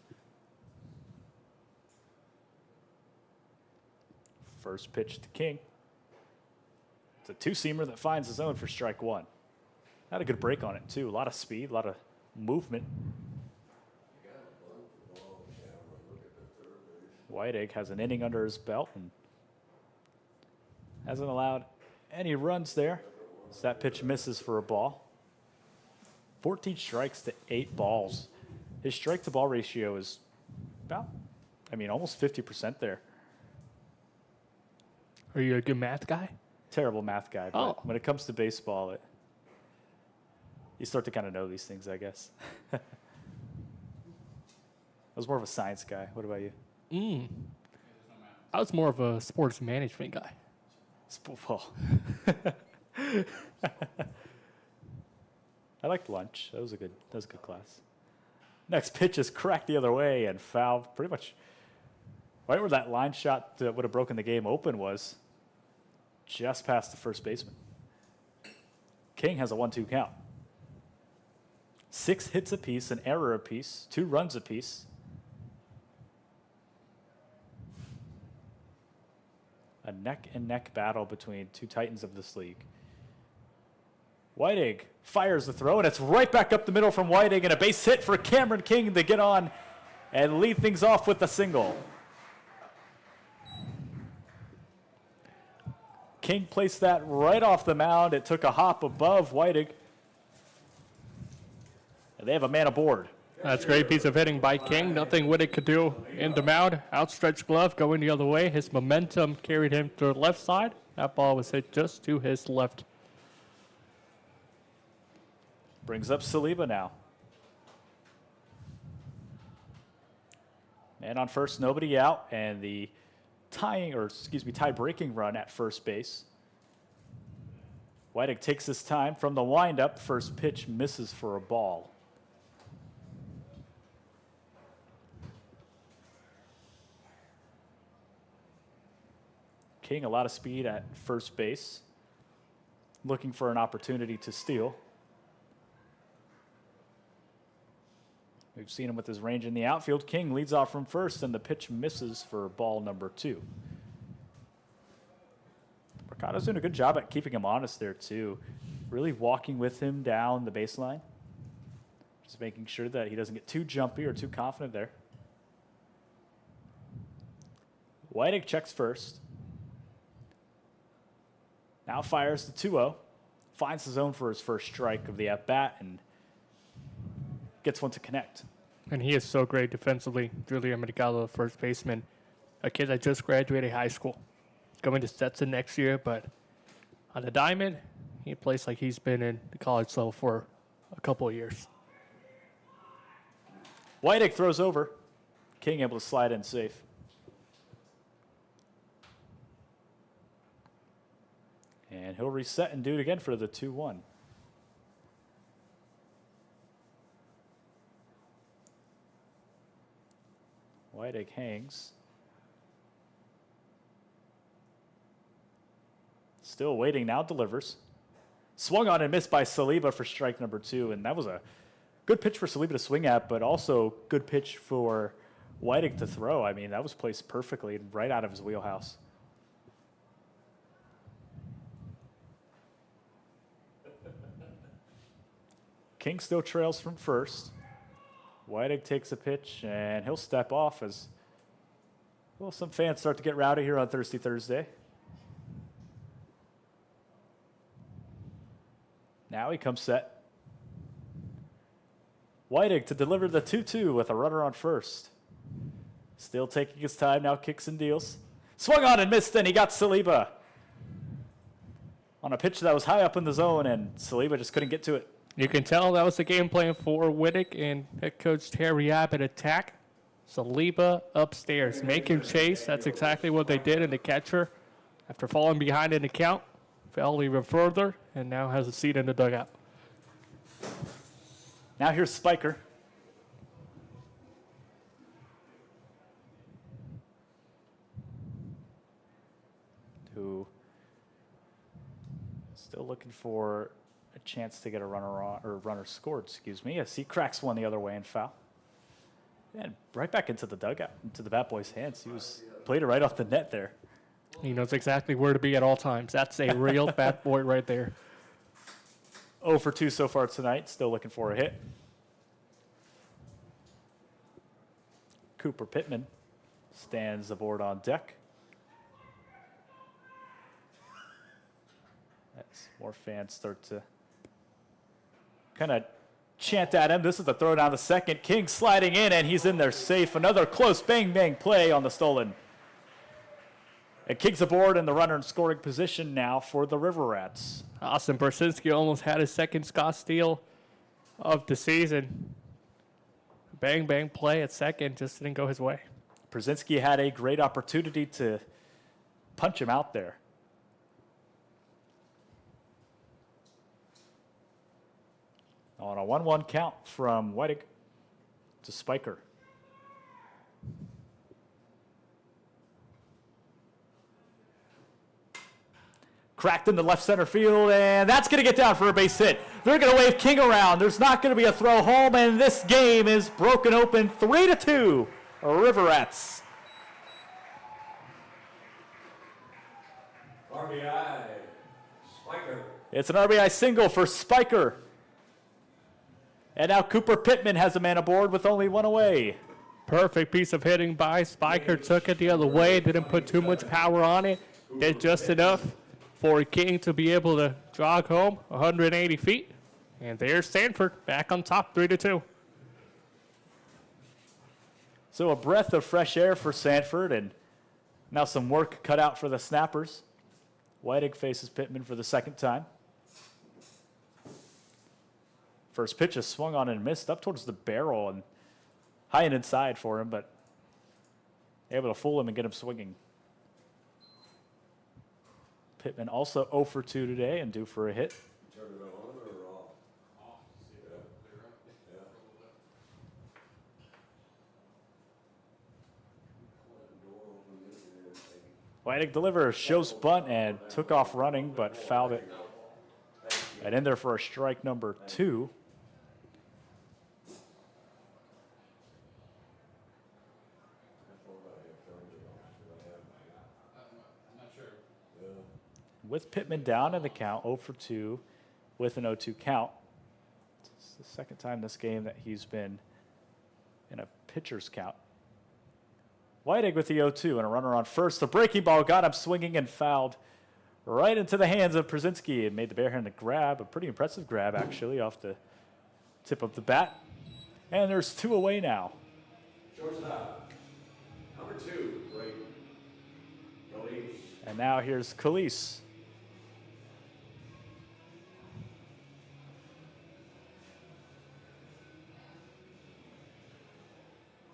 First pitch to King. It's a two-seamer that finds his own for strike one. Had a good break on it, too. A lot of speed, a lot of movement. Whiteegg has an inning under his belt and hasn't allowed any runs there. So that pitch misses for a ball. 14 strikes to 8 balls. His strike-to-ball ratio is about, almost 50% there. Are you a good math guy? Terrible math guy, but when it comes to baseball, you start to kind of know these things, I guess. I was more of a science guy. What about you? I was more of a sports management guy. Well, I liked lunch. That was a good class. Next pitch is cracked the other way and foul, pretty much right where that line shot that would have broken the game open was, just past the first baseman. King has a 1-2 count. 6 hits apiece, an error apiece, 2 runs apiece. A neck-and-neck battle between two titans of this league. Whiteegg fires the throw, and it's right back up the middle from Whiteegg, and a base hit for Cameron King to get on and lead things off with a single. King placed that right off the mound. It took a hop above Whiteegg. And they have a man aboard. That's a great piece of hitting by King. Nothing Whittick could do in the mound. Outstretched glove going the other way. His momentum carried him to the left side. That ball was hit just to his left. Brings up Saliba now. Man on first, nobody out, and the tie-breaking run at first base. Whiteegg takes his time from the windup. First pitch misses for a ball. King, a lot of speed at first base, looking for an opportunity to steal. We've seen him with his range in the outfield. King leads off from first, and the pitch misses for ball number 2. Mercado's doing a good job at keeping him honest there, too. Really walking with him down the baseline. Just making sure that he doesn't get too jumpy or too confident there. Whiteegg checks first. Now fires the 2-0. Finds his own for his first strike of the at-bat and gets one to connect. And he is so great defensively. Julian Mercado, the first baseman, a kid that just graduated high school. Going to Stetson next year, but on the diamond, he plays like he's been in the college level for a couple of years. Whiteegg throws over. King able to slide in safe. And he'll reset and do it again for the 2-1. Whiteegg hangs. Still waiting, now delivers. Swung on and missed by Saliba for strike number 2, and that was a good pitch for Saliba to swing at, but also good pitch for Whiteegg to throw. I mean, that was placed perfectly right out of his wheelhouse. King still trails from first. Whiteegg takes a pitch, and he'll step off as, well, some fans start to get rowdy here on Thursday. Now he comes set. Whiteegg to deliver the 2-2 with a runner on first. Still taking his time, now kicks and deals. Swung on and missed, and he got Saliba on a pitch that was high up in the zone, and Saliba just couldn't get to it. You can tell that was the game plan for Whittick and head coach Terry Abbott. Attack Saliba upstairs. Make him chase. That's exactly what they did, and the catcher, after falling behind in the count, fell even further and now has a seat in the dugout. Now here's Spiker. who still looking for a chance to get a runner on, or runner scored, excuse me, as he cracks one the other way and foul. And right back into the dugout, into the Bat Boys' hands. He played it right off the net there. He knows exactly where to be at all times. That's a real Bat Boy right there. 0 for 2 so far tonight, still looking for a hit. Cooper Pittman stands aboard on deck. As more fans start to kind of chant at him. This is the throw down the second. King sliding in, and he's in there safe. Another close bang-bang play on the stolen. And King's aboard in the runner in scoring position now for the River Rats. Austin Brzezinski almost had his second Scott steal of the season. Bang, bang play at second, just didn't go his way. Brzezinski had a great opportunity to punch him out there. On a 1-1 count from Whitig to Spiker. Cracked into left center field, and that's going to get down for a base hit. They're going to wave King around. There's not going to be a throw home, and this game is broken open 3-2. River Rats. RBI, Spiker. It's an RBI single for Spiker. And now Cooper Pittman has a man aboard with only one away. Perfect piece of hitting by Spiker. Took it the other way. Didn't put too much power on it. Did just enough for King to be able to jog home 180 feet. And there's Sanford back on top, 3-2. So a breath of fresh air for Sanford, and now some work cut out for the Snappers. Whitig faces Pittman for the second time. First pitch is swung on and missed up towards the barrel and high and inside for him, but able to fool him and get him swinging. Pittman also 0 for 2 today and due for a hit. Turn it on or off? Off. Whitig delivers, shows bunt, and took off running, but fouled it. And in there for a strike number 2. I'm not sure. With Pittman down in the count, 0 for 2 with an 0-2 count. It's the second time this game that he's been in a pitcher's count. Whitig with the 0-2 and a runner on first. The breaking ball got him swinging and fouled right into the hands of Brzezinski and made the barehanded grab, a pretty impressive grab actually off the tip of the bat. And there's 2 away now. Shortstop, number 2, right. Release. And now here's Khalees.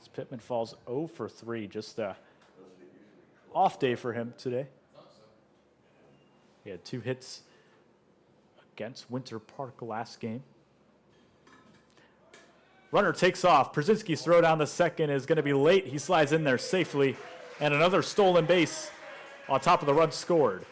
As Pittman falls 0 for 3, just a off day for him today. He had 2 hits against Winter Park last game. Runner takes off. Brzezinski's throw down the second is going to be late. He slides in there safely. And another stolen base on top of the run scored.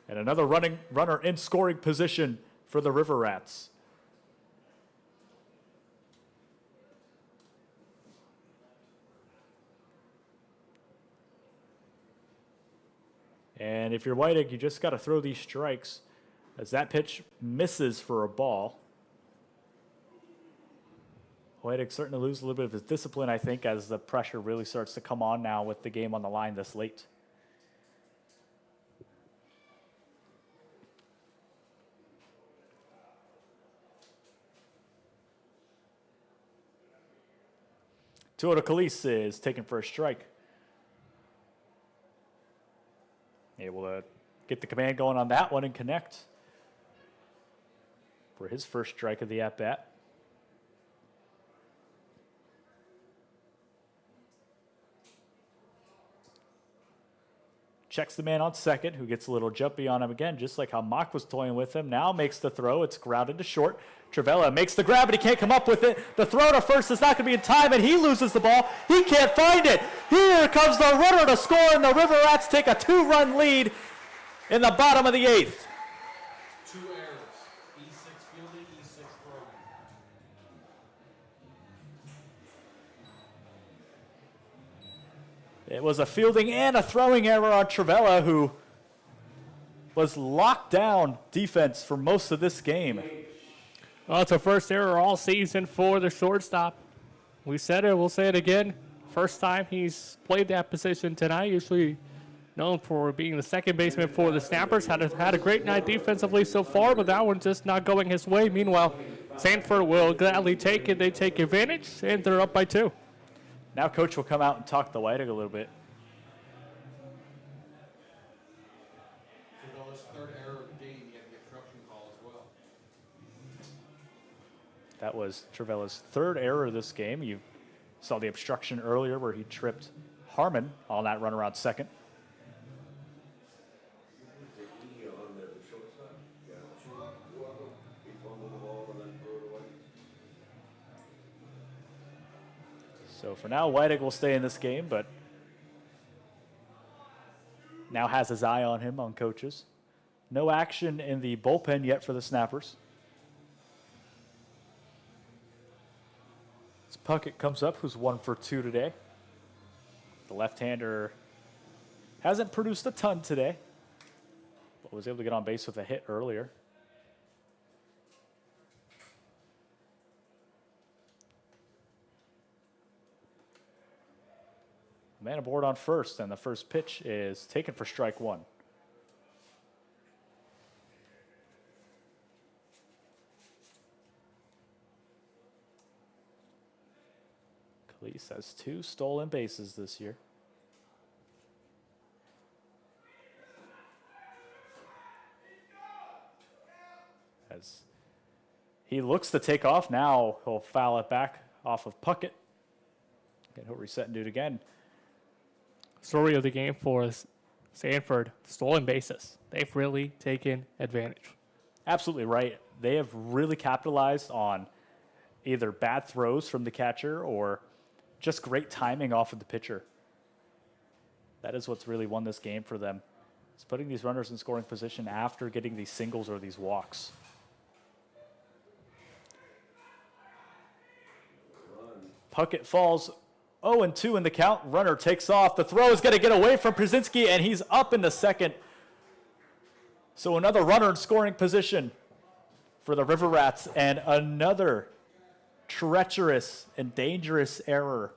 And another runner in scoring position for the River Rats. And if you're Whitig, you just got to throw these strikes as that pitch misses for a ball. Whitig starting to lose a little bit of his discipline, I think, as the pressure really starts to come on now with the game on the line this late. Tuoda Khalees is taken for a strike. Able to get the command going on that one and connect for his first strike of the at-bat. Checks the man on second, who gets a little jumpy on him again, just like how Mock was toying with him. Now makes the throw. It's grounded to short. Travella makes the grab, but he can't come up with it. The throw to first is not going to be in time, and he loses the ball. He can't find it. Here comes the runner to score, and the River Rats take a 2-run lead in the bottom of the 8th. 2 errors. E6 fielding, E6 throwing. It was a fielding and a throwing error on Travella, who was locked down defense for most of this game. Well, it's a first error all season for the shortstop. We said it, we'll say it again. First time he's played that position tonight. Usually known for being the second baseman for the Snappers. Had a great night defensively so far, but that one's just not going his way. Meanwhile, Sanford will gladly take it. They take advantage, and they're up by 2. Now Coach will come out and talk to Whiting a little bit. Travella's 3rd error of the game, he had the obstruction call as well. That was Travella's 3rd error of this game. You saw the obstruction earlier where he tripped Harmon on that run around second. The E on the shortstop, yeah. He fumbled the ball and then threw it away. So for now, Whiting will stay in this game, but now has his eye on him, on coaches. No action in the bullpen yet for the Snappers. As Puckett comes up, who's 1 for 2 today. The left-hander hasn't produced a ton today, but was able to get on base with a hit earlier. Man aboard on first, and the first pitch is taken for strike 1. Calise has 2 stolen bases this year. As he looks to take off now, he'll foul it back off of Puckett. And he'll reset and do it again. Story of the game for Sanford, stolen bases. They've really taken advantage. Absolutely right. They have really capitalized on either bad throws from the catcher or just great timing off of the pitcher. That is what's really won this game for them. It's putting these runners in scoring position after getting these singles or these walks. Puckett falls 0-2 in the count. Runner takes off. The throw is going to get away from Brzezinski, and he's up in the second. So another runner in scoring position for the River Rats, and another treacherous and dangerous error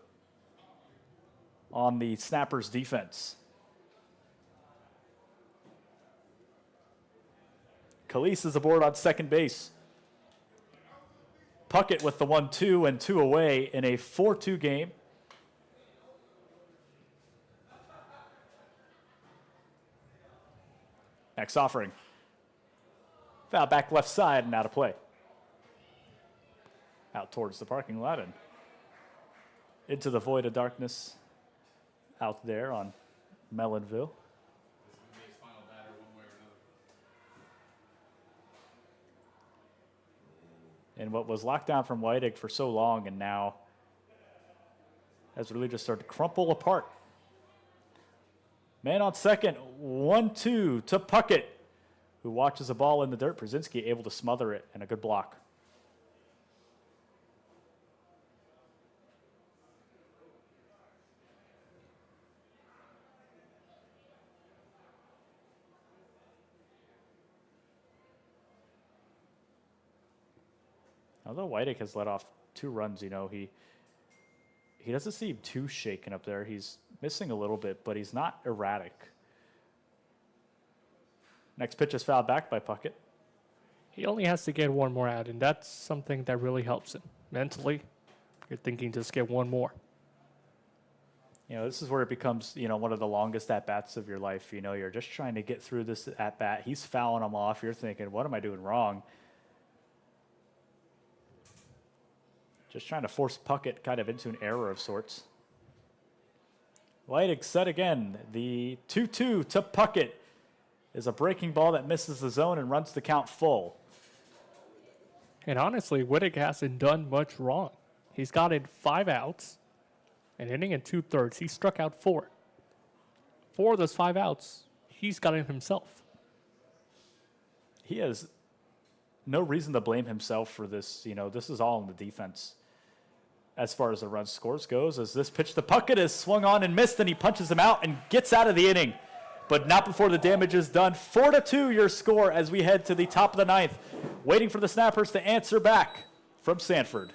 on the Snappers' defense. Calise is aboard on second base. Puckett with the 1-2 and 2 away in a 4-2 game. Next offering. Foul back left side and out of play. Out towards the parking lot and into the void of darkness out there on Mellonville. May's final batter one way or another. And what was locked down from Whiting for so long and now has really just started to crumple apart. Man on second, 1-2 to Puckett, who watches the ball in the dirt. Brzezinski able to smother it, and a good block. Although Whiting has let off 2 runs, you know, he doesn't seem too shaken up there. He's missing a little bit, but he's not erratic. Next pitch is fouled back by Puckett. He only has to get one more out, and that's something that really helps him. Mentally, you're thinking just get one more. You know, this is where it becomes, you know, one of the longest at-bats of your life. You know, you're just trying to get through this at-bat. He's fouling them off. You're thinking, what am I doing wrong? Just trying to force Puckett kind of into an error of sorts. Lighting set again. The 2-2 to Puckett is a breaking ball that misses the zone and runs the count full. And honestly, Wittig hasn't done much wrong. He's gotten 5 outs, an inning and 2/3. He struck out 4. 4 of those 5 outs, he's gotten himself. He has no reason to blame himself for this. You know, this is all in the defense as far as the run scores goes. As this pitch to Puckett is swung on and missed, and he punches him out and gets out of the inning. But not before the damage is done. 4-2 your score as we head to the top of the 9th. Waiting for the Snappers to answer back from Sanford.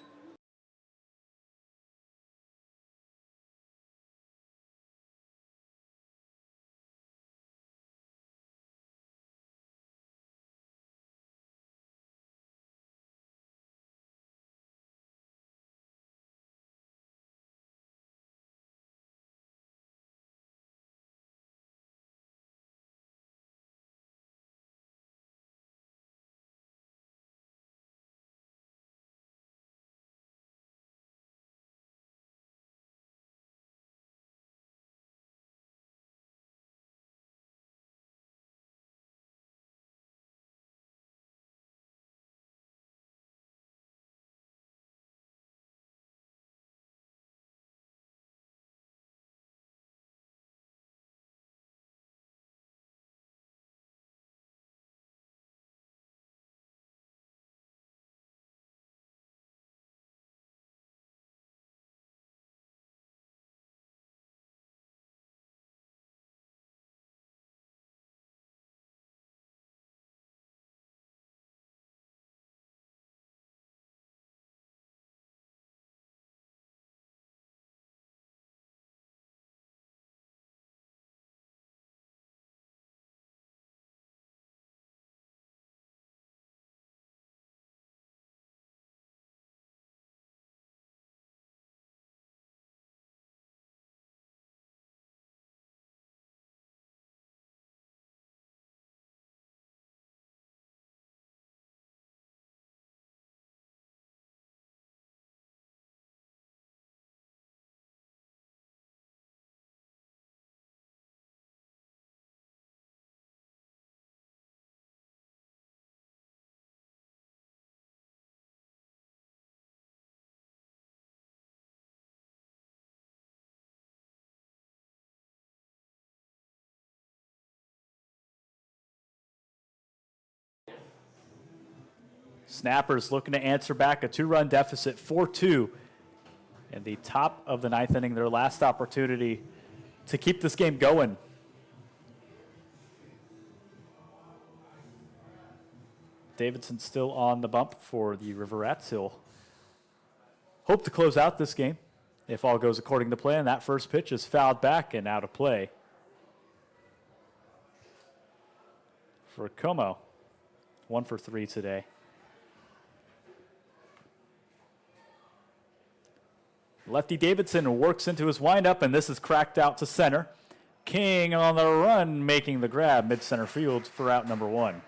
Snappers looking to answer back, a 2-run deficit, 4-2. In the top of the 9th inning, their last opportunity to keep this game going. Davidson still on the bump for the River Rats. He'll hope to close out this game if all goes according to plan. That first pitch is fouled back and out of play for Como. 1 for 3 today. Lefty Davidson works into his windup, and this is cracked out to center. King on the run, making the grab mid-center field for out number 1. You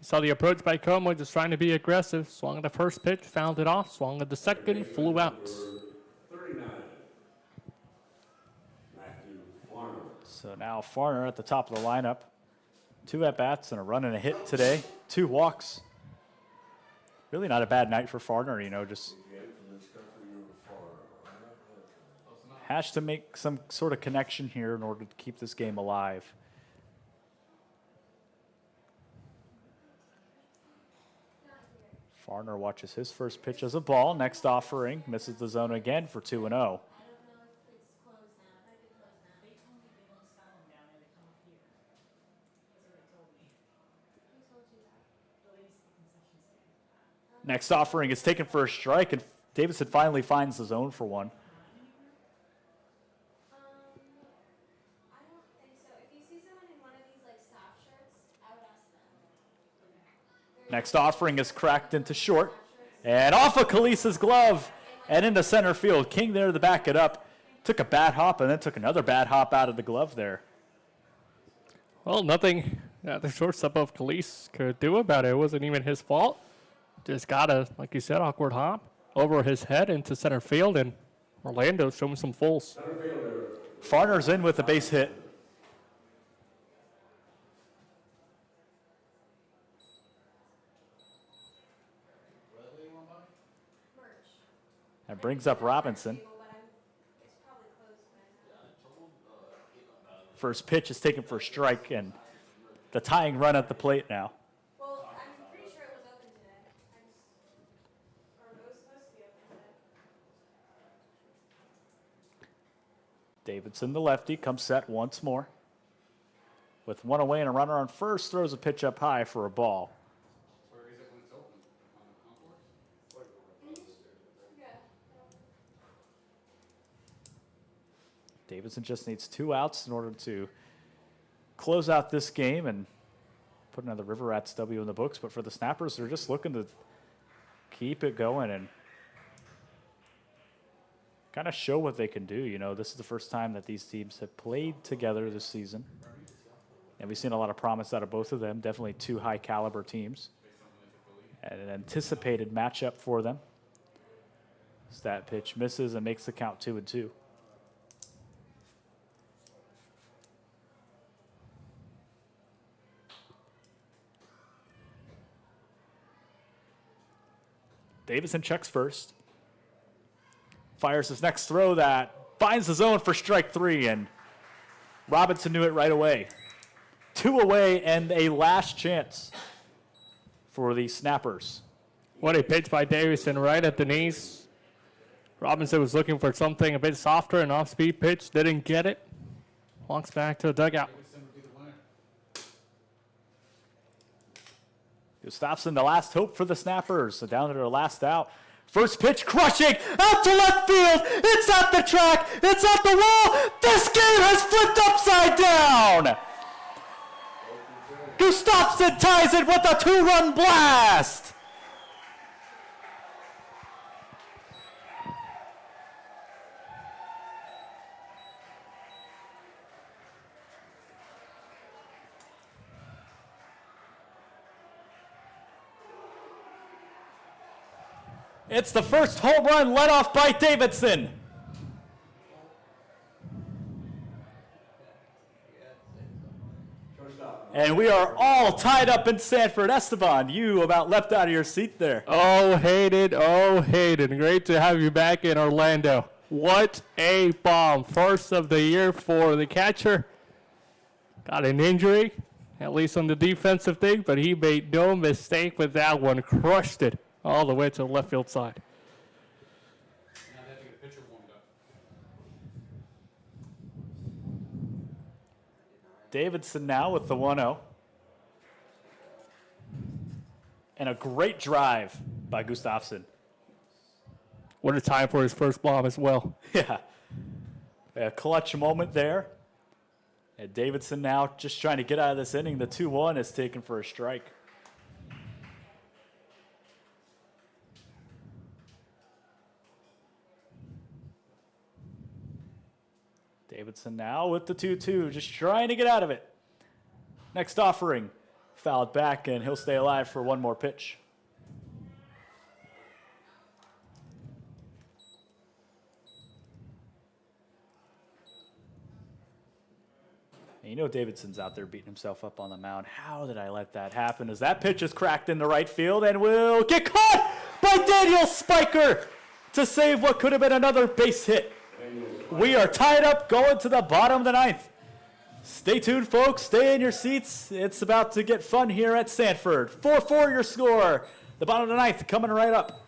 saw the approach by Como, just trying to be aggressive. Swung at the first pitch, fouled it off. Swung at the second, flew out. 39. Matthew Farner. So now Farner at the top of the lineup. 2 at-bats and a run and a hit today. 2 walks. Really not a bad night for Farner, you know, just has to make some sort of connection here in order to keep this game alive. Farner watches his first pitch as a ball. Next offering, misses the zone again for 2-0. Next offering is taken for a strike, and Davidson finally finds the zone for 1. Next offering is cracked into short, and off of Kalisa's glove and into center field. King there to back it up. Took a bad hop and then took another bad hop out of the glove there. Well, nothing the shortstop of Kalise could do about it. It wasn't even his fault. Just got a, like you said, awkward hop over his head into center field and Orlando's showing some fulls. Farner's in with a base hit. That brings up Robinson. First pitch is taken for a strike, and the tying run at the plate now. Well, I'm pretty sure it was open today. Or it was supposed to be open today. Davidson, the lefty, comes set once more. With one away and a runner on first, throws a pitch up high for a ball. Where is it when it's open? On the concourse? Yeah. Davidson just needs 2 outs in order to close out this game and put another River Rats W in the books. But for the Snappers, they're just looking to keep it going and kind of show what they can do. You know, this is the first time that these teams have played together this season. And we've seen a lot of promise out of both of them. Definitely 2 high-caliber teams. And an anticipated matchup for them. That pitch misses and makes the count 2-2. Davidson checks first. Fires his next throw that finds the zone for strike 3, and Robinson knew it right away. 2 away and a last chance for the Snappers. What a pitch by Davidson right at the knees. Robinson was looking for something a bit softer, an off-speed pitch, didn't get it. Walks back to the dugout. Davidson would be the winner. Gustafsson, the last hope for the Snappers. So down to their last out. First pitch crushing out to left field. It's at the track. It's at the wall. This game has flipped upside down. Gustafsson ties it with a 2-run blast. It's the first home run led off by Davidson. And we are all tied up in Sanford. Esteban, you about leapt out of your seat there. Oh, Hayden. Great to have you back in Orlando. What a bomb. First of the year for the catcher. Got an injury, at least on the defensive thing, but he made no mistake with that one. Crushed it all the way to the left field side. Now they have to get the pitcher warmed up. Davidson now with the 1-0. And a great drive by Gustafsson. What a time for his first bomb as well. Yeah. A clutch moment there. And Davidson now just trying to get out of this inning. The 2-1 is taken for a strike. Davidson now with the 2-2, just trying to get out of it. Next offering, fouled back, and he'll stay alive for one more pitch. And you know Davidson's out there beating himself up on the mound. How did I let that happen? As that pitch is cracked into right field and will get caught by Daniel Spiker to save what could have been another base hit. We are tied up going to the bottom of the 9th. Stay tuned, folks. Stay in your seats. It's about to get fun here at Sanford. 4-4 your score. The bottom of the 9th coming right up.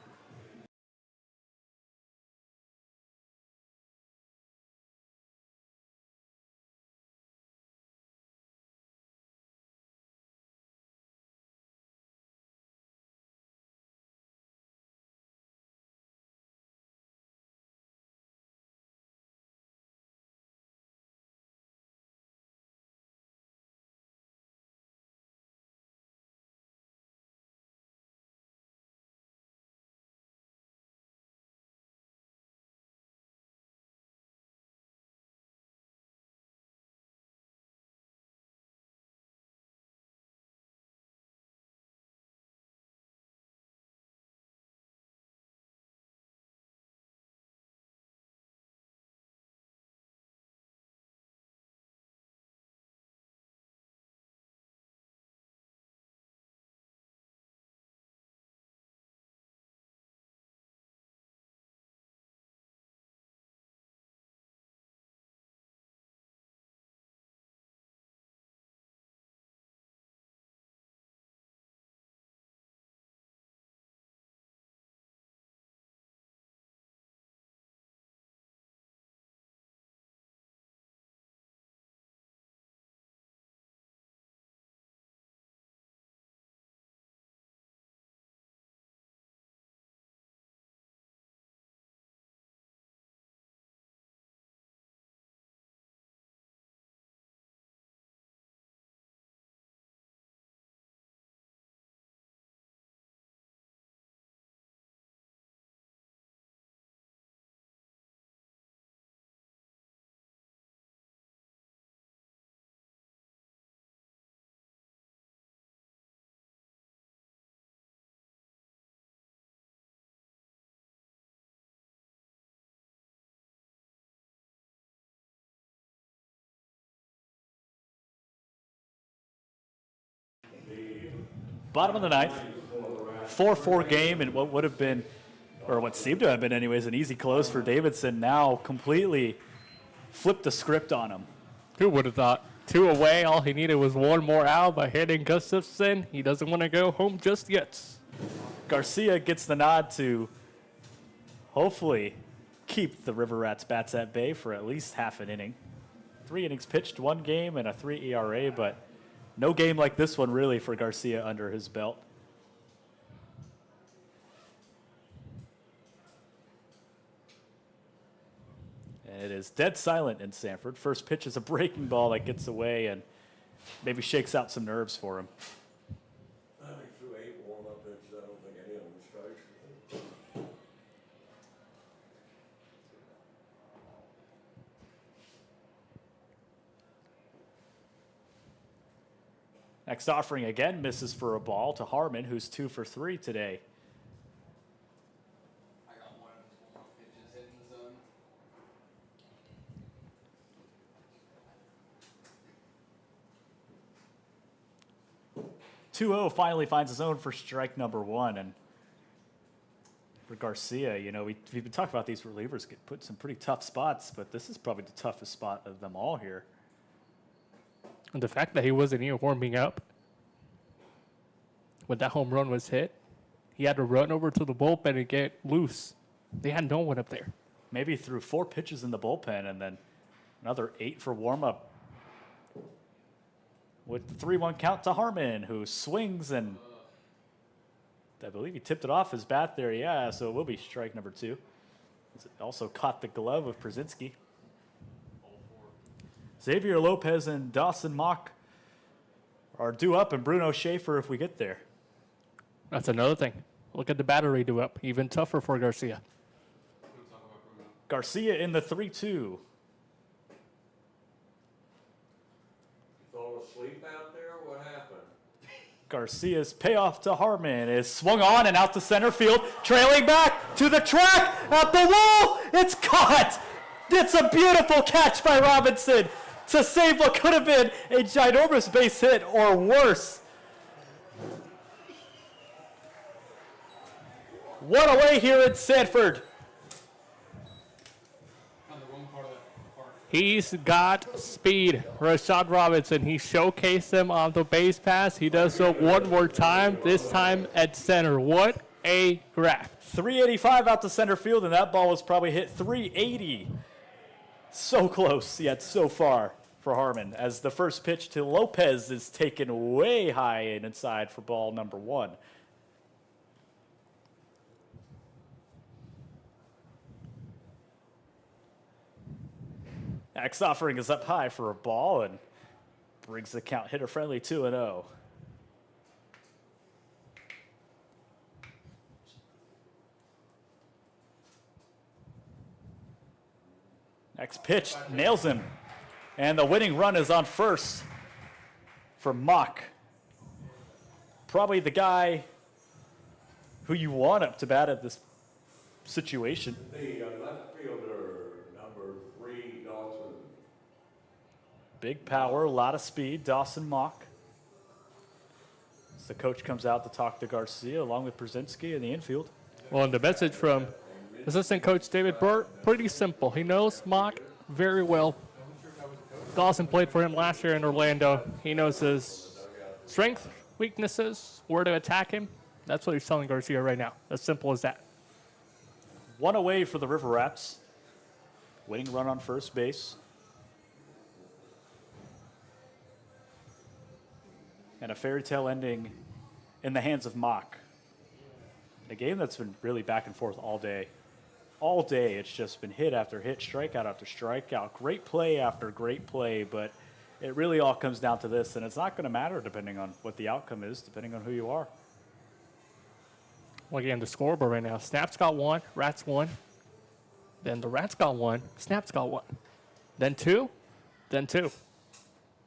Bottom of the ninth. 4-4 game, and what would have been, or what seemed to have been anyways, an easy close for Davidson now completely flipped the script on him. Who would have thought? 2 away, all he needed was 1 more out by hitting Gustafson. He doesn't want to go home just yet. Garcia gets the nod to hopefully keep the River Rats bats at bay for at least half an inning. 3 innings pitched, 1 game, and a 3 ERA, but no game like this one really for Garcia under his belt. And it is dead silent in Sanford. First pitch is a breaking ball that gets away and maybe shakes out some nerves for him. I think through 8 warm-up pitches, I don't think any of them strikes. Next offering again misses for a ball to Harmon, who's 2 for 3 today. I got one of his warm-up pitches hitting the zone. 2-0 finally finds his own for strike number 1. And for Garcia, you know, we've been talking about these relievers get put in some pretty tough spots, but this is probably the toughest spot of them all here. And the fact that he wasn't even warming up when that home run was hit, he had to run over to the bullpen and get loose. They had no one up there. Maybe threw 4 pitches in the bullpen and then another 8 for warm-up. With the 3-1 count to Harmon, who swings and I believe he tipped it off his bat there. Yeah, so it will be strike number 2. It also caught the glove of Przinski. Xavier Lopez and Dawson Mock are due up, and Bruno Schaefer if we get there. That's another thing. Look at the battery due up. Even tougher for Garcia. Garcia in the 3-2. You fall asleep out there? What happened? Garcia's payoff to Harmon is swung on and out to center field, trailing back to the track, at the wall. It's caught. It's a beautiful catch by Robinson to save what could have been a ginormous base hit or worse. One away here in Sanford. On the wrong part of that park. He's got speed. Rashad Robinson, he showcased him on the base pass. He does so one more time, this time at center. What a grab. 385 out to center field, and that ball was probably hit 380. So close, yet so far for Harmon, as the first pitch to Lopez is taken way high and inside for ball number 1. Next offering is up high for a ball and brings the count hitter friendly 2-0. Next pitch nails him, and the winning run is on first for Mock. Probably the guy who you want up to bat at this situation. The left fielder, number 3, Dawson. Big power, a lot of speed, Dawson Mock. As the coach comes out to talk to Garcia along with Przinski in the infield. Well, and the message from assistant coach David Burt, pretty simple. He knows Mock very well. Dawson played for him last year in Orlando. He knows his strength, weaknesses, where to attack him. That's what he's telling Garcia right now. As simple as that. One away for the River Rats. Winning run on first base. And a fairy tale ending in the hands of Mock. A game that's been really back and forth all day. All day, it's just been hit after hit, strikeout after strikeout, great play after great play, but it really all comes down to this, and it's not going to matter depending on what the outcome is, depending on who you are. Well, again, the scoreboard right now. Snaps got 1, Rats 1. Then the Rats got 1, Snaps got 1. Then 2, then 2.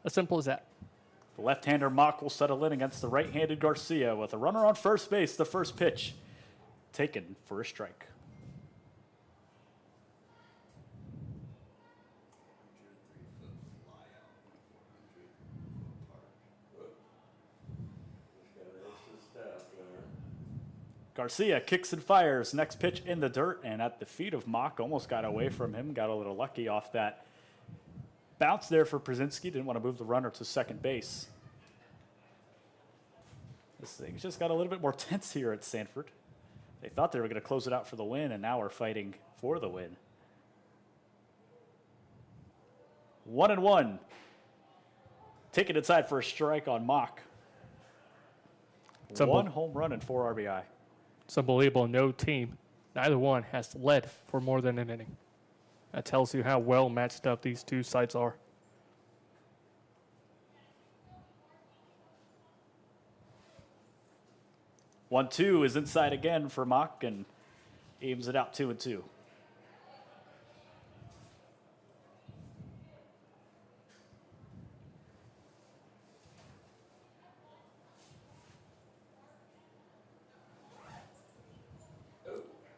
As simple as that. The left-hander Mock will settle in against the right-handed Garcia with a runner on first base, the first pitch taken for a strike. Garcia kicks and fires. Next pitch in the dirt and at the feet of Mock. Almost got away from him. Got a little lucky off that bounce there for Brzezinski. Didn't want to move the runner to second base. This thing's just got a little bit more tense here at Sanford. They thought they were going to close it out for the win, and now we're fighting for the win. 1-1. Taking it inside for a strike on Mock. One home run and 4 RBI. It's unbelievable. No team, neither one has led for more than an inning. That tells you how well matched up these two sides are. One, 2 is inside again for Mock and evens it out 2-2.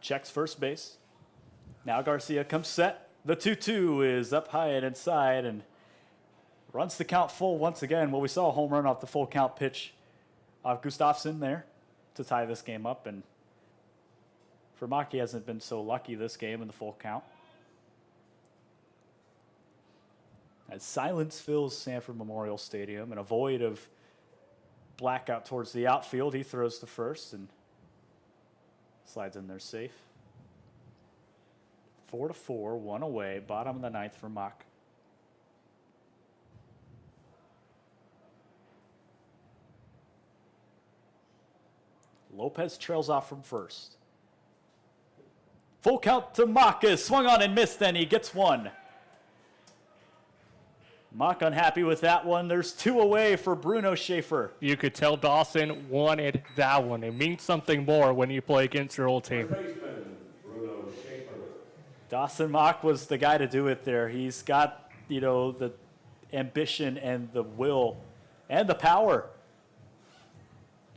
Checks first base. Now Garcia comes set. The 2-2 is up high and inside and runs the count full once again. Well, we saw a home run off the full count pitch of Gustafsson there to tie this game up. And for Mock, he hasn't been so lucky this game in the full count. As silence fills Sanford Memorial Stadium and a void of blackout towards the outfield, he throws to first and slides in there safe. 4-4, 1 away, bottom of the ninth for Mock. Lopez trails off from first. Full count to Mock is swung on and missed, and he gets one. Mock unhappy with that one. There's 2 away for Bruno Schaefer. You could tell Dawson wanted that one. It means something more when you play against your old team. Dawson Mock was the guy to do it there. He's got, the ambition and the will and the power.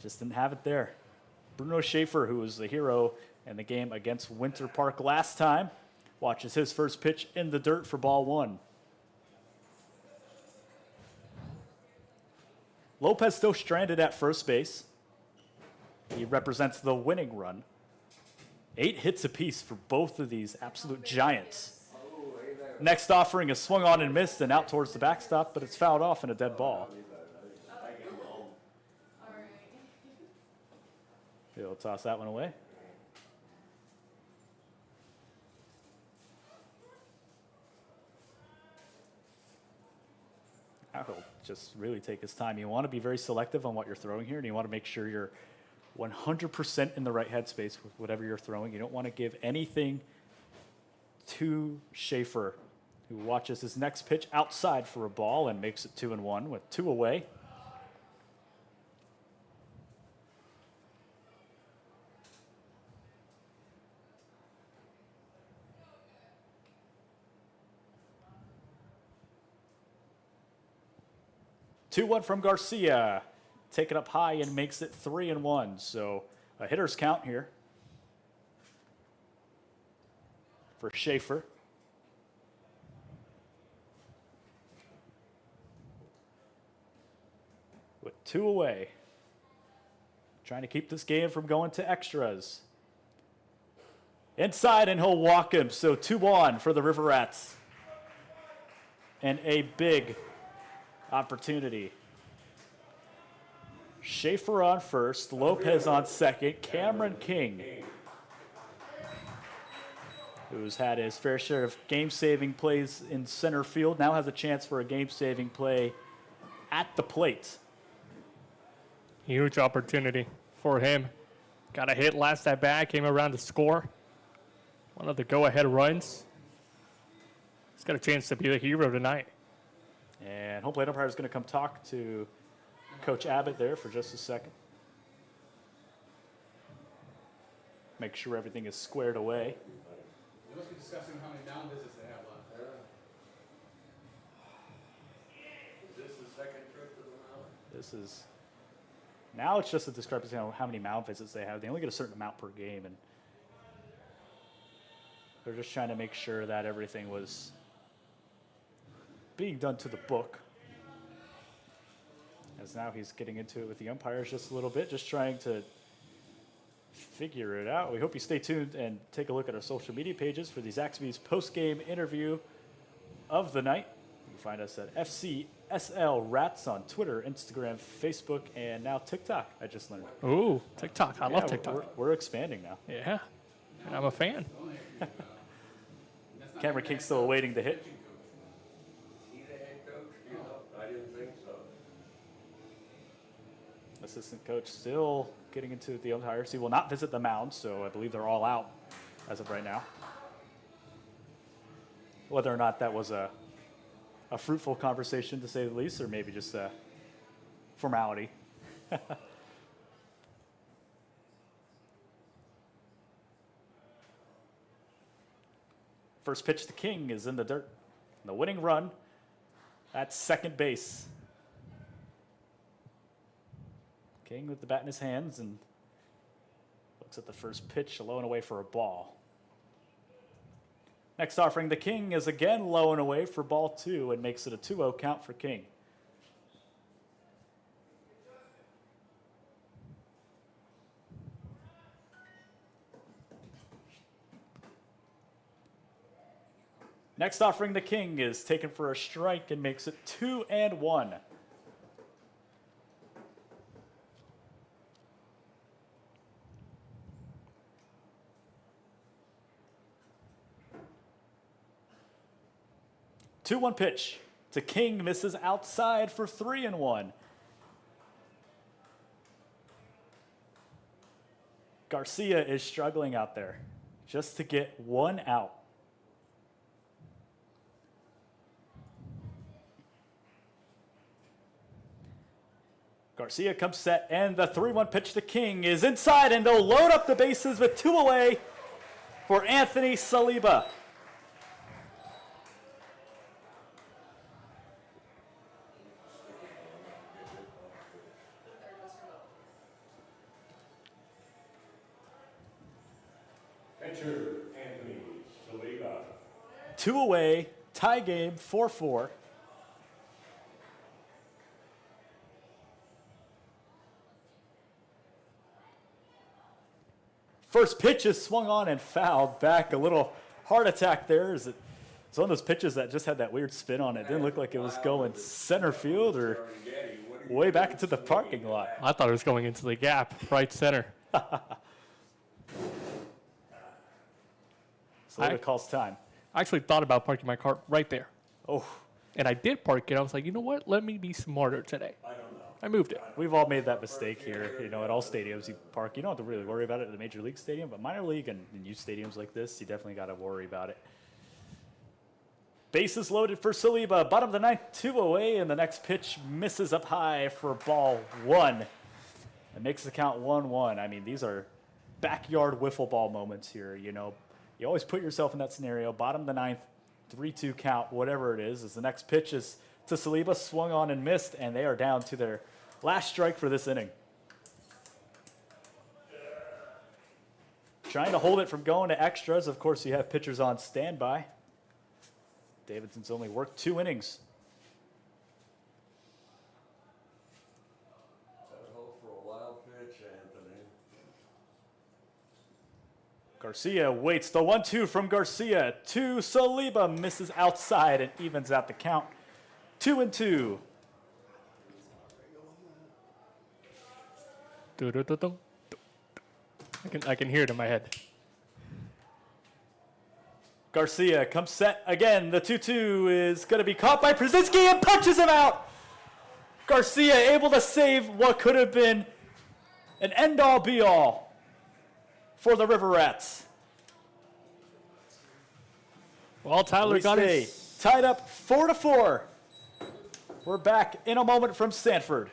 Just didn't have it there. Bruno Schaefer, who was the hero in the game against Winter Park last time, watches his first pitch in the dirt for ball 1. Lopez still stranded at first base. He represents the winning run. 8 hits apiece for both of these absolute giants. Next offering is swung on and missed and out towards the backstop, but it's fouled off in a dead ball. He'll toss that one away. Now he'll just really take his time. You want to be very selective on what you're throwing here, and you want to make sure you're 100% in the right headspace with whatever you're throwing. You don't want to give anything to Schaefer, who watches his next pitch outside for a ball and makes it 2-1 with 2 away. Two 2-1 from Garcia. Take it up high and makes it 3-1. So a hitter's count here for Schaefer. With 2 away. Trying to keep this game from going to extras. Inside, and he'll walk him. So 2-1 for the River Rats. And a big opportunity. Schaefer on first, Lopez on second, Cameron King, who's had his fair share of game-saving plays in center field, now has a chance for a game-saving play at the plate. Huge opportunity for him. Got a hit last at bat, came around to score. One of the go-ahead runs. He's got a chance to be the hero tonight. And home plate umpire is going to come talk to Coach Abbott there for just a second. Make sure everything is squared away. They must be discussing how many down visits they have left. Is this the second trip to the mound? This is, now it's just a discrepancy on how many mound visits they have. They only get a certain amount per game, and they're just trying to make sure that everything was being done to the book. As now he's getting into it with the umpires just a little bit, just trying to figure it out. We hope you stay tuned and take a look at our social media pages for the Zaxby's post-game interview of the night. You can find us at Fcsl Rats on Twitter, Instagram, Facebook, and now TikTok, I just learned. Ooh, TikTok. I love Yeah, TikTok. We're expanding now. Yeah, and I'm a fan. Camera King's still awaiting the hit. Is he the head coach? You know, I didn't think so. Assistant coach still getting into the umpires. He will not visit the mound, so I believe they're all out as of right now. Whether or not that was a fruitful conversation, to say the least, or maybe just a formality. First pitch to King is in the dirt. The winning run at second base. King with the bat in his hands and looks at the first pitch, low and away for a ball. Next offering, the King is again low and away for ball 2 and makes it a 2-0 count for King. Next offering, the King is taken for a strike and makes it 2-1. Two-one pitch to King, misses outside for 3-1. Garcia is struggling out there just to get one out. Garcia comes set, and the 3-1 pitch to King is inside, and they'll load up the bases with 2 away for Anthony Saliba. Pitcher, Anthony Saliba. 2 away, tie game, 4-4. First pitch is swung on and fouled back. A little heart attack there. It's one of those pitches that just had that weird spin on it. Didn't look like it was going center field or way back into the parking lot. I thought it was going into the gap, right center. So it calls time. I actually thought about parking my car right there. Oh, And I did park it. I was like, you know what? Let me be smarter today. I moved it. we've all made that mistake here. You know, at all stadiums you park, you don't have to really worry about it at the major league stadium, but minor league and youth stadiums like this, you definitely got to worry about it. Bases loaded for Saliba. Bottom of the ninth, 2 away, and the next pitch misses up high for ball 1. It makes the count 1-1. I mean, these are backyard wiffle ball moments here. You know, you always put yourself in that scenario. Bottom of the ninth, 3-2 count, whatever it is, as the next pitch is to Saliba, swung on and missed, and they are down to their last strike for this inning. Trying to hold it from going to extras. Of course, you have pitchers on standby. Davidson's only worked 2 innings. Better hope for a wild pitch, Anthony. Garcia waits the 1-2 from Garcia to Saliba, misses outside and evens out the count. 2-2. I can hear it in my head. Garcia comes set again. The 2-2 is going to be caught by Brzezinski and punches him out. Garcia able to save what could have been an end-all be-all for the River Rats. Well, Tyler We got stay his. tied up 4-4. We're back in a moment from Sanford.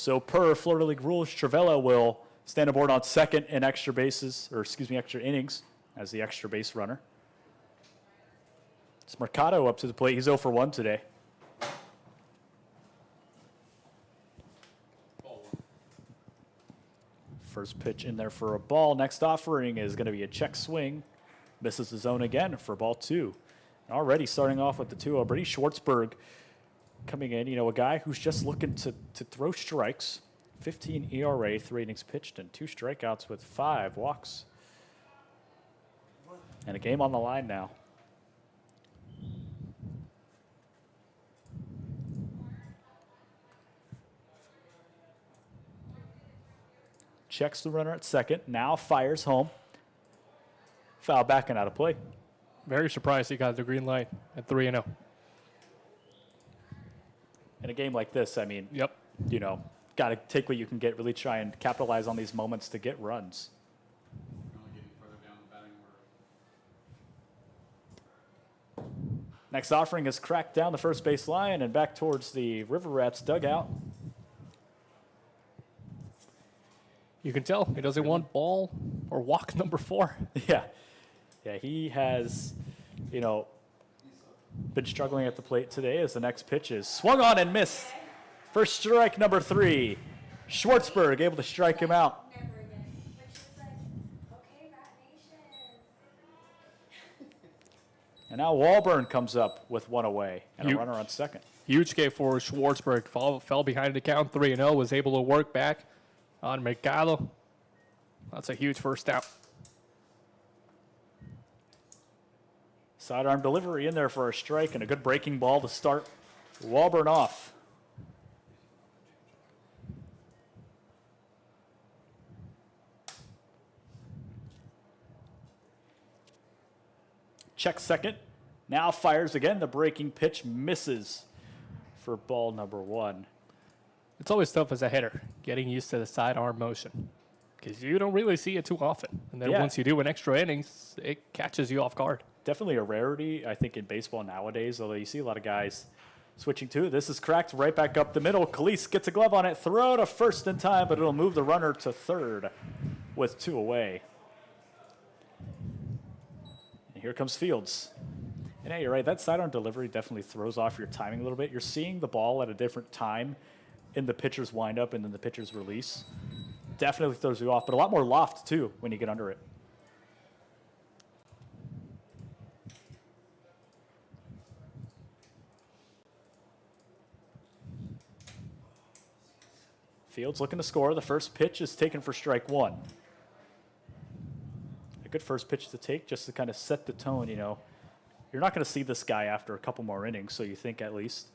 So per Florida League rules, Travella will stand aboard on second in extra bases, or excuse me, extra innings as the extra base runner. It's Mercado up to the plate. He's 0 for 1 today. First pitch in there for a ball. Next offering is going to be a check swing. Misses the zone again for ball 2. Already starting off with the 2-0. Brady Schwartzberg coming in, a guy who's just looking to throw strikes. 15 ERA, 3 innings pitched, and 2 strikeouts with 5 walks. And a game on the line now. Checks the runner at second, now fires home. Foul back and out of play. Very surprised he got the green light at 3-0. In a game like this, I mean, Yep. Got to take what you can get, really try and capitalize on these moments to get runs. You're only getting further down the batting order. Next offering is cracked down the first base line and back towards the River Rats dugout. You can tell he doesn't want ball or walk number 4. Yeah, he has, been struggling at the plate today as the next pitch is swung on and missed. First strike number 3. Schwartzberg able to strike him out. Never again. Which is like, okay, Rat Nation. And now Walburn comes up with 1 away and a You- runner on second. Huge game for Schwartzberg. Fell behind the count 3-0. Was able to work back on Mercado. That's a huge first out. Sidearm delivery in there for a strike and a good breaking ball to start Walburn off. Check second. Now fires again. The breaking pitch misses for ball number 1. It's always tough as a hitter, getting used to the sidearm motion, because you don't really see it too often. And then Yeah. once you do in extra innings, it catches you off guard. Definitely a rarity, I think, in baseball nowadays, although you see a lot of guys switching to it. This is cracked right back up the middle. Calise gets a glove on it. Throw to first in time, but it'll move the runner to third with 2 away. And here comes Fields. And yeah, you're right. That sidearm delivery definitely throws off your timing a little bit. You're seeing the ball at a different time in the pitcher's windup and then the pitcher's release. Definitely throws you off, but a lot more loft, too, when you get under it. Fields looking to score. The first pitch is taken for strike 1. A good first pitch to take just to kind of set the tone, You're not going to see this guy after a couple more innings, so you think at least.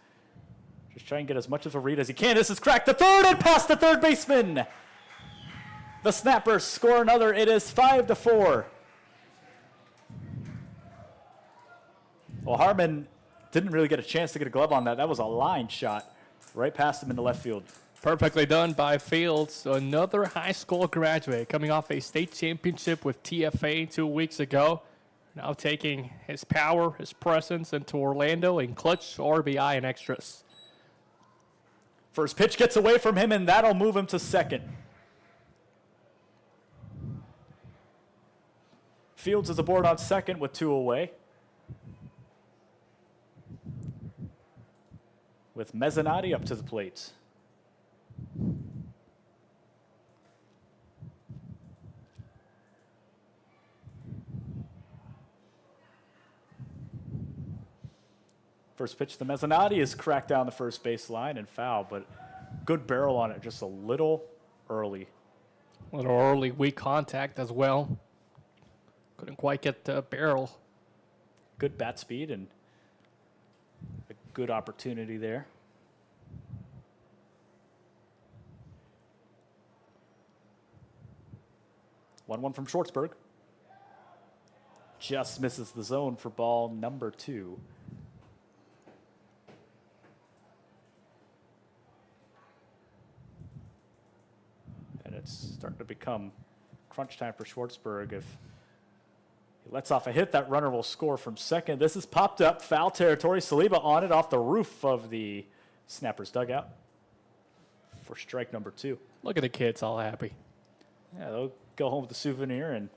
Just try and get as much of a read as he can. This is cracked to third and past the third baseman. The Snappers score another. It is 5-4. Well, Harmon didn't really get a chance to get a glove on that. That was a line shot right past him in the left field. Perfectly done by Fields. Another high school graduate coming off a state championship with TFA 2 weeks ago. Now taking his power, his presence into Orlando in clutch RBI and extras. First pitch gets away from him, and that'll move him to second. Fields is aboard on second with 2 away. With Mezzanotte up to the plate. First pitch to Mezzanotte is cracked down the first base line and foul, but good barrel on it just a little early. A little early, weak contact as well. Couldn't quite get the barrel. Good bat speed and a good opportunity there. 1-1 from Schwartzberg. Just misses the zone for ball number 2. And it's starting to become crunch time for Schwartzberg. If he lets off a hit, that runner will score from second. This is popped up, foul territory. Saliba on it off the roof of the Snappers dugout. for strike number 2. Look at the kids all happy. Yeah, they'll go home with a souvenir, and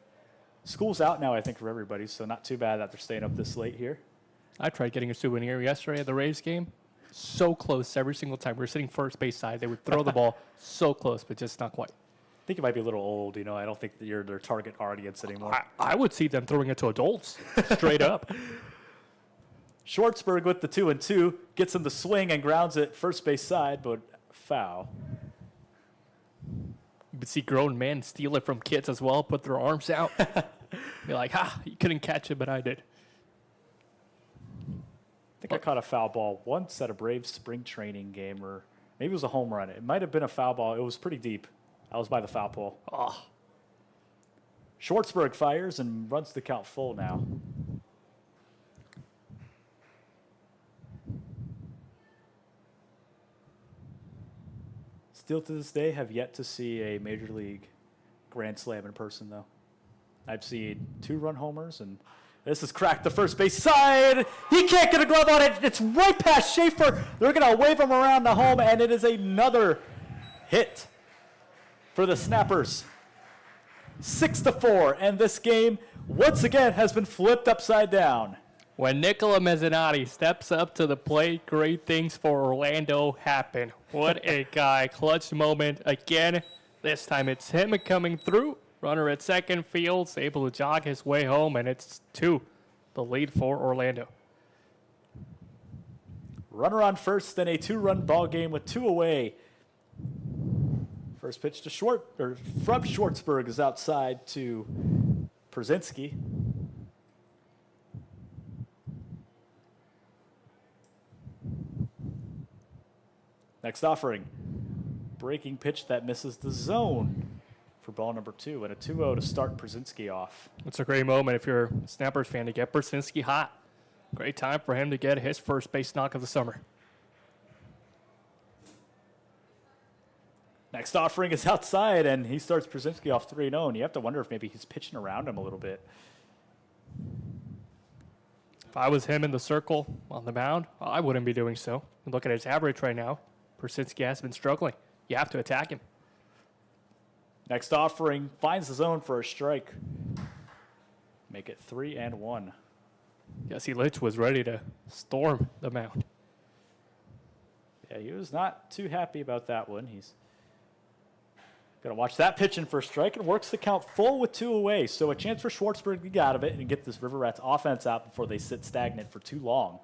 school's out now, I think, for everybody, so not too bad that they're staying up this late here. I tried getting a souvenir yesterday at the Rays game. So close every single time. We were sitting first base side. They would throw the ball so close, but just not quite. I think it might be a little old, you know. I don't think that you're their target audience anymore. I would see them throwing it to adults, straight up. Schwartzberg with the 2-2 gets him to swing and grounds it first base side, but foul. You would see grown men steal it from kids as well, put their arms out. Be like, you couldn't catch it, but I did. I think I caught a foul ball once at a Braves spring training game, or maybe it was a home run. It might have been a foul ball. It was pretty deep. I was by the foul pole. Oh. Schwartzberg fires and runs the count full now. Still to this day, have yet to see a Major League Grand Slam in person, though. I've seen 2-run homers, and this is cracked the first base side. He can't get a glove on it. It's right past Schaefer. They're going to wave him around the home, and it is another hit for the Snappers. 6-4, and this game, once again, has been flipped upside down. When Nicola Mezzanotte steps up to the plate, great things for Orlando happen. What a guy. Clutch moment again. This time it's him coming through. Runner at second field, able to jog his way home, and it's 2, the lead for Orlando. Runner on first, then a 2-run ball game with 2 away. First pitch to from Schwartzberg is outside to Przinski. Next offering, breaking pitch that misses the zone for ball number 2, and a 2-0 to start Przinski off. It's a great moment if you're a Snappers fan to get Przinski hot. Great time for him to get his first base knock of the summer. Next offering is outside, and he starts Przinski off 3-0, and you have to wonder if maybe he's pitching around him a little bit. If I was him in the circle on the mound, I wouldn't be doing so. Look at his average right now. Przinski has been struggling. You have to attack him. Next offering finds the zone for a strike. Make it 3-1. Jesse Litch was ready to storm the mound. Yeah, he was not too happy about that one. He's going to watch that pitch in for a strike and works the count full with 2 away. So a chance for Schwartzberg to get out of it and get this River Rats offense out before they sit stagnant for too long.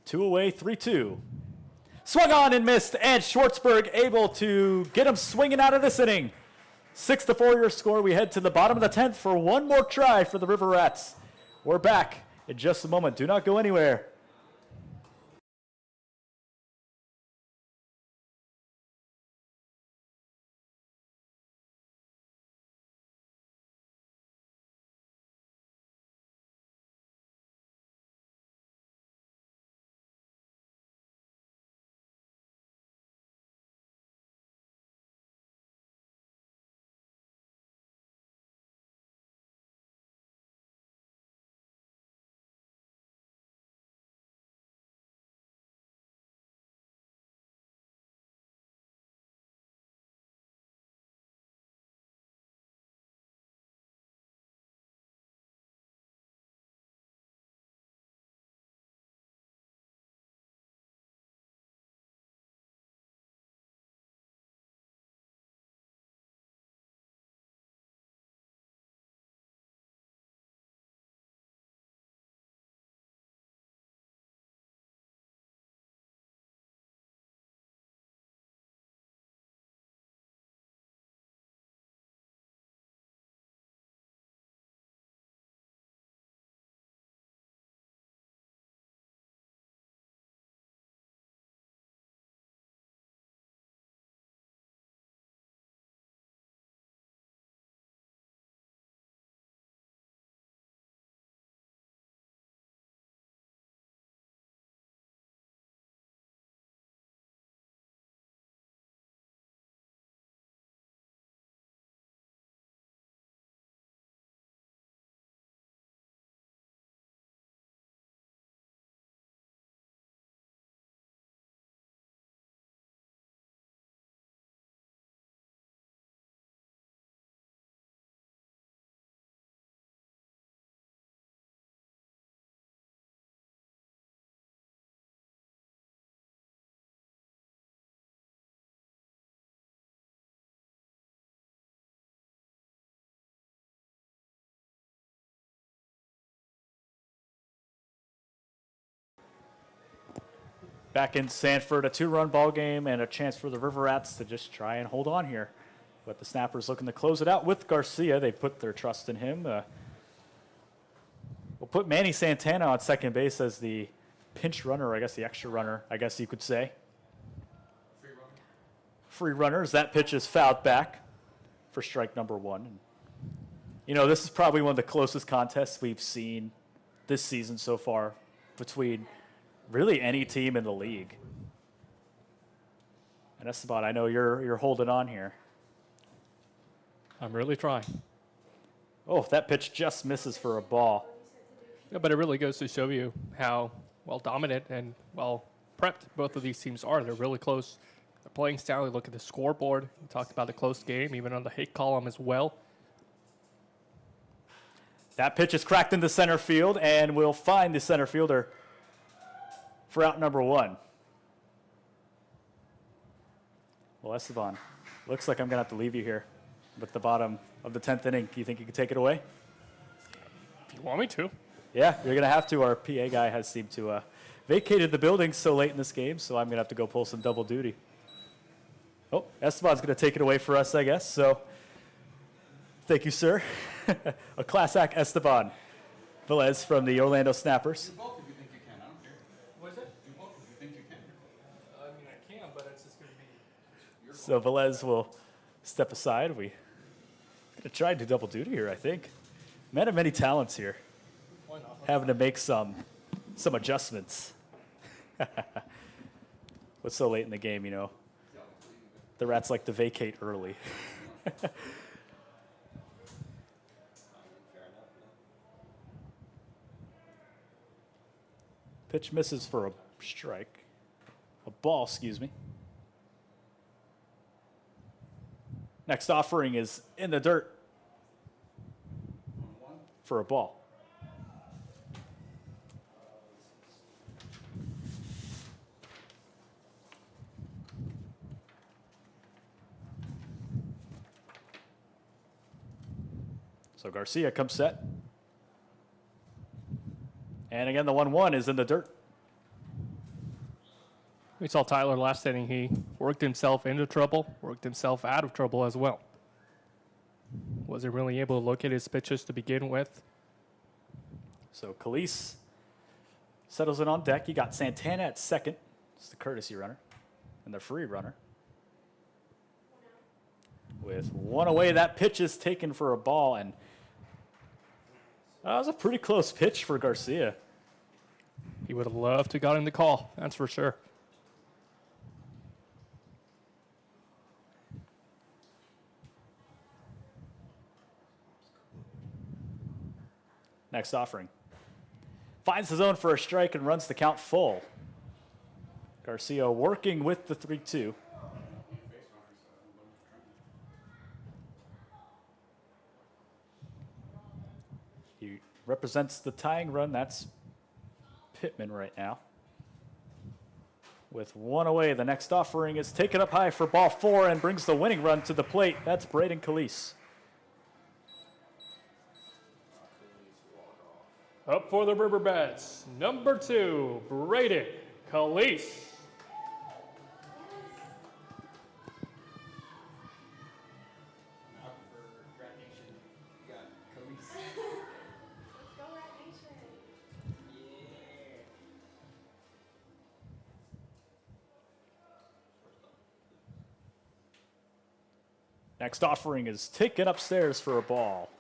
2 away, 3-2. Swung on and missed, and Schwartzberg able to get him swinging out of this inning. 6-4 your score. We head to the bottom of the 10th for one more try for the River Rats. We're back in just a moment. Do not go anywhere. Back in Sanford, a 2-run ball game and a chance for the River Rats to just try and hold on here. But the Snappers looking to close it out with Garcia. They put their trust in him. We'll put Manny Santana on second base as the pinch runner, or I guess the extra runner, I guess you could say. Free runners. That pitch is fouled back for strike number 1. You know, this is probably one of the closest contests we've seen this season so far between really any team in the league. And Esteban, I know you're holding on here. I'm really trying. Oh, that pitch just misses for a ball. Yeah, but it really goes to show you how well dominant and well prepped both of these teams are. They're really close. They're playing style. You look at the scoreboard. We talked about the close game, even on the hit column as well. That pitch is cracked into center field, and we'll find the center fielder for out number 1. Well, Esteban, looks like I'm going to have to leave you here with the bottom of the 10th inning. Do you think you can take it away? If you want me to. Yeah, you're going to have to. Our PA guy has seemed to vacated the building so late in this game, so I'm going to have to go pull some double duty. Oh, Esteban's going to take it away for us, I guess. So thank you, sir. A class act Esteban Velez from the Orlando Snappers. Do both if you think you can. I don't care. What is it? Do both if you think you can. I mean, I can, but it's just going to be. So Velez will step aside. We're going to try and do double duty here, I think. Man of many talents here. Why not? Having to make some adjustments. What's so late in the game, you know? The Rats like to vacate early. Pitch misses for a strike. A ball, excuse me. Next offering is in the dirt for a ball. So Garcia comes set. And again, the 1-1 is in the dirt. We saw Tyler last inning. He worked himself into trouble, worked himself out of trouble as well. Wasn't really able to locate his pitches to begin with. So Calise settles in on deck. You got Santana at second. It's the courtesy runner and the free runner. With 1 away, that pitch is taken for a ball, and that was a pretty close pitch for Garcia. He would have loved to got in the call, that's for sure. Next offering. Finds the zone for a strike and runs the count full. Garcia working with the 3-2. He represents the tying run. That's Pittman right now. With 1 away, the next offering is taken up high for ball 4 and brings the winning run to the plate. That's Braden Calise. Up for the River Rats, number 2, Braden Calise. Now for Rat Nation, you got Khalees. Let's go, Rat Nation. Yeah. Next offering is taken upstairs for a ball.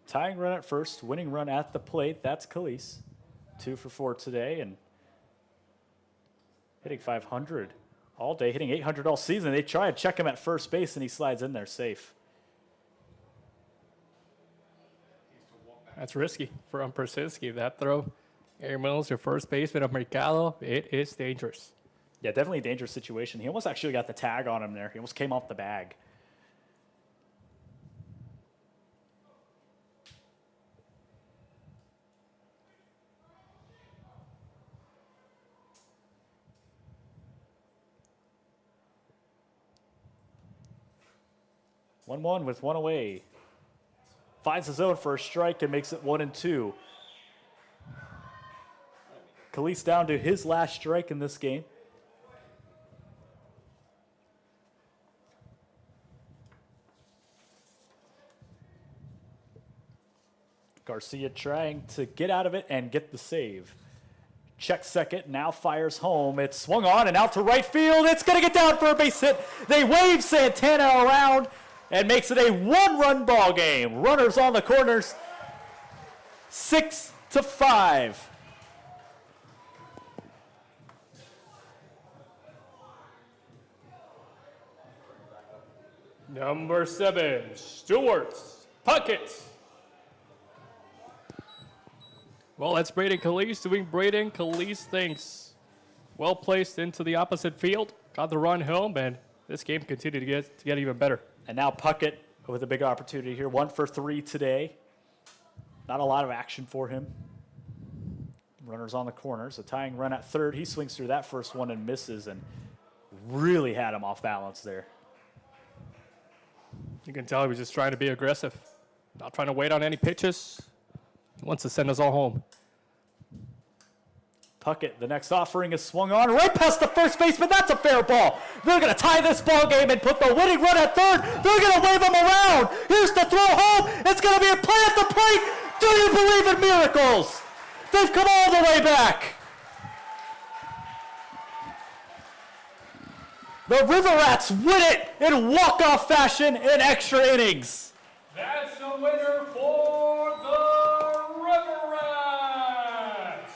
Tying run at first, winning run at the plate. That's Calise. 2 for 4 today and hitting 500 all day, hitting 800 all season. They try to check him at first base and he slides in there safe. That's risky for Umpersinski. That throw, Aaron Mills, your first baseman of Mercado, it is dangerous. Yeah, definitely a dangerous situation. He almost actually got the tag on him there. He almost came off the bag. One with 1 away. Finds the zone for a strike and makes it 1-2. Khalees down to his last strike in this game. Garcia trying to get out of it and get the save. Check second, now fires home. It's swung on and out to right field. It's going to get down for a base hit. They wave Santana around and makes it a one-run ball game. Runners on the corners, 6-5. Number 7, Stewart Puckett. Well, that's Braden Khalees doing Braden Khalees things. Well placed into the opposite field. Got the run home, and this game continued to get even better. And now Puckett with a big opportunity here. 1 for 3 today. Not a lot of action for him. Runners on the corners. A tying run at third. He swings through that first one and misses, and really had him off balance there. You can tell he was just trying to be aggressive. Not trying to wait on any pitches. He wants to send us all home. Puckett, the next offering is swung on right past the first baseman. That's a fair ball. They're going to tie this ball game and put the winning run at third. They're going to wave him around. Here's the throw home. It's going to be a play at the plate. Do you believe in miracles? They've come all the way back. The River Rats win it in walk-off fashion in extra innings. That's the winner for the River Rats.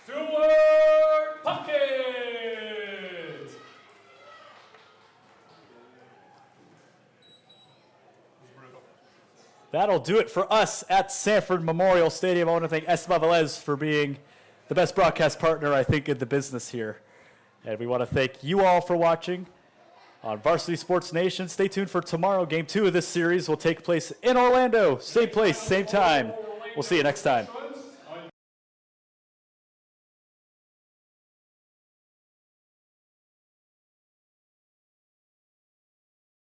Stewart Puckett. That'll do it for us at Sanford Memorial Stadium. I want to thank Esteban Velez for being the best broadcast partner, I think, in the business here. And we want to thank you all for watching on Varsity Sports Nation. Stay tuned for tomorrow. Game 2 of this series will take place in Orlando. Same place, same time. We'll see you next time.